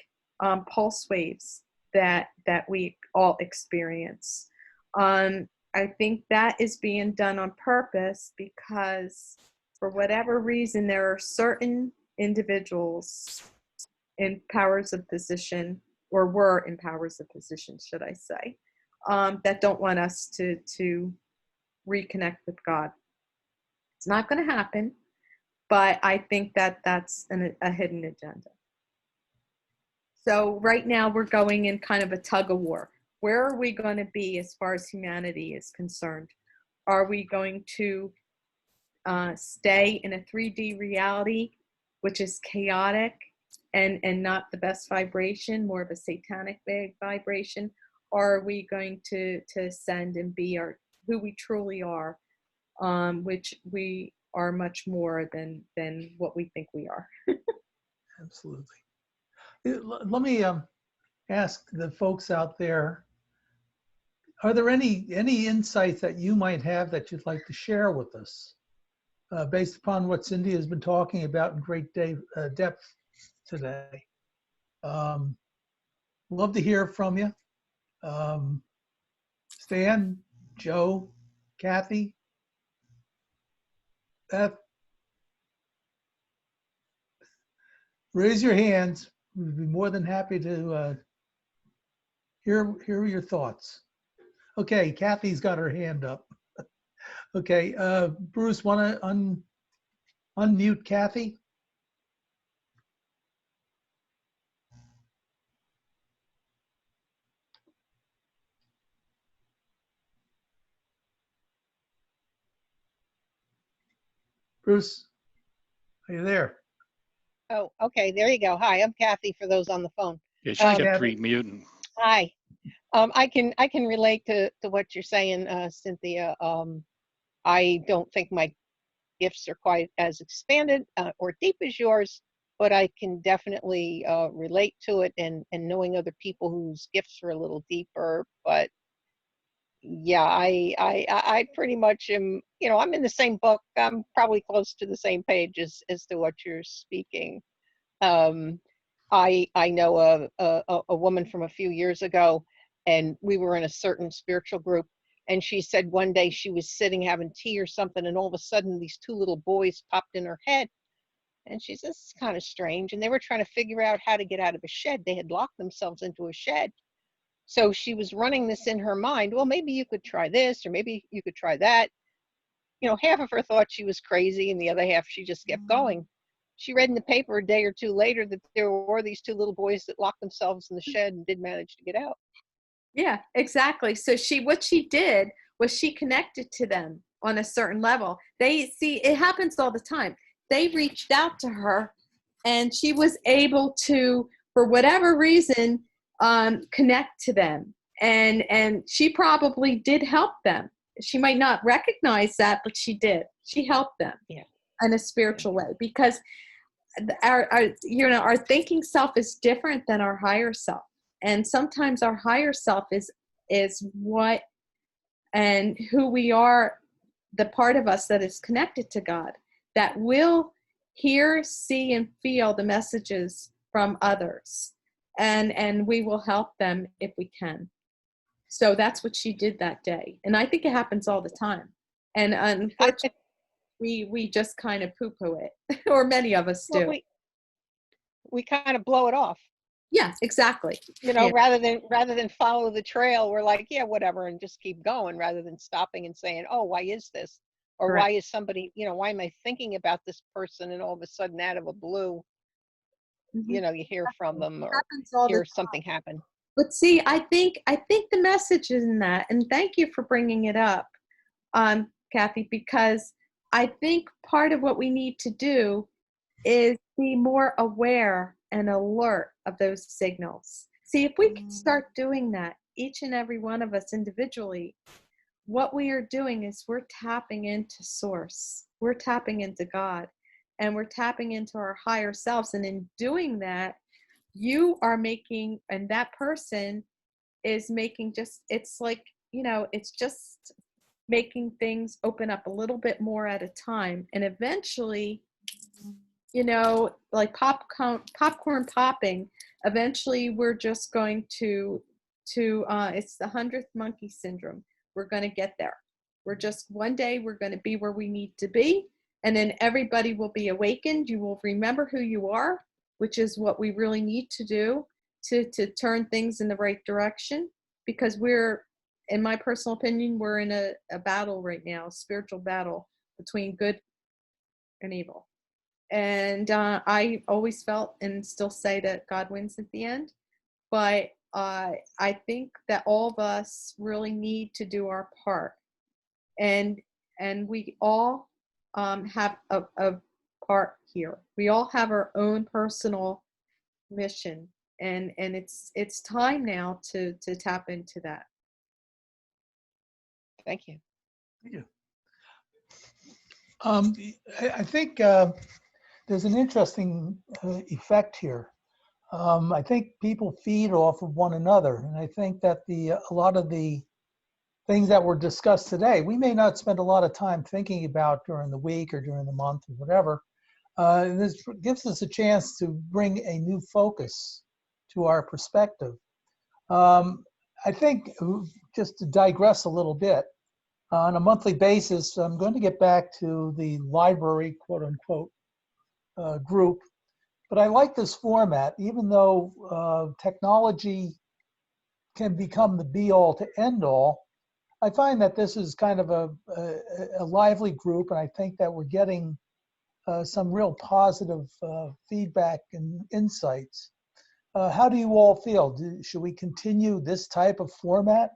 pulse waves that we all experience. I think that is being done on purpose because for whatever reason, there are certain individuals in powers of position, or were in powers of position, should I say, that don't want us to reconnect with God. It's not going to happen, but I think that that's a hidden agenda. So right now we're going in kind of a tug of war. Where are we going to be as far as humanity is concerned? Are we going to stay in a 3D reality, which is chaotic and not the best vibration, more of a satanic vibration? Or are we going to ascend and be who we truly are, which we are much more than what we think we are? Absolutely. Let me ask the folks out there, are there any insights that you might have that you'd like to share with us based upon what Cindy has been talking about in great depth today? Love to hear from you. Stan, Joe, Kathy, Beth, raise your hands. We'd be more than happy to hear your thoughts. Okay, Kathy's got her hand up. Okay, Bruce, want to unmute Kathy? Bruce, are you there? Oh, okay. There you go. Hi, I'm Kathy for those on the phone. Yeah, she kept remuting. Hi. I can relate to what you're saying, Cynthia. I don't think my gifts are quite as expanded or deep as yours, but I can definitely relate to it and knowing other people whose gifts are a little deeper. But yeah, I pretty much am, I'm in the same book. I'm probably close to the same page as to what you're speaking. I know a woman from a few years ago, and we were in a certain spiritual group, and she said one day she was sitting having tea or something, and all of a sudden these two little boys popped in her head, and she says, this is kind of strange, and they were trying to figure out how to get out of a shed. They had locked themselves into a shed. So she was running this in her mind. Well, maybe you could try this, or maybe you could try that. You know, half of her thought she was crazy, and the other half she just kept going. She read in the paper a day or two later that there were these two little boys that locked themselves in the shed and did manage to get out. Yeah, exactly. So what she did was she connected to them on a certain level. They see, it happens all the time. They reached out to her, and she was able to, for whatever reason, connect to them. And she probably did help them. She might not recognize that, but she did. She helped them in a spiritual way, because our thinking self is different than our higher self. And sometimes our higher self is what and who we are, the part of us that is connected to God, that will hear, see, and feel the messages from others. And we will help them if we can. So that's what she did that day. And I think it happens all the time. And unfortunately, we just kind of poo-poo it, or many of us do. Well, we kind of blow it off. Yeah, exactly. You know, rather than follow the trail, we're like, yeah, whatever, and just keep going, rather than stopping and saying, oh, why is this? Or Correct. why is somebody, you know, why am I thinking about this person, and all of a sudden out of a blue, you know, you hear from them or hear something happen. But see, I think the message is in that, and thank you for bringing it up, Kathy, because I think part of what we need to do is be more aware and alert of those signals. See, if we can start doing that, each and every one of us individually, what we are doing is we're tapping into source. We're tapping into God, and we're tapping into our higher selves. And in doing that, you are making, and that person is making it's like, you know, it's just making things open up a little bit more at a time. And eventually, you know, like popcorn popping, eventually we're just going to it's the 100th monkey syndrome. We're going to get there. We're just, one day we're going to be where we need to be, and then everybody will be awakened. You will remember who you are, which is what we really need to do to turn things in the right direction, because we're, in my personal opinion, we're in a battle right now, a spiritual battle between good and evil. And I always felt and still say that God wins at the end. But I think that all of us really need to do our part. And we all have a part here. We all have our own personal mission. And it's time now to tap into that. Thank you. Thank you. I think there's an interesting effect here. I think people feed off of one another, and I think that a lot of the things that were discussed today, we may not spend a lot of time thinking about during the week or during the month or whatever. And this gives us a chance to bring a new focus to our perspective. I think, just to digress a little bit, on a monthly basis, I'm going to get back to the library, quote unquote, group. But I like this format, even though technology can become the be all to end all. I find that this is kind of a lively group, and I think that we're getting some real positive feedback and insights. How do you all feel? Should we continue this type of format?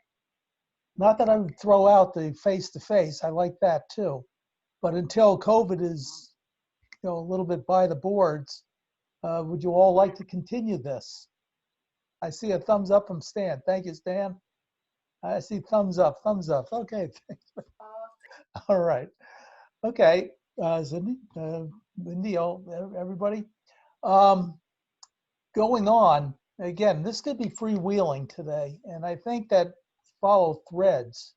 Not that I would throw out the face-to-face, I like that too. But until COVID is, you know, a little bit by the boards, would you all like to continue this? I see a thumbs up from Stan. Thank you, Stan. I see thumbs up, thumbs up. Okay, thanks. All right. Okay, Cindy, Wendy, everybody. Going on, again, this could be freewheeling today, and I think that follow threads.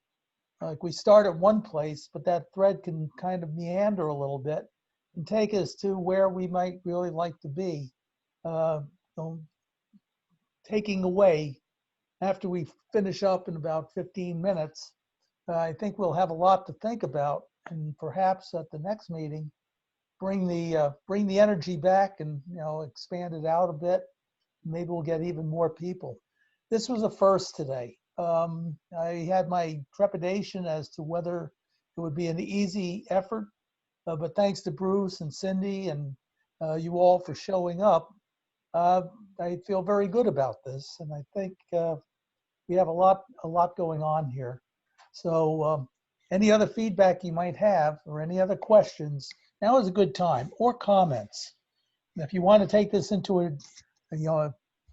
Like we start at one place, but that thread can kind of meander a little bit and take us to where we might really like to be taking away after we finish up in about 15 minutes. I think we'll have a lot to think about, and perhaps at the next meeting, bring the energy back and expand it out a bit. Maybe we'll get even more people. This was a first today. I had my trepidation as to whether it would be an easy effort, but thanks to Bruce and Cindy and you all for showing up, I feel very good about this, and I think we have a lot going on here. So any other feedback you might have or any other questions, now is a good time, or comments. If you want to take this into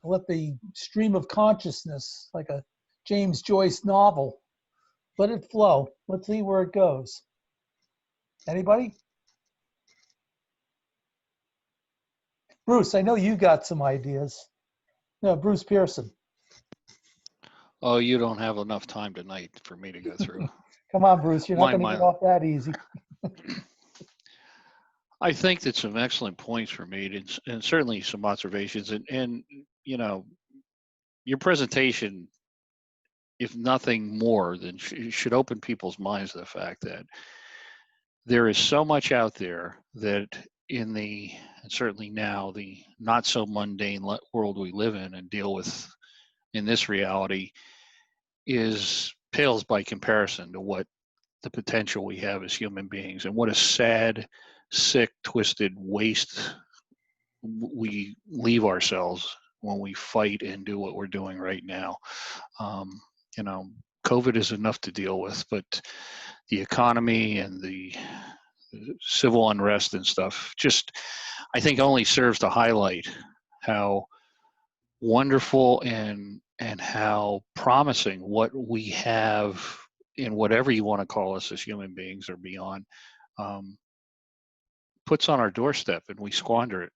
let the stream of consciousness, like a James Joyce novel, let it flow. Let's see where it goes. Anybody? Bruce, I know you got some ideas. No, Bruce Pearson. Oh, you don't have enough time tonight for me to go through. Come on, Bruce, you're not going to get off that easy. I think that's some excellent points for me, and certainly some observations. And your presentation, if nothing more than should open people's minds to the fact that there is so much out there that and certainly now, the not so mundane world we live in and deal with in this reality pales by comparison to what the potential we have as human beings, and what a sad, sick, twisted waste we leave ourselves when we fight and do what we're doing right now. COVID is enough to deal with, but the economy and the civil unrest and stuff just, I think, only serves to highlight how wonderful and how promising what we have in whatever you want to call us as human beings or beyond, puts on our doorstep, and we squander it.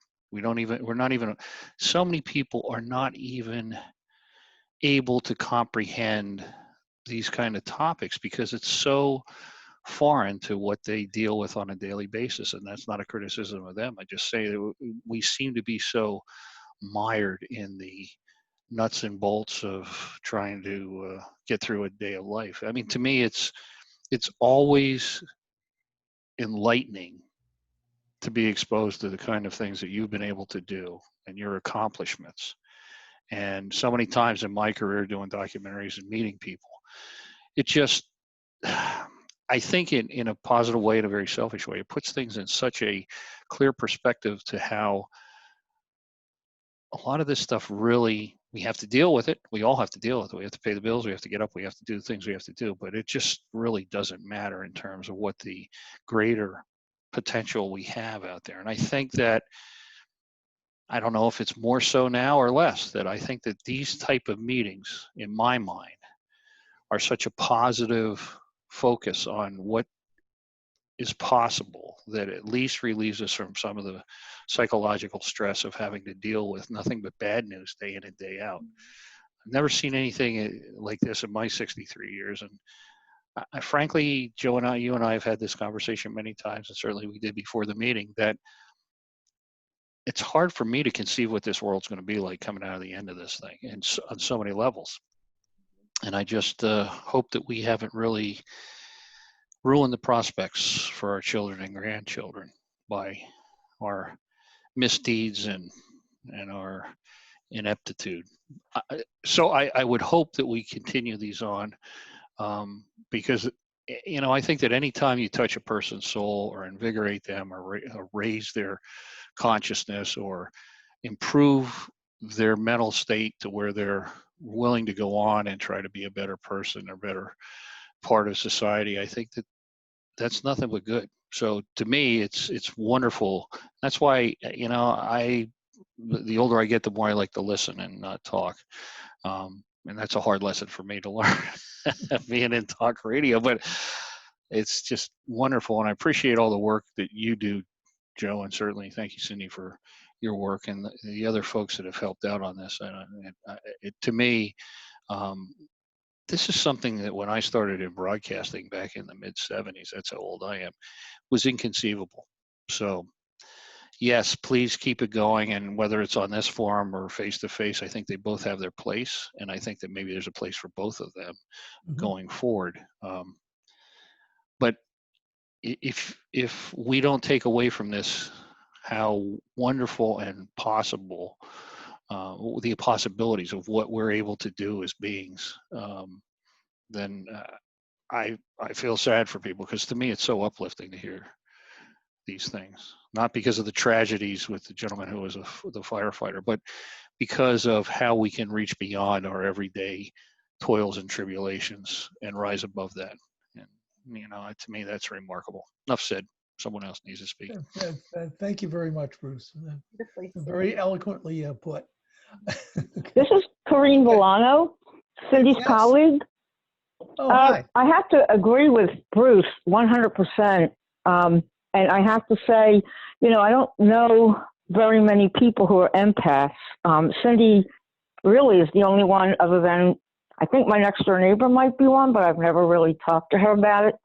So many people are not even able to comprehend these kind of topics because it's so foreign to what they deal with on a daily basis. And that's not a criticism of them. I just say that we seem to be so mired in the nuts and bolts of trying to get through a day of life. I mean, to me, it's always enlightening to be exposed to the kind of things that you've been able to do and your accomplishments. And so many times in my career doing documentaries and meeting people, it just, I think in a positive way, in a very selfish way, it puts things in such a clear perspective to how a lot of this stuff really, we have to deal with it. We all have to deal with it. We have to pay the bills. We have to get up. We have to do the things we have to do. But it just really doesn't matter in terms of what the greater potential we have out there. And I think that, I don't know if it's more so now or less, that I think that these type of meetings, in my mind, are such a positive focus on what is possible that at least relieves us from some of the psychological stress of having to deal with nothing but bad news day in and day out. I've never seen anything like this in my 63 years. And I, frankly, Joe and I, you and I have had this conversation many times, and certainly we did before the meeting, that it's hard for me to conceive what this world's going to be like coming out of the end of this thing, and on so many levels. And I just hope that we haven't really ruined the prospects for our children and grandchildren by our misdeeds and our ineptitude. So I would hope that we continue these on, because I think that anytime you touch a person's soul or invigorate them or raise their consciousness or improve their mental state to where they're willing to go on and try to be a better person or better part of society, I think that that's nothing but good. So to me, it's wonderful. That's why, the older I get, the more I like to listen and not talk. And that's a hard lesson for me to learn being in talk radio, but it's just wonderful. And I appreciate all the work that you do, Joe, and certainly thank you, Cindy, for your work and the other folks that have helped out on this. And to me, this is something that when I started in broadcasting back in the mid 70s, that's how old I am, was inconceivable. So yes, please keep it going. And whether it's on this forum or face to face, I think they both have their place. And I think that maybe there's a place for both of them going forward. But if we don't take away from this how wonderful and possible the possibilities of what we're able to do as beings, then I feel sad for people, because to me it's so uplifting to hear these things. Not because of the tragedies with the gentleman who was the firefighter, but because of how we can reach beyond our everyday toils and tribulations and rise above that. And to me that's remarkable. Enough said. Someone else needs to speak. Thank you very much, Bruce. Very eloquently put. This is Corrine Villano, Cindy's colleague. Oh, hi. I have to agree with Bruce 100%. And I have to say, I don't know very many people who are empaths. Cindy really is the only one, other than, I think my next door neighbor might be one, but I've never really talked to her about it.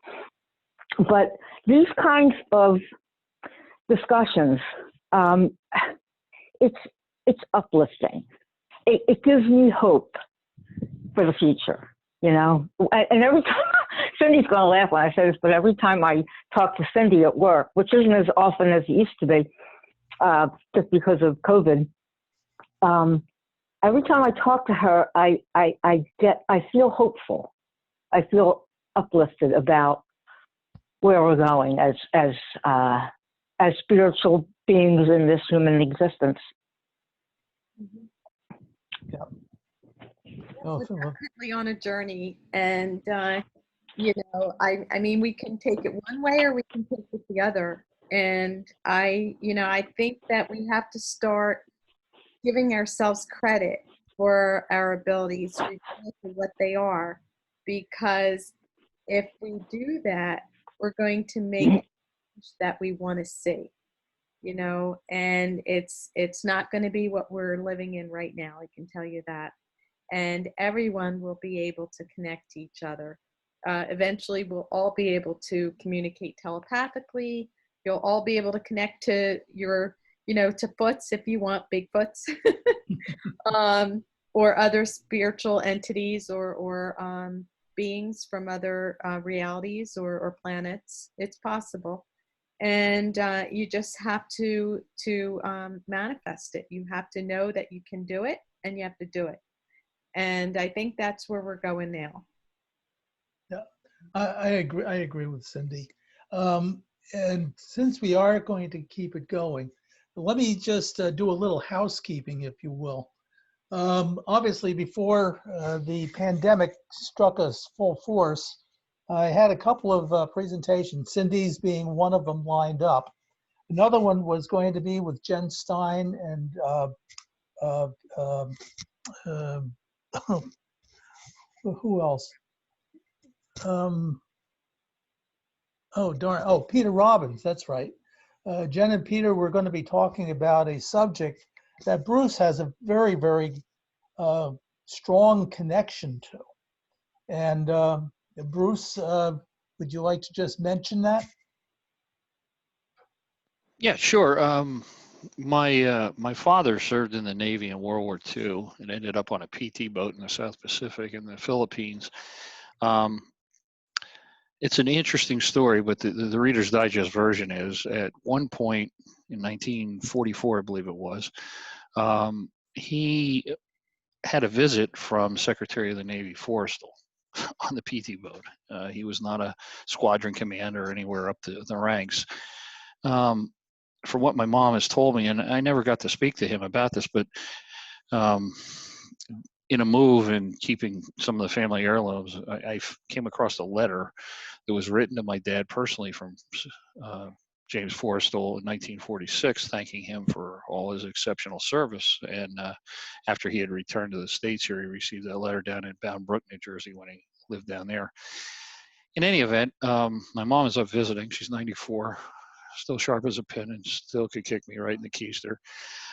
But these kinds of discussions, it's uplifting. It gives me hope for the future, And every time, Cindy's going to laugh when I say this, but every time I talk to Cindy at work, which isn't as often as it used to be, just because of COVID, every time I talk to her, I feel hopeful. I feel uplifted about where we're going as spiritual beings in this human existence. Yeah. We're definitely on a journey, and I mean, we can take it one way or we can take it the other. And I think that we have to start giving ourselves credit for our abilities, regardless of what they are, because if we do that, we're going to make change that we want to see, and it's not going to be what we're living in right now. I can tell you that. And everyone will be able to connect to each other. Eventually, we'll all be able to communicate telepathically. You'll all be able to connect to your, to foots if you want, big foots, or other spiritual entities or beings from other realities or planets. It's possible. And you just have to manifest it. You have to know that you can do it, and you have to do it. And I think that's where we're going now. Yeah, I agree. I agree with Cindy. And since we are going to keep it going, let me just do a little housekeeping, if you will. Obviously, before the pandemic struck us full force, I had a couple of presentations, Cindy's being one of them, lined up. Another one was going to be with Jen Stein and who else? Peter Robbins, that's right. Jen and Peter were going to be talking about a subject that Bruce has a very, very strong connection to. And Bruce, would you like to just mention that? Yeah, sure. My father served in the Navy in World War II and ended up on a PT boat in the South Pacific in the Philippines. It's an interesting story, but the Reader's Digest version is, at one point in 1944, I believe it was, he had a visit from Secretary of the Navy Forrestal on the PT boat. He was not a squadron commander or anywhere up the ranks. From what my mom has told me, and I never got to speak to him about this, but in a move in keeping some of the family heirlooms, I came across a letter that was written to my dad personally from James Forrestal in 1946, thanking him for all his exceptional service. And after he had returned to the States here, he received that letter down in Bound Brook, New Jersey, when he lived down there. In any event, my mom is up visiting. She's 94, still sharp as a pin, and still could kick me right in the keister.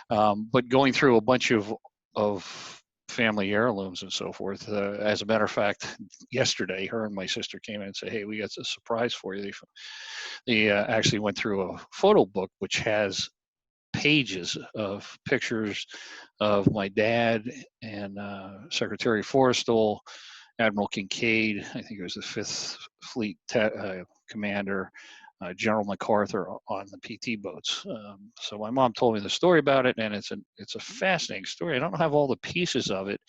But going through a bunch of family heirlooms and so forth. As a matter of fact, yesterday, her and my sister came in and said, "Hey, we got a surprise for you." They actually went through a photo book which has pages of pictures of my dad and Secretary Forrestal, Admiral Kincaid, I think it was the 5th Fleet Commander, General MacArthur on the PT boats. So my mom told me the story about it, and it's a fascinating story. I don't have all the pieces of it,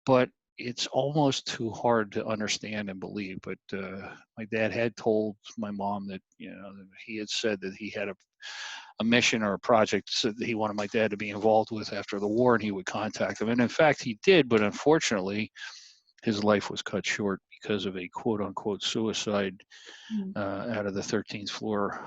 but it's almost too hard to understand and believe. But my dad had told my mom that, you know, he had said that he had a mission or a project that he wanted my dad to be involved with after the war, and he would contact him. And in fact, he did, but unfortunately, his life was cut short because of a quote-unquote suicide out of the 13th floor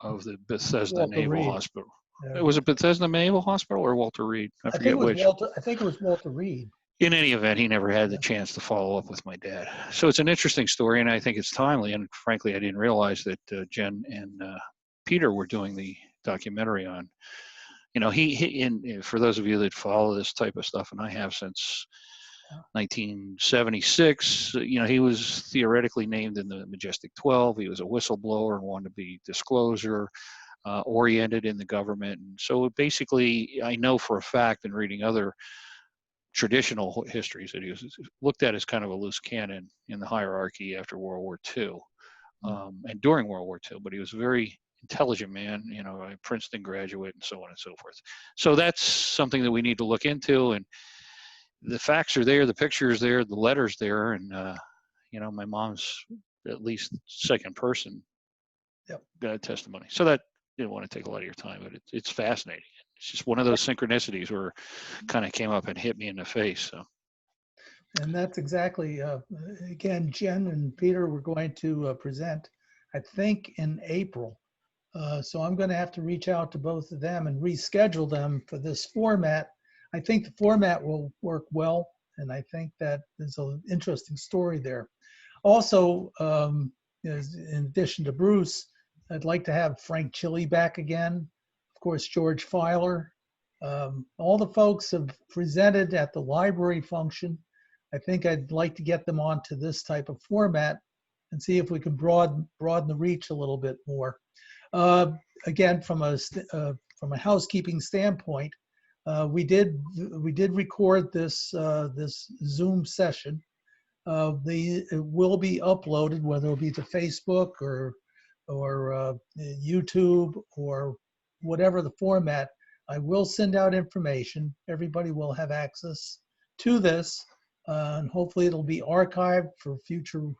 of the Bethesda Walter Naval Reed. Hospital. Yeah. Was it Bethesda Naval Hospital or Walter Reed? I I think forget it was which. Walter. I think it was Walter Reed. In any event, he never had the chance to follow up with my dad. So it's an interesting story, and I think it's timely. And frankly, I didn't realize that Jen and Peter were doing the documentary on. You know, for those of you that follow this type of stuff, and I have since 1976, you know, he was theoretically named in the Majestic 12. He was a whistleblower and wanted to be disclosure oriented in the government. And so basically, I know for a fact in reading other traditional histories that he was looked at as kind of a loose cannon in the hierarchy after World War II and during World War II, but he was a very intelligent man, you know, a Princeton graduate and so on and so forth. So that's something that we need to look into, and the facts are there, the pictures there, the letters there, and you know, my mom's at least second person testimony. So that didn't want to take a lot of your time, but it's fascinating. It's just one of those synchronicities where kind of came up and hit me in the face. So. And that's exactly, again, Jen and Peter were going to present, I think, in April. So I'm going to have to reach out to both of them and reschedule them for this format. I think the format will work well, and I think that there's an interesting story there. Also, in addition to Bruce, I'd like to have Frank Chili back again. Of course, George Filer. All the folks have presented at the library function. I think I'd like to get them onto this type of format and see if we can broaden the reach a little bit more. Again, from a housekeeping standpoint, we did record this Zoom session. It will be uploaded, whether it'll be to Facebook or YouTube or whatever the format. I will send out information. Everybody will have access to this, and hopefully it'll be archived for future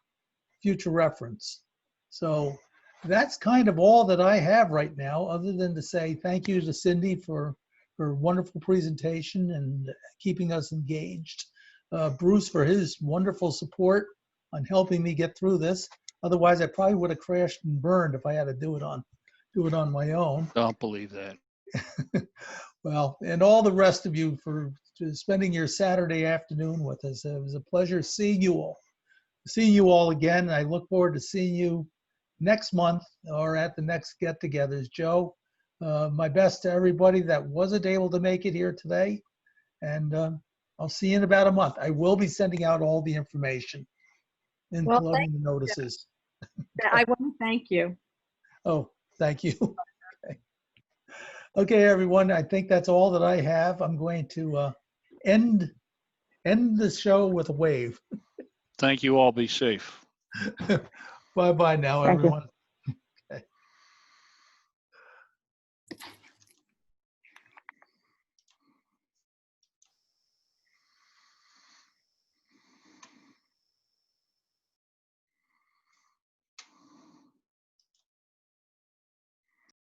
reference. So that's kind of all that I have right now, other than to say thank you to Cindy for her wonderful presentation and keeping us engaged. Bruce for his wonderful support on helping me get through this. Otherwise, I probably would have crashed and burned if I had to do it on my own. Don't believe that. Well, and all the rest of you for spending your Saturday afternoon with us. It was a pleasure seeing you all again. I look forward to seeing you next month or at the next get-togethers. Joe, my best to everybody that wasn't able to make it here today, and I'll see you in about a month. I will be sending out all the information, including the notices. I want to thank you. Oh, thank you. Okay, everyone, I think that's all that I have. I'm going to end the show with a wave. Thank you all. Be safe. Bye-bye now, Thank you. everyone.